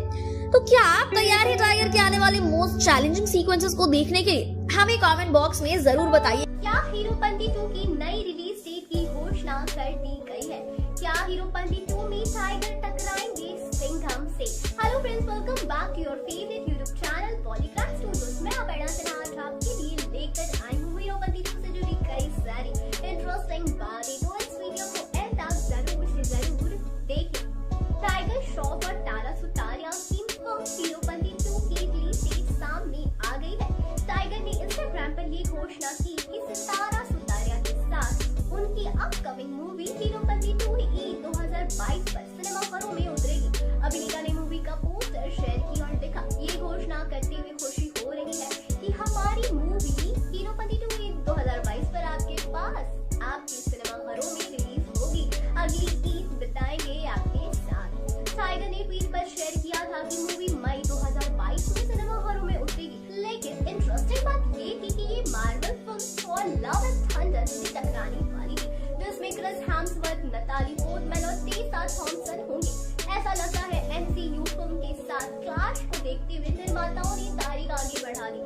[SPEAKER 15] तो क्या आप तैयार हैं टाइगर के आने वाले मोस्ट चैलेंजिंग सीक्वेंसेस को देखने के लिए? हमें कमेंट बॉक्स में जरूर बताइए।
[SPEAKER 14] क्या हीरोपंती 2 की नई रिलीज डेट की घोषणा कर दी गई है? क्या हीरोपंती 2 में टाइगर टकराएंगे सिंघम से? Hello friends, welcome back to your favourite YouTube channel Bollygrad studios. मैं अपर्णा सिन्हा आज आपके लिए लेकर आई हूँ हीरोपंती 2 से जुड़ी कई सारी इंटरेस्टिंग बातें। तो इस वीडियो को एंड तक जरूर देखें। टाइगर श्रॉफ और तारा सुतारिया की हीरोपंती 2 की रिलीज डेट सामने आ गई है। टाइगर ने इंस्टाग्राम पर ये घोषणा की कि तारा सुतारिया के साथ उनकी अपकमिंग मूवी हीरोपंती 2 ईद 2022 पर सिनेमा घरों में उतरेगी। अभिनेता ने मूवी का पोस्टर शेयर किया और लिखा, ये घोषणा करते हुए खुशी हो रही है कि हमारी मूवी हीरोपंती 2 ईद 2022 पर आपके पास आपके सिनेमा घरों में रिलीज होगी। अगली ईद बिताएंगे आपके साथ। टाइगर ने ट्वीट पर शेयर किया था कि मूवी मई 2022 में सिनेमा घरों में उतरेगी। लेकिन इंटरेस्टिंग बात ये थी कि ये Marvel film Thor love and thunder से टकराने वाली है, जिसमें क्रिस हेम्सवर्थ, नताली पोर्टमैन और टेसा थॉम्पसन होंगी। ऐसा लगता है MCU फिल्म के साथ क्लैश को देखते हुए निर्माताओं ने तारीख आगे बढ़ा दी।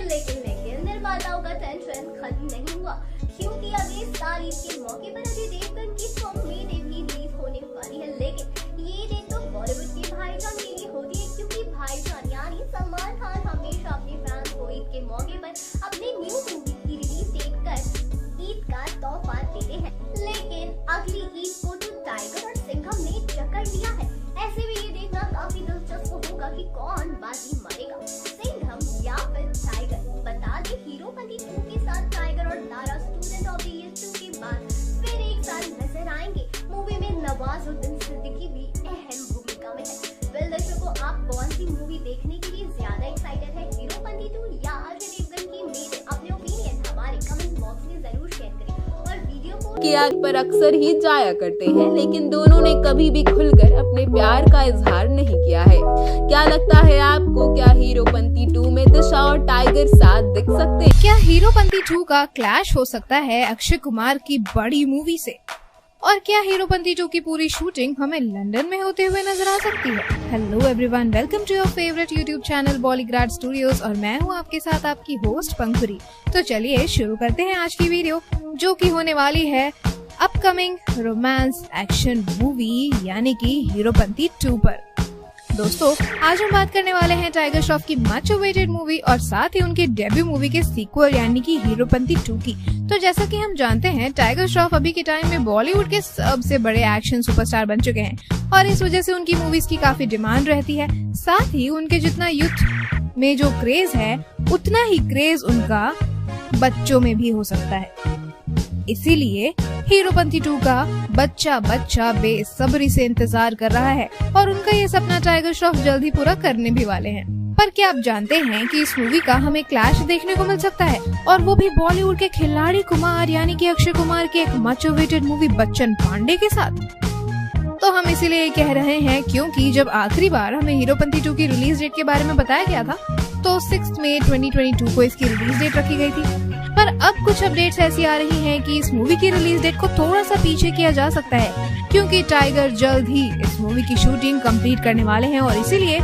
[SPEAKER 14] लेकिन निर्माताओं का टेंशन खत्म नहीं हुआ, क्योंकि अब इस तारीख के मौके पर अजय देवगन की फिल्म मेरे भी रिलीज होने वाली है। लेकिन ये डेट तो बॉलीवुड के भाईजान के लिए होती है, क्योंकि भाईजान यानी सलमान खान हमेशा अपने फैंस को ईद के मौके पर अपने न्यू मूवी की रिलीज डेट कर ईद का तोहफा देते हैं। लेकिन अगली ईद को तो टाइगर और सिंघम ने चक्कर लिया है। ऐसे में ये देखना काफी दिलचस्प होगा कि कौन बाजी मारेगा, सिंघम या फिर टाइगर। बता दें, हीरोपंती 2 के साथ टाइगर और तारा स्टूडेंट ऑफ द ईयर 2 के बाद फिर एक साथ नजर आएंगे। मूवी में नवाजुद्दीन सिद्दीकी भी अहम भूमिका में है। वेल दर्शकों, आप कौन सी मूवी देखने के लिए ज्यादा एक्साइटेड है, हीरोपंती 2 या अजय देवगन की? मेरे अपने ओपिनियन हमारे कमेंट बॉक्स में जरूर शेयर करें और वीडियो को
[SPEAKER 16] की आग पर अक्सर ही जाया करते हैं, लेकिन दोनों ने कभी भी खुलकर अपने प्यार का इजहार नहीं किया है। क्या लगता है आपको, क्या हीरोपंती 2 में दिशा और टाइगर साथ दिख सकते हैं?
[SPEAKER 11] क्या हीरोपंती 2 का क्लैश हो सकता है अक्षय कुमार की बड़ी मूवी से? और क्या हीरोपंती 2 की पूरी शूटिंग हमें लंदन में होते हुए नजर आ सकती है? Hello everyone, welcome to your favourite YouTube channel Bollygraph Studios और मैं हूं आपके साथ आपकी होस्ट पंखुरी। तो चलिए शुरू करते हैं आज की वीडियो, जो कि होने वाली है अपकमिंग रोमांस एक्शन मूवी यानी कि हीरोपंती 2 पर। दोस्तों, आज हम बात करने वाले हैं टाइगर श्रॉफ की मच अवेटेड मूवी और साथ ही उनके डेब्यू मूवी के सीक्वल यानी कि हीरोपंती 2 की। तो जैसा कि हम जानते हैं, टाइगर श्रॉफ अभी के टाइम में बॉलीवुड के सबसे बड़े एक्शन सुपरस्टार बन चुके हैं और इस वजह से उनकी मूवीज की काफी डिमांड रहती है। साथ ही उनके जितना यूथ में जो क्रेज है, उतना ही क्रेज उनका बच्चों में भी हो सकता है। इसीलिए हीरोपंती 2 का बच्चा बेसब्री से इंतजार कर रहा है और उनका ये सपना टाइगर श्रॉफ जल्द ही पूरा करने भी वाले हैं। पर क्या आप जानते हैं कि इस मूवी का हमें क्लैश देखने को मिल सकता है, और वो भी बॉलीवुड के खिलाड़ी कुमार यानी कि अक्षय कुमार की एक much awaited movie Bachchan Pandey के साथ? तो हम इसीलिए कह रहे हैं क्योंकि जब आखिरी बार हमें हीरोपंती 2 की रिलीज डेट के बारे में बताया गया था तो 6 मई 2022 को इसकी रिलीज डेट रखी गई थी। पर अब कुछ अपडेट्स ऐसी आ रही हैं कि इस मूवी की रिलीज डेट को थोड़ा सा पीछे किया जा सकता है, क्योंकि टाइगर जल्द ही इस मूवी की शूटिंग कंप्लीट करने वाले हैं और इसीलिए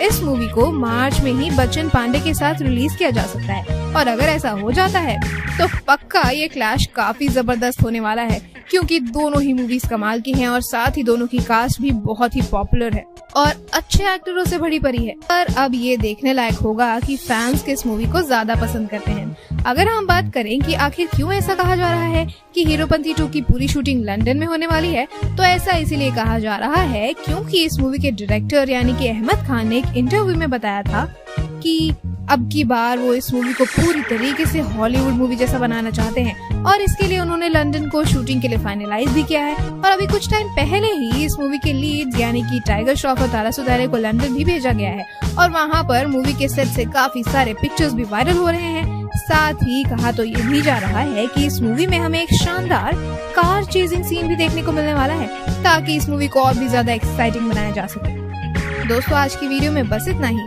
[SPEAKER 11] इस मूवी को मार्च में ही बच्चन पांडे के साथ रिलीज किया जा सकता है। और अगर ऐसा हो जाता है तो पक्का ये क्लैश काफी जबरदस्त होने वाला है, क्योंकि दोनों ही मूवीज कमाल की हैं और साथ ही दोनों की कास्ट भी बहुत ही पॉपुलर है और अच्छे एक्टरों से भरी पड़ी है। पर अब ये देखने लायक होगा कि फैंस किस मूवी को ज्यादा पसंद करते हैं। अगर हम बात करें कि आखिर क्यों ऐसा कहा जा रहा है कि हीरोपंती 2 की पूरी शूटिंग लंदन में होने वाली है, तो ऐसा इसीलिए कहा जा रहा है क्योंकि इस मूवी के डायरेक्टर यानी कि अहमद खान ने एक इंटरव्यू में बताया था कि अब की बार वो इस मूवी को पूरी तरीके से हॉलीवुड मूवी जैसा बनाना चाहते हैं और इसके लिए उन्होंने लंदन को शूटिंग के लिए फाइनलाइज भी किया है। और अभी कुछ टाइम पहले ही इस मूवी के लीड यानी कि टाइगर श्रॉफ और तारा सुतारिया को लंदन भी भेजा गया है और वहाँ पर मूवी के सेट से काफी सारे पिक्चर्स भी वायरल हो रहे हैं। साथ ही कहा तो ये भी जा रहा है कि इस मूवी में हमें एक शानदार कार चेजिंग सीन भी देखने को मिलने वाला है, ताकि इस मूवी को और भी ज्यादा एक्साइटिंग बनाया जा सके। दोस्तों, आज की वीडियो में बस इतना ही।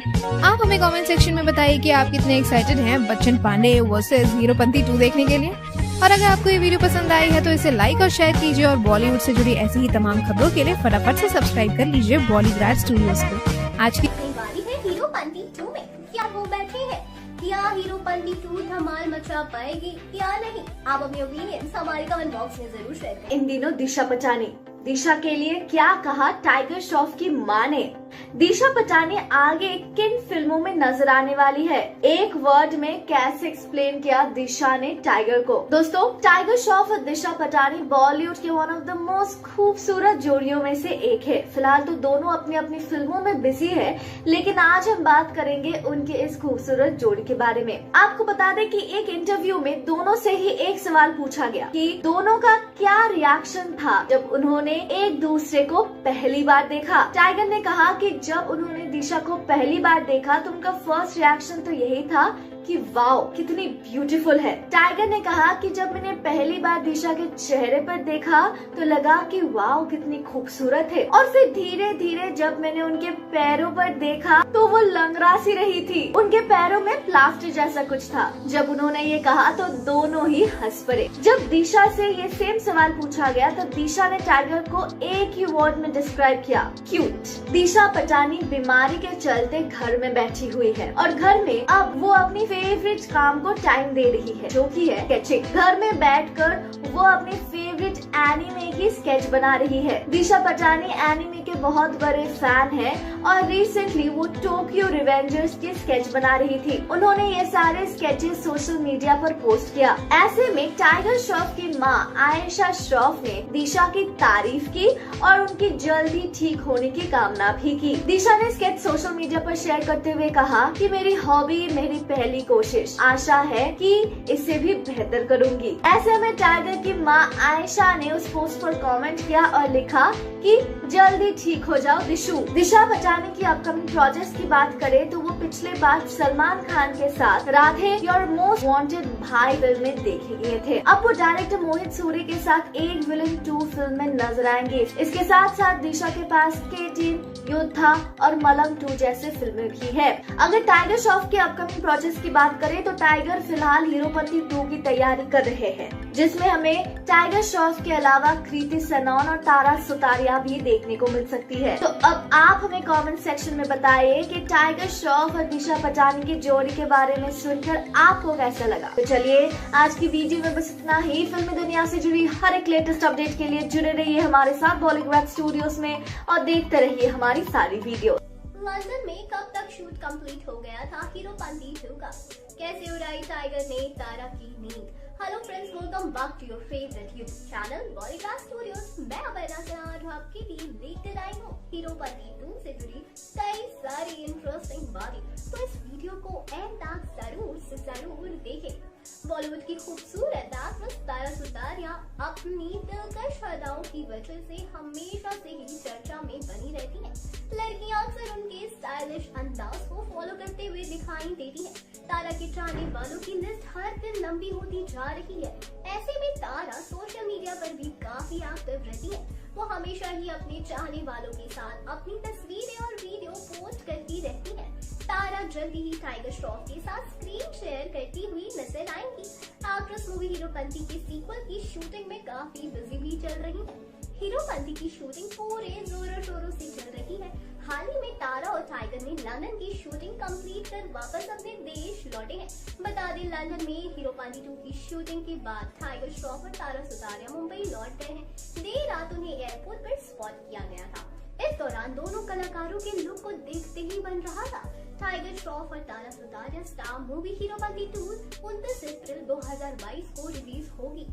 [SPEAKER 11] आप हमें कमेंट सेक्शन में बताइए कि आप कितने एक्साइटेड हैं बच्चन पांडे वर्सेस हीरोपंती 2 देखने के लिए। और अगर आपको ये वीडियो पसंद आई है तो इसे लाइक और शेयर कीजिए और बॉलीवुड से जुड़ी ऐसी ही तमाम खबरों के लिए फटाफट से सब्सक्राइब कर लीजिए बॉलीग्राड स्टूडियोज को। आज की
[SPEAKER 14] बारी है हीरोपंती 2 में। क्या वो बैठे हैं? क्या हीरोपंती 2 धमाल मचा पाएगी या नहीं? आप अपने ओपिनियंस हमारे कमेंट बॉक्स में जरूर शेयर करें।
[SPEAKER 9] इन दिनों दिशा पटानी के लिए क्या कहा टाइगर श्रॉफ की मां ने? दिशा पटानी आगे किन फिल्मों में नजर आने वाली है? एक वर्ड में कैसे एक्सप्लेन किया दिशा ने टाइगर को? दोस्तों, टाइगर श्रॉफ और दिशा पटानी बॉलीवुड के वन ऑफ द मोस्ट खूबसूरत जोड़ियों में से एक है। फिलहाल तो दोनों अपनी अपनी फिल्मों में बिजी है, लेकिन आज हम बात करेंगे उनके इस खूबसूरत जोड़ी के बारे में। आपको बता दें कि एक इंटरव्यू में दोनों से ही एक सवाल पूछा गया कि दोनों का क्या रिएक्शन था जब उन्होंने एक दूसरे को पहली बार देखा। टाइगर ने कहा कि जब उन्होंने दिशा को पहली बार देखा तो उनका फर्स्ट रिएक्शन तो यही था कि वाओ कितनी ब्यूटीफुल है। टाइगर ने कहा कि जब मैंने पहली बार दिशा के चेहरे पर देखा तो लगा कि वाओ कितनी खूबसूरत है, और फिर धीरे धीरे जब मैंने उनके पैरों पर देखा तो वो लंगड़ा सी रही थी, उनके पैरों में प्लास्टर जैसा कुछ था। जब उन्होंने ये कहा तो दोनों ही हंस पड़े। जब दिशा से ये सेम सवाल पूछा गया तो दिशा ने टाइगर को एक ही वर्ड में डिस्क्राइब किया, क्यूट। दिशा पटानी बीमारी के चलते घर में बैठी हुई है और घर में अब वो अपनी फेवरेट काम को टाइम दे रही है, जो कि है स्केचिंग। घर में बैठकर वो अपनी फेवरेट एनीमे की स्केच बना रही है। दिशा पटानी एनीमे के बहुत बड़े फैन है और रिसेंटली वो टोक्यो रिवेंजर्स की स्केच बना रही थी। उन्होंने ये सारे स्केचेस सोशल मीडिया पर पोस्ट किया। ऐसे में टाइगर श्रॉफ की मां आयशा श्रॉफ ने दिशा की तारीफ की और उनकी जल्दी ठीक होने की कामना भी की। दिशा ने स्केच सोशल मीडिया पर शेयर करते हुए कहा कि मेरी हॉबी मेरी पहली कोशिश, आशा है कि इसे भी बेहतर करूंगी। ऐसे में टाइगर की मां आयशा ने उस पोस्ट पर कमेंट किया और लिखा कि जल्दी ठीक हो जाओ दिशु। दिशा पटानी की अपकमिंग प्रोजेक्ट्स की बात करें तो वो पिछले बार सलमान खान के साथ राधे योर मोस्ट वांटेड भाई फिल्म में देखे गए थे। अब वो डायरेक्टर मोहित सूरी के साथ एक विलन 2 फिल्म में नजर आएंगे। इसके साथ साथ दिशा के पास K-10, योद्धा और मलंग 2 जैसे फिल्में भी है। अगर टाइगर श्रॉफ के अपकमिंग प्रोजेक्ट्स की बात करें तो टाइगर फिलहाल हीरोपंती 2 की तैयारी कर रहे हैं, जिसमें हमें टाइगर श्रॉफ के अलावा कृति सनोन और तारा सुतारिया भी देखने को मिल सकती है। तो अब आप हमें कमेंट सेक्शन में बताइए कि टाइगर श्रॉफ और दिशा पटानी की जोड़ी के बारे में सुनकर आपको कैसा लगा। तो चलिए आज की वीडियो में बस इतना ही। फिल्मी दुनिया से जुड़ी हर एक लेटेस्ट अपडेट के लिए जुड़े रहिए हमारे साथ बॉलीग्राज स्टूडियोज में और देखते रहिए हमारी सारी वीडियो।
[SPEAKER 14] लंदन में कब तक शूट कंप्लीट हो गया था हीरोपंती 2 का? कैसे उड़ाई टाइगर ने तारा की नींद? Hello friends, welcome back to your favourite YouTube channel Bollygrad studios. मैं अपर्णा सिन्हा आपके लिए लेकर आई हूँ हीरोपंती 2 से जुड़ी कई सारी इंटरेस्टिंग बातें। तो इस वीडियो को एंड तक जरूर देखें। बॉलीवुड की खूबसूरत एक्ट्रेस तारा सुतारिया अपनी दिलकश अदाओं की वजह से हमेशा से ही चर्चा में बनी रहती हैं। लड़कियां अक्सर उनके स्टाइलिश अंदाज को फॉलो करते हुए दिखाई देती हैं। तारा के चाहने वालों की लिस्ट हर दिन लंबी होती जा रही है। ऐसे में तारा सोशल मीडिया पर भी काफी एक्टिव रहती है। वो हमेशा ही अपने चाहने वालों के साथ अपनी तस्वीरें और वीडियो पोस्ट करती रहती है। तारा जल्दी ही टाइगर श्रॉफ के साथ स्क्रीन शेयर करती हुई नजर आएंगी। एक्ट्रेस मूवी हीरोपंती के सीक्वल की शूटिंग में काफी बिजी भी चल रही है। हीरोपंती की शूटिंग पूरे जोरों शोरों से चल रही है। हाल ही में तारा और टाइगर ने लंदन की शूटिंग कंप्लीट कर वापस अपने देश लौटे हैं। बता दें, लंदन में हीरोपंती 2 की शूटिंग के बाद टाइगर श्रॉफ और तारा सुतारिया मुंबई लौट गए हैं। देर रात उन्हें एयरपोर्ट पर स्पॉट किया गया था। इस दौरान दोनों कलाकारों के लुक को देखते ही बन रहा था। टाइगर श्रॉफ और तारा सुतारिया स्टार मूवी हीरोपंती 2 29 अप्रैल 2022 को रिलीज होगी।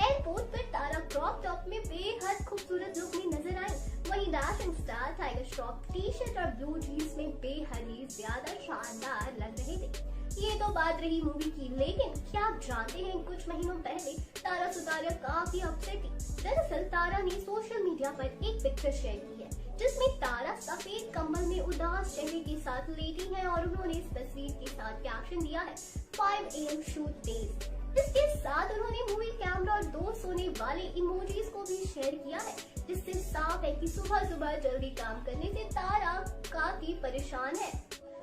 [SPEAKER 14] एयरपोर्ट पर तारा क्रॉप टॉप में बेहद खूबसूरत लुक में नजर आई। वहीं dashing star Tiger Shroff T-shirt और ब्लू जीन्स में बेहद ही ज्यादा शानदार लग रहे थे। ये तो बात रही मूवी की, लेकिन क्या आप जानते हैं कुछ महीनों पहले तारा सुतारिया काफी अपसेट थी। दरअसल तारा ने सोशल मीडिया पर एक पिक्चर शेयर की है जिसमें तारा सफेद कंबल में उदास चेहरे के साथ लेटी है और उन्होंने इस तस्वीर के साथ कैप्शन दिया है 5 AM शूट डेज। इसके साथ उन्होंने मूवी कैमरा और 2 सोने वाले इमोजीज को भी शेयर किया है, जिससे साफ है कि सुबह सुबह जल्दी काम करने से तारा काफी परेशान है।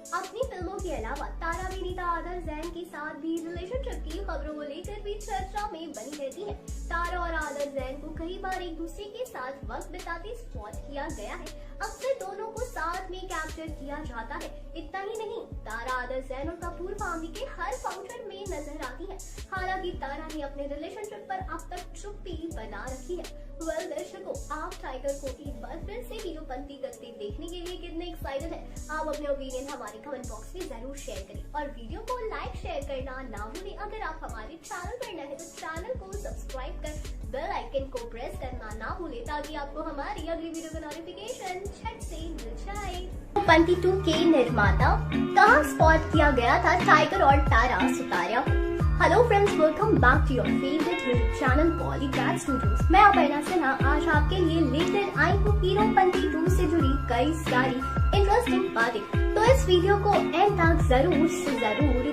[SPEAKER 14] अपनी फिल्मों के अलावा तारा अभिनेता आदर जैन के साथ भी रिलेशनशिप की खबरों को लेकर भी चर्चा में बनी रहती है। तारा और आदर जैन को कई बार एक दूसरे के साथ वक्त बिताते स्पॉट किया गया है। अक्सर दोनों को साथ में कैप्चर किया जाता है। इतना ही नहीं, तारा आदर जैन और कपूर फैमिली के हर फंक्शन में नजर आती है। हालांकि तारा ने अपने रिलेशनशिप पर अब तक चुप्पी बना रखी है। वेल दर्शकों, आप टाइगर को एक बार फिर से हीरोपंती करते देखने के लिए कितने एक्साइटेड हैं? आप अपने ओपिनियन हमारे कमेंट बॉक्स में जरूर शेयर करें और वीडियो को लाइक शेयर करना ना भूलें। अगर आप हमारे चैनल पर नए हैं तो चैनल को सब्सक्राइब कर बेल आइकन को प्रेस करना ना भूलें ताकि आपको हमारी अगली वीडियो का नोटिफिकेशन झट से मिल जाए। हीरोपंती 2 के निर्माता कहाँ स्पॉट किया गया था टाइगर और तारा सुतारिया को? Hello friends, welcome back to your favourite YouTube channel Bollygrad studios. मैं अपर्णा सिन्हा आज आपके लिए लेकर आई हूँ हीरोपंती 2 से जुड़ी कई सारी इंटरेस्टिंग बातें। तो इस वीडियो को एंड तक जरूर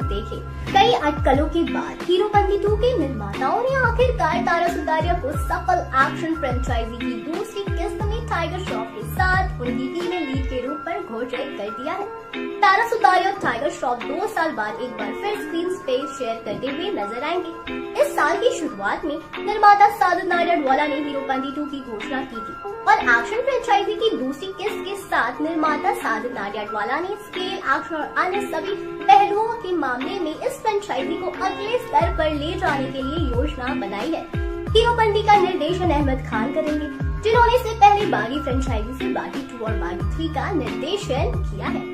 [SPEAKER 14] देखें। कई अटकलों के बाद हीरोपंती 2 के निर्माताओं ने आखिरकार तारा सुतारिया को सफल एक्शन फ्रेंचाइजी की दूसरी किस्त में टाइगर श्रॉफ के साथ उनकी फीमेल लीड के रूप पर घोषित कर दिया है। तारा सुतारिया और टाइगर श्रॉफ 2 साल बाद एक बार फिर स्क्रीन स्पेस शेयर करते हुए नजर आएंगे। इस साल की शुरुआत में निर्माता साजिद नाडियाडवाला ने हीरोपंती 2 की घोषणा की थी और एक्शन फ्रेंचाइजी की दूसरी किस्त के साथ निर्माता साजिद नाडियाडवाला ने स्केल, एक्शन और अन्य सभी पहलुओं के मामले में इस फ्रेंचाइजी को अगले स्तर पर ले जाने के लिए योजना बनाई है। हीरोपंती का निर्देशन अहमद खान करेंगे, जिन्होंने इससे पहले बागी फ्रेंचाइजी से बागी 2 और बागी 3 का निर्देशन किया है।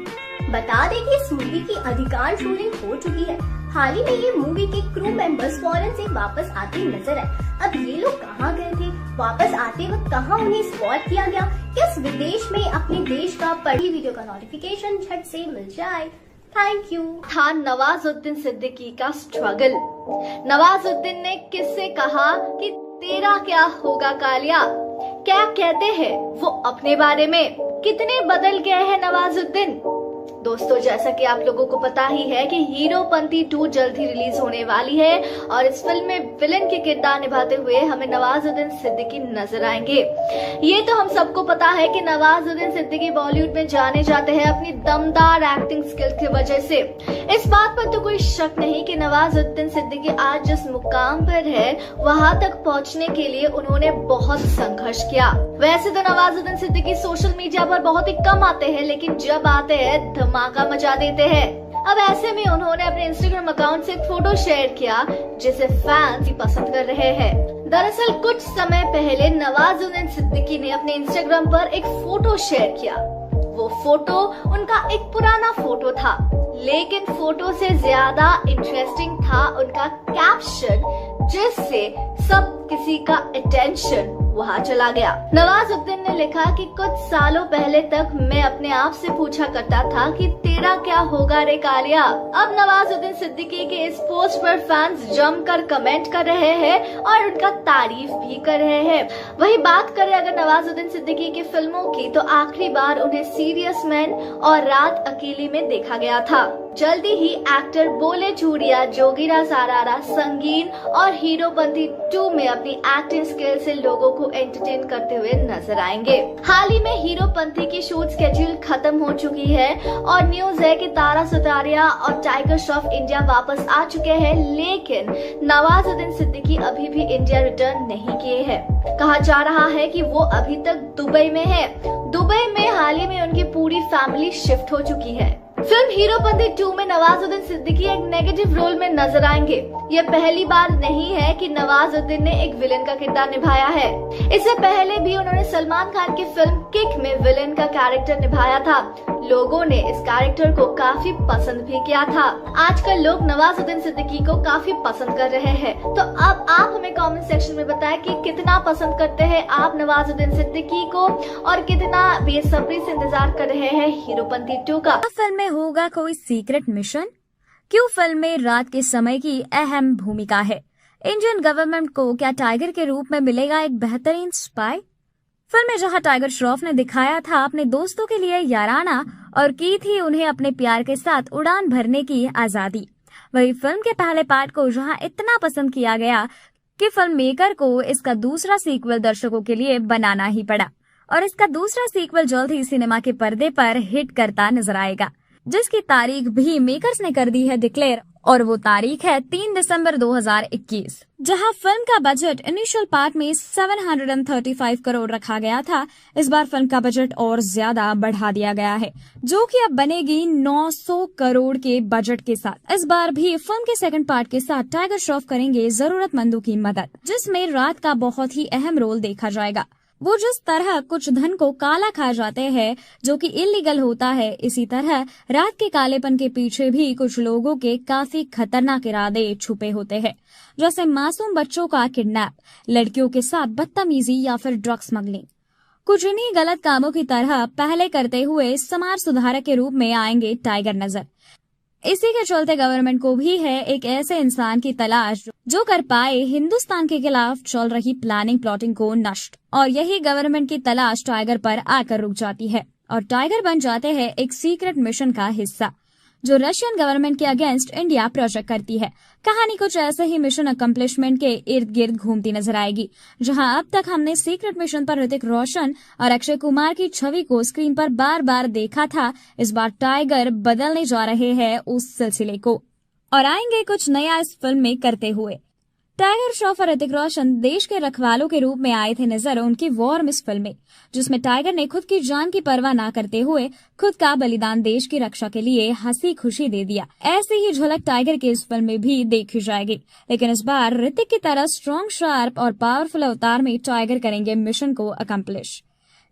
[SPEAKER 14] बता दें कि इस मूवी की अधिकांश शूटिंग हो चुकी है। हाल ही में ये मूवी के क्रू मेंबर्स फॉरेन से वापस आते नजर आए। अब ये लोग कहाँ गए थे? वापस आते वक्त कहाँ उन्हें स्पॉट किया गया? किस विदेश में अपने देश का? पढ़ी वीडियो का नोटिफिकेशन झट से मिल जाए। Thank you.
[SPEAKER 9] था नवाजुद्दीन सिद्दीकी का स्ट्रगल। नवाजुद्दीन ने किससे कहा कि तेरा क्या होगा कालिया, क्या कहते हैं वो अपने बारे में, कितने बदल गए हैं नवाजुद्दीन। दोस्तों, जैसा कि आप लोगों को पता ही है कि हीरोपंती 2 जल्द ही रिलीज होने वाली है और इस फिल्म में विलन के किरदार निभाते हुए हमें नवाजुद्दीन सिद्दीकी नजर आएंगे। ये तो हम सबको पता है कि नवाजुद्दीन सिद्दीकी बॉलीवुड में जाने जाते हैं अपनी दमदार एक्टिंग स्किल की वजह से। इस बात पर तो कोई शक नहीं कि नवाजुद्दीन सिद्दीकी आज जिस मुकाम पर है वहां तक पहुंचने के लिए उन्होंने बहुत संघर्ष किया। वैसे तो नवाजुद्दीन सिद्दीकी सोशल मीडिया पर बहुत ही कम आते हैं, लेकिन जब आते हैं धमाका मचा देते हैं। अब ऐसे में उन्होंने अपने इंस्टाग्राम अकाउंट से एक फोटो शेयर किया जिसे फैंस ही पसंद कर रहे हैं। दरअसल कुछ समय पहले नवाजुद्दीन सिद्दीकी ने अपने इंस्टाग्राम पर एक फोटो शेयर किया। वो फोटो उनका एक पुराना फोटो था, लेकिन फोटो से ज्यादा इंटरेस्टिंग था उनका कैप्शन, जिससे सब किसी का अटेंशन वहाँ चला गया। नवाजुद्दीन ने लिखा कि कुछ सालों पहले तक मैं अपने आप से पूछा करता था कि तेरा क्या होगा रे कालिया। अब नवाजुद्दीन सिद्दीकी के इस पोस्ट पर फैंस जमकर कमेंट कर रहे हैं और उनका तारीफ भी कर रहे हैं। वही बात करें अगर नवाजुद्दीन सिद्दीकी की फिल्मों की, तो आखिरी बार उन्हें सीरियस मैन और रात अकेली में देखा गया था। जल्दी ही एक्टर बोले चूड़िया, जोगीरा सारारा, संगीन और हीरोपंती 2 में अपनी एक्टिंग स्किल से लोगों को एंटरटेन करते हुए नजर आएंगे। हाल ही में हीरोपंती की शूट स्केड्यूल खत्म हो चुकी है और न्यूज है कि तारा सुतारिया और टाइगर श्रॉफ इंडिया वापस आ चुके हैं, लेकिन नवाजुद्दीन सिद्दीकी अभी भी इंडिया रिटर्न नहीं किए हैं। कहा जा रहा है कि वो अभी तक दुबई में है। दुबई में हाल ही में उनकी पूरी फैमिली शिफ्ट हो चुकी है। फिल्म हीरोपंती 2 में नवाजुद्दीन सिद्दीकी एक नेगेटिव रोल में नजर आएंगे। ये पहली बार नहीं है कि नवाजुद्दीन ने एक विलेन का किरदार निभाया है। इससे पहले भी उन्होंने सलमान खान की फिल्म किक में विलेन का कैरेक्टर निभाया था। लोगों ने इस कैरेक्टर को काफी पसंद भी किया था। आजकल लोग नवाजुद्दीन सिद्दीकी को काफी पसंद कर रहे हैं। तो अब आप हमें कमेंट सेक्शन में बताएं कि कितना पसंद करते हैं आप नवाजुद्दीन सिद्दीकी को और कितना बेसब्री से इंतजार कर रहे हैं हीरोपंती 2 का।
[SPEAKER 17] फिल्म में होगा कोई सीक्रेट मिशन? क्यों फिल्म में रात के समय की अहम भूमिका है? इंडियन गवर्नमेंट को क्या टाइगर के रूप में मिलेगा एक बेहतरीन स्पाई? फिल्म में जहां टाइगर श्रॉफ ने दिखाया था अपने दोस्तों के लिए याराना और की थी उन्हें अपने प्यार के साथ उड़ान भरने की आजादी, वही फिल्म के पहले पार्ट को जहां इतना पसंद किया गया कि फिल्म मेकर को इसका दूसरा सीक्वल दर्शकों के लिए बनाना ही पड़ा और इसका दूसरा सीक्वल जल्द ही सिनेमा के पर्दे पर हिट करता नजर आएगा, जिसकी तारीख भी मेकर्स ने कर दी है डिक्लेयर और वो तारीख है 3 दिसंबर 2021। जहां फिल्म का बजट इनिशियल पार्ट में 735 करोड़ रखा गया था, इस बार फिल्म का बजट और ज्यादा बढ़ा दिया गया है, जो कि अब बनेगी 900 करोड़ के बजट के साथ। इस बार भी फिल्म के सेकंड पार्ट के साथ टाइगर श्रॉफ करेंगे जरूरतमंदों की मदद, जिसमें रात का बहुत ही अहम रोल देखा जाएगा। वो जिस तरह कुछ धन को काला खा जाते हैं जो कि इलीगल होता है, इसी तरह रात के कालेपन के पीछे भी कुछ लोगों के काफी खतरनाक इरादे छुपे होते हैं, जैसे मासूम बच्चों का किडनैप, लड़कियों के साथ बदतमीजी या फिर ड्रग स्मगलिंग। कुछ इन्हीं गलत कामों की तरह पहले करते हुए समाज सुधारक के रूप में आएंगे टाइगर नजर। इसी के चलते गवर्नमेंट को भी है एक ऐसे इंसान की तलाश जो कर पाए हिंदुस्तान के खिलाफ चल रही प्लाटिंग को नष्ट, और यही गवर्नमेंट की तलाश टाइगर पर आकर रुक जाती है और टाइगर बन जाते हैं एक सीक्रेट मिशन का हिस्सा जो रशियन गवर्नमेंट के अगेंस्ट इंडिया प्रोजेक्ट करती है। कहानी कुछ ऐसे ही मिशन अकम्प्लिशमेंट के इर्द गिर्द घूमती नजर आएगी, जहां अब तक हमने सीक्रेट मिशन पर ऋतिक रोशन और अक्षय कुमार की छवि को स्क्रीन पर बार बार देखा था। इस बार टाइगर बदलने जा रहे हैं उस सिलसिले को और आएंगे कुछ नया इस फिल्म में करते हुए। टाइगर श्रॉफ और ऋतिक रोशन देश के रखवालों के रूप में आए थे नजर उनकी वॉर मिस फिल्म में, जिसमें टाइगर ने खुद की जान की परवाह न करते हुए खुद का बलिदान देश की रक्षा के लिए हंसी खुशी दे दिया। ऐसी ही झलक टाइगर की इस फिल्म में भी देखी जाएगी, लेकिन इस बार ऋतिक की तरह स्ट्रॉन्ग, शार्प और पावरफुल अवतार में टाइगर करेंगे मिशन को अकम्प्लिश।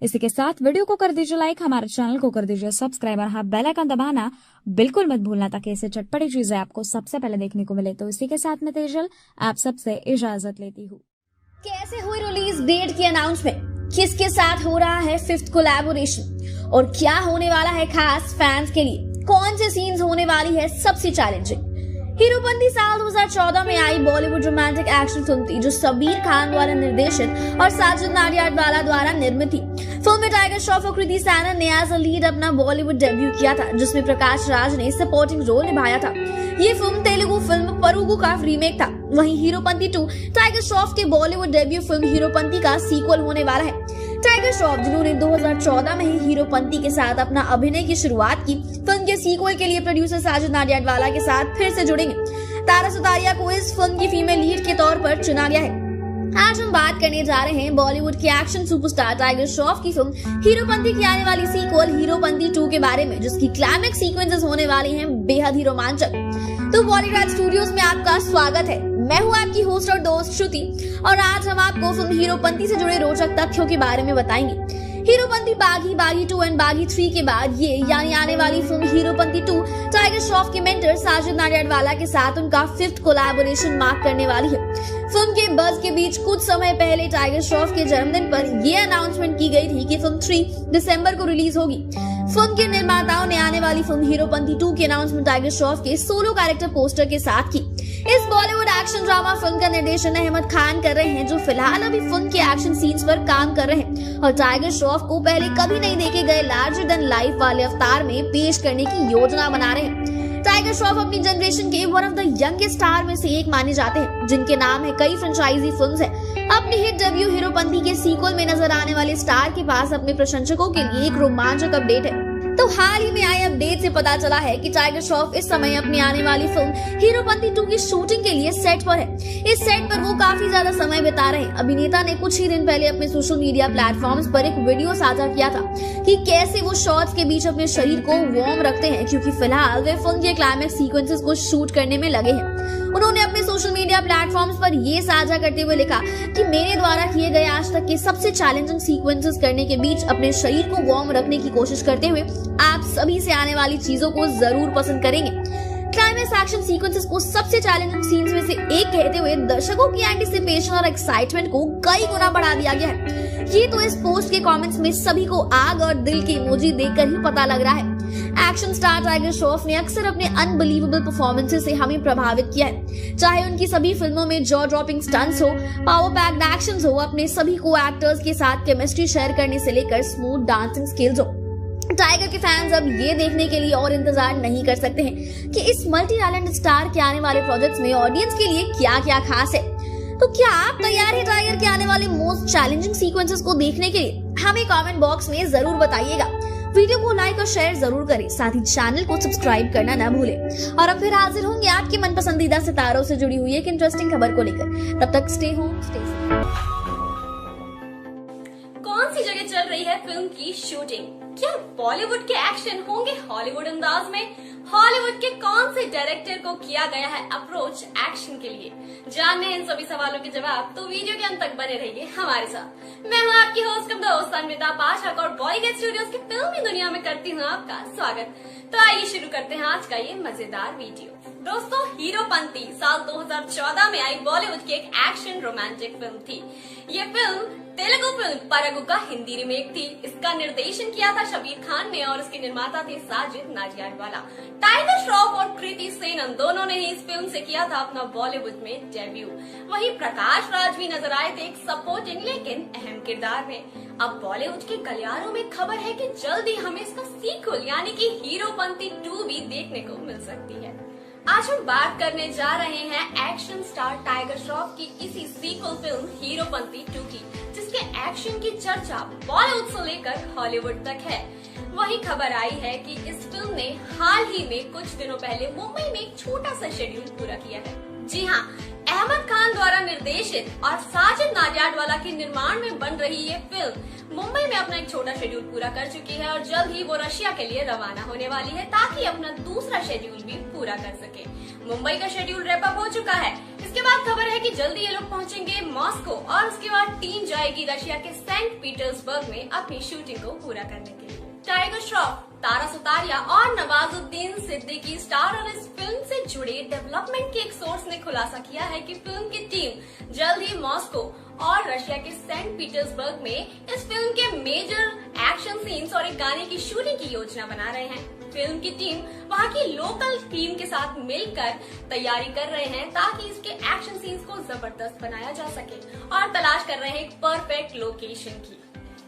[SPEAKER 17] इसी के साथ वीडियो को कर दीजिए लाइक, हमारे चैनल को कर दीजिए सब्सक्राइब और हाँ बेल आइकन दबाना बिल्कुल मत भूलना ताकि ऐसे चटपटी चीजें आपको सबसे पहले देखने को मिले। तो इसी के साथ मैं तेजल आप सबसे इजाजत लेती हूँ।
[SPEAKER 15] कैसे हुई रिलीज डेट की अनाउंसमेंट, किसके साथ हो रहा है 5th कोलैबोरेशन और क्या होने वाला है खास फैंस के लिए, कौन से सीन्स होने वाली है सबसे चैलेंजिंग, हीरोपंती साल 2014 में आई बॉलीवुड रोमांटिक एक्शन फिल्म थी जो सबीर खान द्वारा निर्देशित और साजिद नाडियाडवाला द्वारा निर्मित थी। फिल्म में टाइगर श्रॉफ और कृति सैनन ने एज अ लीड अपना बॉलीवुड डेब्यू किया था, जिसमें प्रकाश राज ने सपोर्टिंग रोल निभाया था। ये फिल्म तेलुगु फिल्म परुगु का रीमेक था। वहीं हीरोपंती 2 टाइगर श्रॉफ के बॉलीवुड डेब्यू फिल्म हीरोपंती का सीक्वल होने वाला है। टाइगर श्रॉफ जिन्होंने 2014 में ही हीरोपंती के साथ अपना अभिनय की शुरुआत की, फिल्म के सीक्वल के लिए प्रोड्यूसर साजिद नाडियाडवाला के साथ फिर से जुड़ेंगे। तारा सुतारिया को इस फिल्म की फीमेल लीड के तौर पर चुना गया है। आज हम बात करने जा रहे हैं बॉलीवुड के एक्शन सुपरस्टार टाइगर श्रॉफ की फिल्म हीरोपंती की आने वाली सीक्वल हीरोपंती 2 के बारे में, जिसकी क्लाइमैक्स सीक्वेंसेस होने वाली हैं बेहद ही रोमांचक। तो बॉलीग्राज स्टूडियोज में आपका स्वागत है। मैं हूँ आपकी होस्ट और दोस्त श्रुति और आज हम आपको फिल्म हीरोपंती से जुड़े रोचक तथ्यों के बारे में बताएंगे। हीरोपंती बागी 2 एंड बागी 3 के बाद ये यानी आने वाली फिल्म हीरोपंती 2 टाइगर श्रॉफ के मेंटर साजिद नाडियाडवाला के साथ उनका 5th कोलैबोरेशन मार्क करने वाली है। फिल्म के बज़ के बीच कुछ समय पहले टाइगर श्रॉफ के जन्मदिन पर यह अनाउंसमेंट की गई थी कि फिल्म 3 दिसंबर को रिलीज होगी। फिल्म के निर्माताओं ने आने वाली फिल्म हीरोपंती 2 की अनाउंसमेंट टाइगर श्रॉफ के सोलो कैरेक्टर पोस्टर के साथ की। इस बॉलीवुड एक्शन ड्रामा फिल्म का निर्देशन अहमद खान कर रहे हैं, जो फिलहाल अभी फिल्म के एक्शन सीन्स पर काम कर रहे हैं और टाइगर श्रॉफ को पहले कभी नहीं देखे गए लार्जर देन लाइफ वाले अवतार में पेश करने की योजना बना रहे हैं। टाइगर श्रॉफ अपनी जनरेशन के one of the youngest star में से एक माने जाते हैं, जिनके नाम है कई फ्रेंचाइजी फिल्म्स है। अपनी हिट डेब्यू हीरोपंती के सीक्वल में नजर आने वाले स्टार के पास अपने प्रशंसकों के लिए एक रोमांचक अपडेट है। तो हाल ही में आए अपडेट से पता चला है कि टाइगर श्रॉफ इस समय अपनी आने वाली फिल्म हीरोपंती 2 की शूटिंग के लिए सेट पर है। इस सेट पर वो काफी ज्यादा समय बिता रहे हैं। अभिनेता ने कुछ ही दिन पहले अपने सोशल मीडिया प्लेटफॉर्म्स पर एक वीडियो साझा किया था कि कैसे वो शॉट्स के बीच अपने शरीर को वार्म रखते हैं, क्योंकि फिलहाल वे फिल्म के क्लाइमैक्स सीक्वेंसेस को शूट करने में लगे हैं। उन्होंने अपने सोशल मीडिया प्लेटफॉर्म्स पर ये साझा करते हुए लिखा कि मेरे द्वारा किए गए आज तक के सबसे चैलेंजिंग सीक्वेंसेस करने के बीच अपने शरीर को वार्म रखने की कोशिश करते हुए आप सभी से आने वाली चीजों को जरूर पसंद करेंगे। क्लाइमैक्स एक्शन सीक्वेंसेस को सबसे चैलेंजिंग सीन्स में से एक कहते हुए दर्शकों की एंटिसिपेशन और एक्साइटमेंट को कई गुना बढ़ा दिया गया है। ये तो इस पोस्ट के कमेंट्स में सभी को आग और दिल के इमोजी देखकर ही पता लग रहा है। एक्शन स्टार टाइगर श्रॉफ ने अक्सर अपने अनबिलीवेबल परफॉर्मेंसेस से हमें प्रभावित किया है, चाहे उनकी सभी फिल्मों में जॉ ड्रॉपिंग स्टंट्स हो, पावर पैक्ड एक्शंस हो, अपने सभी को एक्टर्स के साथ केमिस्ट्री शेयर करने से लेकर स्मूथ डांसिंग स्किल्स हो। टाइगर के फैंस अब ये देखने के लिए और इंतजार नहीं कर सकते हैं कि इस मल्टी टैलेंटेड स्टार के आने वाले प्रोजेक्ट्स में ऑडियंस के लिए क्या क्या खास है। तो क्या आप तैयार हैं टाइगर के आने वाले मोस्ट चैलेंजिंग सीक्वेंसेस को देखने के लिए? हमें कमेंट बॉक्स में जरूर बताइएगा। वीडियो को लाइक और शेयर जरूर करें, साथ ही चैनल को सब्सक्राइब करना न भूलें। और अब फिर हाजिर होंगे आपके मन पसंदीदा सितारों से जुड़ी हुई एक इंटरेस्टिंग खबर को लेकर। तब तक स्टे होम स्टे सेफ।
[SPEAKER 18] कौन सी जगह चल रही है फिल्म की शूटिंग? क्या बॉलीवुड के एक्शन होंगे हॉलीवुड अंदाज में? हॉलीवुड के कौन से डायरेक्टर को किया गया है अप्रोच एक्शन के लिए? जानने हैं इन सभी सवालों के जवाब, तो वीडियो के अंत तक बने रहिए हमारे साथ। मैं हूँ आपकी होस्ट कम दोस्त अनमिता पाठक और बॉलीवुड स्टूडियोज की फिल्मी दुनिया में करती हूँ आपका स्वागत। तो आइए शुरू करते हैं आज का ये मजेदार वीडियो। दोस्तों, हीरोपंती साल 2014 में आई बॉलीवुड की एक एक्शन रोमांटिक फिल्म थी। ये फिल्म तेलुगु फिल्म परुगु का हिंदी रीमेक थी। इसका निर्देशन किया था शबीर खान ने और इसके निर्माता थे साजिद नाडियाडवाला। टाइगर श्रॉफ और कृति सैनन दोनों ने ही इस फिल्म से किया था अपना बॉलीवुड में डेब्यू। वहीं प्रकाश राज भी नजर आए थे एक सपोर्टिंग लेकिन अहम किरदार में। अब बॉलीवुड के गलियारों में खबर है कि जल्द ही हमें इसका सीक्वल यानी कि हीरोपंती 2 भी देखने को मिल सकती है। आज हम बात करने जा रहे हैं एक्शन स्टार टाइगर श्रॉफ की इसी सीक्वल फिल्म हीरोपंती 2 की, जिसके एक्शन की चर्चा बॉलीवुड से लेकर हॉलीवुड तक है। वही खबर आई है कि इस फिल्म ने हाल ही में कुछ दिनों पहले मुंबई में एक छोटा सा शेड्यूल पूरा किया है। जी हाँ, अहमद खान द्वारा निर्देशित और साजिद नाडियाडवाला के निर्माण में बन रही ये फिल्म मुंबई में अपना एक छोटा शेड्यूल पूरा कर चुकी है और जल्द ही वो रशिया के लिए रवाना होने वाली है ताकि अपना दूसरा शेड्यूल भी पूरा कर सके। मुंबई का शेड्यूल रैप अप हो चुका है। इसके बाद खबर है कि जल्दी ये लोग पहुंचेंगे मॉस्को और उसके बाद टीम जाएगी रशिया के सेंट पीटर्सबर्ग में अपनी शूटिंग को पूरा करने के लिए। टाइगर श्रॉफ, तारा सुतारिया और नवाजुद्दीन सिद्दीकी स्टार और इस फिल्म से जुड़े डेवलपमेंट के एक सोर्स ने खुलासा किया है कि फिल्म की टीम जल्द ही मॉस्को और रशिया के सेंट पीटर्सबर्ग में इस फिल्म के मेजर एक्शन सीन्स और एक गाने की शूटिंग की योजना बना रहे हैं। फिल्म की टीम वहां की लोकल टीम के साथ मिलकर तैयारी कर रहे हैं ताकि इसके एक्शन सीन्स को जबरदस्त बनाया जा सके और तलाश कर रहे हैं एक परफेक्ट लोकेशन की।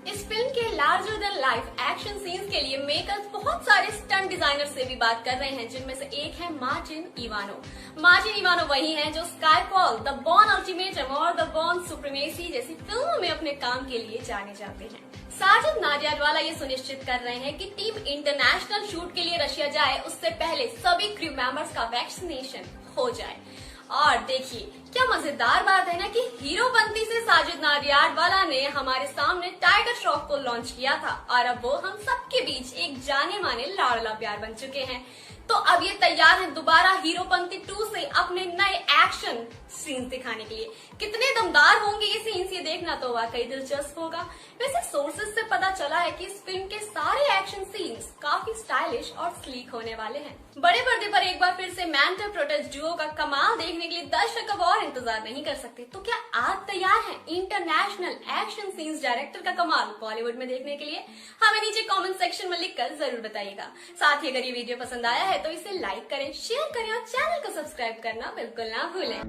[SPEAKER 18] इस फिल्म के larger than life action scenes के लिए मेकर्स बहुत सारे स्टंट डिजाइनर से भी बात कर रहे हैं, जिनमें से एक है मार्टिन इवानो। मार्टिन इवानो वही हैं जो स्काईफॉल, द बॉर्न अल्टीमेटम और द बॉर्न सुप्रीमेसी जैसी फिल्मों में अपने काम के लिए जाने जाते हैं। साजिद नाडियाडवाला ये सुनिश्चित कर रहे हैं कि टीम इंटरनेशनल शूट के लिए रशिया जाए उससे पहले सभी क्रू मेंबर्स का वैक्सीनेशन हो जाए। और देखिए क्या मजेदार बात है ना कि हीरोपंती से साजिद नाडियाडवाला ने हमारे सामने टाइगर श्रॉफ को लॉन्च किया था और अब वो हम सबके बीच एक जाने माने लाडला प्यार बन चुके हैं। तो अब ये तैयार है दोबारा हीरोपंती 2 से अपने नए एक्शन सीन्स दिखाने के लिए। कितने दमदार होंगे ये सीन्स, ये देखना तो वाकई दिलचस्प होगा। वैसे सोर्सेज से पता चला है कि इस फिल्म के सारे एक्शन सीन्स काफी स्टाइलिश और स्लीक होने वाले हैं। बड़े पर्दे पर एक बार फिर से मैंटो प्रोटेस्ट डुओ का कमाल देखने के लिए दर्शक अब और इंतजार नहीं कर सकते। तो क्या आप तैयार हैं इंटरनेशनल एक्शन सीन्स डायरेक्टर का कमाल बॉलीवुड में देखने के लिए? हमें नीचे कमेंट सेक्शन में लिखकर जरूर बताइएगा। साथ ही अगर ये वीडियो पसंद आया है तो इसे लाइक करें, शेयर करें और चैनल को सब्सक्राइब करना बिल्कुल ना भूलें।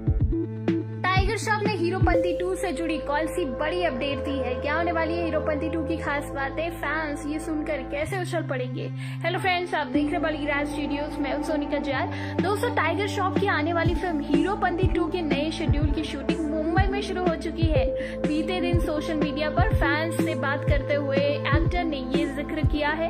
[SPEAKER 5] टाइगर श्रॉफ ने हीरोपंती 2 से जुड़ी कौन सी बड़ी अपडेट दी है? क्या होने वाली है हीरोपंती 2 की खास बातें? फैंस ये सुनकर कैसे उछल पड़ेंगे? हेलो फ्रेंड्स, आप देख रहे बॉलीग्राज स्टूडियोज, मैं हूं सोनिका जयाल। दोस्तों, टाइगर श्रॉफ की आने वाली फिल्म हीरोपंती 2 के नए शेड्यूल की शूटिंग मुंबई में शुरू हो चुकी है। बीते दिन सोशल मीडिया पर फैंस से बात करते हुए एक्टर ने ये जिक्र किया है।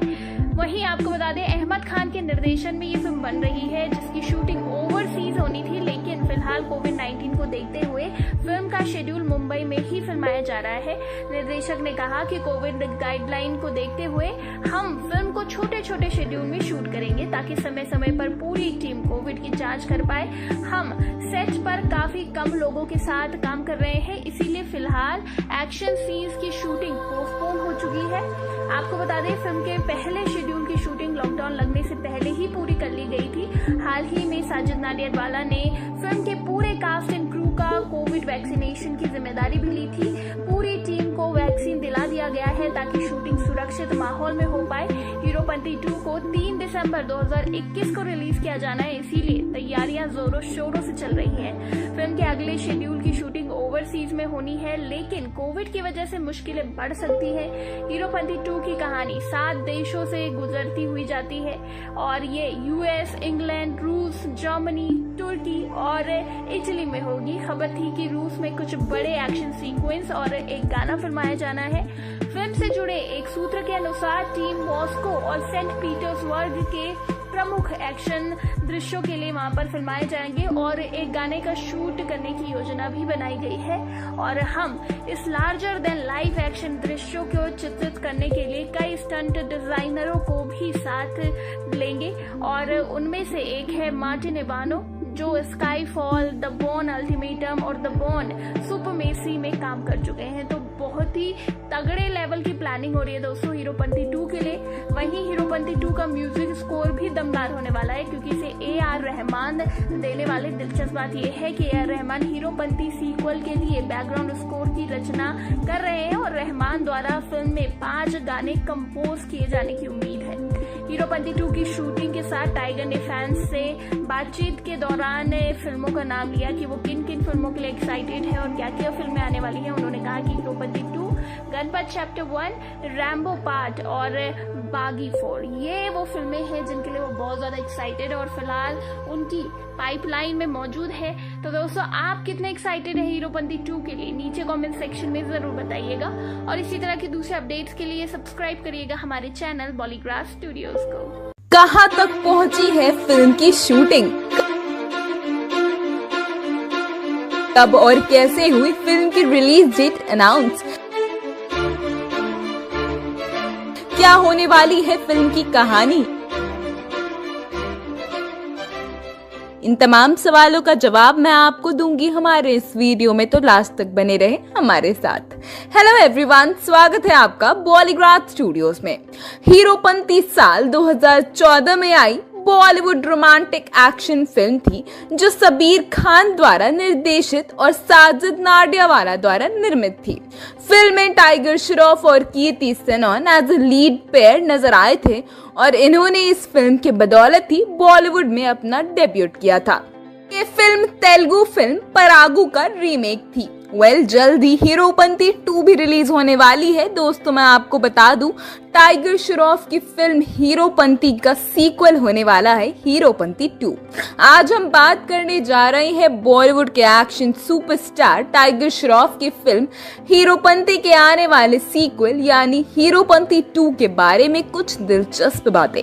[SPEAKER 5] वहीं आपको बता दें, अहमद खान के निर्देशन में ये फिल्म बन रही है जिसकी शूटिंग ओवरसीज होनी थी, लेकिन फिलहाल कोविड-19 को देखते हुए फिल्म का शेड्यूल मुंबई में ही फिल्माया जा रहा है। निर्देशक ने कहा कि कोविड गाइडलाइन को देखते हुए हम फिल्म को छोटे छोटे शेड्यूल में शूट करेंगे ताकि समय समय पर पूरी टीम कोविड की जांच कर पाए। हम सेट पर काफी कम लोगों के साथ काम कर रहे हैं, इसीलिए फिलहाल एक्शन सीन्स की शूटिंग पोस्टपोन हो चुकी है। आपको बता दें, फिल्म के पहले शेड्यूल की शूटिंग लॉकडाउन लगने से पहले ही पूरी कर ली गई थी। हाल ही में साजिद नाडियाडवाला ने फिल्म के पूरे कास्ट एंड क्रू का कोविड वैक्सीनेशन की जिम्मेदारी भी ली थी। पूरी टीम को वैक्सीन दिला दिया गया है ताकि शूटिंग सुरक्षित माहौल में हो पाए। हीरोपंती 2 को 3 दिसंबर 2021 को रिलीज किया जाना है, इसीलिए तैयारियां जोरों शोरों से चल रही हैं। फिल्म के अगले शेड्यूल की शूटिंग ओवरसीज में होनी है, लेकिन कोविड की वजह से मुश्किलें बढ़ सकती है। हीरोपंती 2 की कहानी 7 देशों से गुजरती हुई जाती है और ये यूएस, इंग्लैंड, रूस, जर्मनी, तुर्की और इटली में होगी। खबर थी कि रूस में कुछ बड़े एक्शन सीक्वेंस और एक गाना फिल्माया जाना है। फिल्म से जुड़े एक सूत्र के अनुसार टीम मॉस्को और सेंट पीटर्सबर्ग के प्रमुख एक्शन दृश्यों के लिए वहां पर फिल्माए जाएंगे और एक गाने का शूट करने की योजना भी बनाई गई है। और हम इस लार्जर देन लाइफ एक्शन दृश्यों को चित्रित करने के लिए कई स्टंट डिजाइनरों को भी साथ लेंगे और उनमें से एक है मार्टिन इवानो, जो स्काईफॉल, द बॉर्न अल्टीमेटम और द बॉर्न सुपरमेसी में काम कर चुके हैं। तो बहुत ही तगड़े लेवल की प्लानिंग हो रही है दोस्तों हीरोपंती 2 के लिए। वहीं हीरोपंती 2 का म्यूजिक स्कोर भी दमदार होने वाला है क्योंकि इसे ए.आर. रहमान देने वाले। दिलचस्प बात यह है कि ए.आर. रहमान हीरोपंती सीक्वल के लिए बैकग्राउंड स्कोर की रचना कर रहे हैं और रहमान द्वारा फिल्म में 5 गाने कंपोज किए जाने की उम्मीद है। हीरोपंती 2 की शूटिंग के साथ टाइगर ने फैंस से बातचीत के दौरान फिल्मों का नाम लिया कि वो किन किन फिल्मों के लिए एक्साइटेड है और क्या क्या फिल्में आने वाली हैं। उन्होंने कहा कि Heropanti 2, Ganpat chapter 1, Rambo part और बागी 4 ये वो फिल्में हैं जिनके लिए वो बहुत ज्यादा एक्साइटेड है और फिलहाल उनकी पाइपलाइन में मौजूद है। तो दोस्तों, आप कितने एक्साइटेड है हीरोपंती 2 के लिए? नीचे कमेंट सेक्शन में जरूर बताइएगा और इसी तरह के दूसरे अपडेट्स के लिए सब्सक्राइब करिएगा हमारे चैनल बॉलीग्राज स्टूडियोज को।
[SPEAKER 16] कहां तक पहुंची है फिल्म की शूटिंग? कब और कैसे हुई फिल्म की रिलीज डेट अनाउंस? क्या होने वाली है फिल्म की कहानी? इन तमाम सवालों का जवाब मैं आपको दूंगी हमारे इस वीडियो में, तो लास्ट तक बने रहे हमारे साथ। हेलो एवरीवन, स्वागत है आपका बॉलीग्राज स्टूडियोज में। हीरोपंती साल 2014 में आई बॉलीवुड रोमांटिक एक्शन फिल्म थी जो सबीर खान द्वारा निर्देशित और साजिद नाडियावाला द्वारा निर्मित थी। फिल्म में टाइगर श्रॉफ और Kriti Sanon as a lead pair नजर आए थे और इन्होंने इस फिल्म के बदौलत ही बॉलीवुड में अपना डेब्यूट किया था। ये फिल्म तेलुगु फिल्म परागु का रीमेक थी। जल्द ही हीरोपंती 2 भी रिलीज होने वाली है। दोस्तों मैं आपको बता दूं, टाइगर श्रॉफ की फिल्म हीरोपंती का सीक्वल होने वाला है हीरोपंती 2। आज हम बात करने जा रहे हैं बॉलीवुड के एक्शन सुपरस्टार टाइगर श्रॉफ की फिल्म हीरोपंती के आने वाले सीक्वल यानी हीरोपंती 2 के बारे में कुछ दिलचस्प बातें।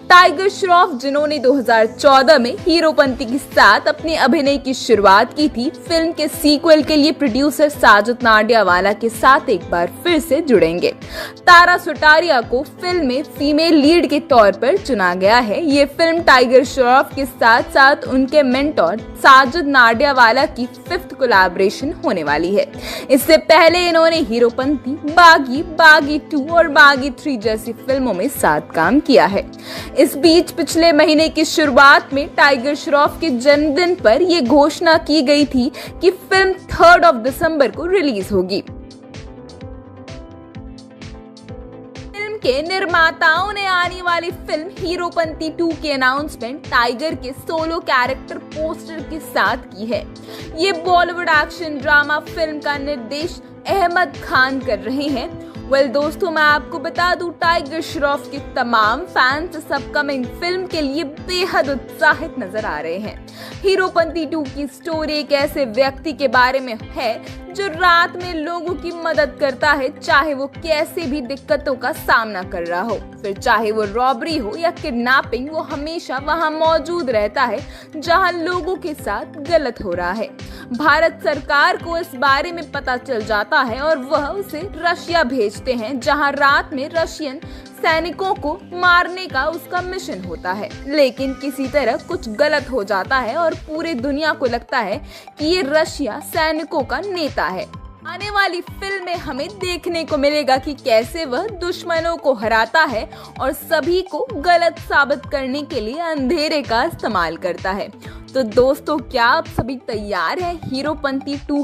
[SPEAKER 16] टाइगर श्रॉफ जिन्होंने 2014 में हीरोपंती के साथ अपने अभिनय की शुरुआत की थी, फिल्म के सीक्वल के लिए प्रोड्यूसर साजिद नाडियावाला के साथ एक बार फिर से जुड़ेंगे। तारा सुटारिया को फिल्म में फीमेल लीड के तौर पर चुना गया है। ये फिल्म टाइगर श्रॉफ के साथ साथ उनके मेंटोर साजिद नाडियावाला की 5th कोलैबोरेशन होने वाली है। इससे पहले इन्होंने हीरोपंती, बागी 2 और बागी 3 जैसी फिल्मों में साथ काम किया है। इस बीच पिछले महीने की शुरुआत में टाइगर श्रॉफ के जन्मदिन पर यह घोषणा की गई थी कि फिल्म 3 दिसंबर को रिलीज होगी। फिल्म के निर्माताओं ने आने वाली फिल्म हीरोपंती 2 की अनाउंसमेंट टाइगर के सोलो कैरेक्टर पोस्टर के साथ की है। ये बॉलीवुड एक्शन ड्रामा फिल्म का निर्देश अहमद खान कर रहे हैं। दोस्तों मैं आपको बता दूं, टाइगर श्रॉफ के तमाम फैंस इस अपकमिंग फिल्म के लिए बेहद उत्साहित नजर आ रहे हैं। हीरोपंती 2 की स्टोरी एक ऐसे व्यक्ति के बारे में है जो रात में लोगों की मदद करता है, चाहे वो कैसे भी दिक्कतों का सामना कर रहा हो। फिर चाहे वो रॉबरी हो या किडनैपिंग, वो हमेशा वहां मौजूद रहता है जहां लोगों के साथ गलत हो रहा है। भारत सरकार को इस बारे में पता चल जाता है और वह उसे रशिया भेजते हैं, जहां रात में रशियन सैनिकों को मारने का उसका मिशन होता है। लेकिन किसी तरह कुछ गलत हो जाता है और पूरी दुनिया को लगता है कि ये रशिया सैनिकों का नेता है। आने वाली फिल्म में हमें देखने को मिलेगा कि कैसे वह दुश्मनों को हराता है और सभी को गलत साबित करने के लिए अंधेरे का इस्तेमाल करता है। तो दोस्तों क्या आप सभी तैयार हैं हीरोपंती 2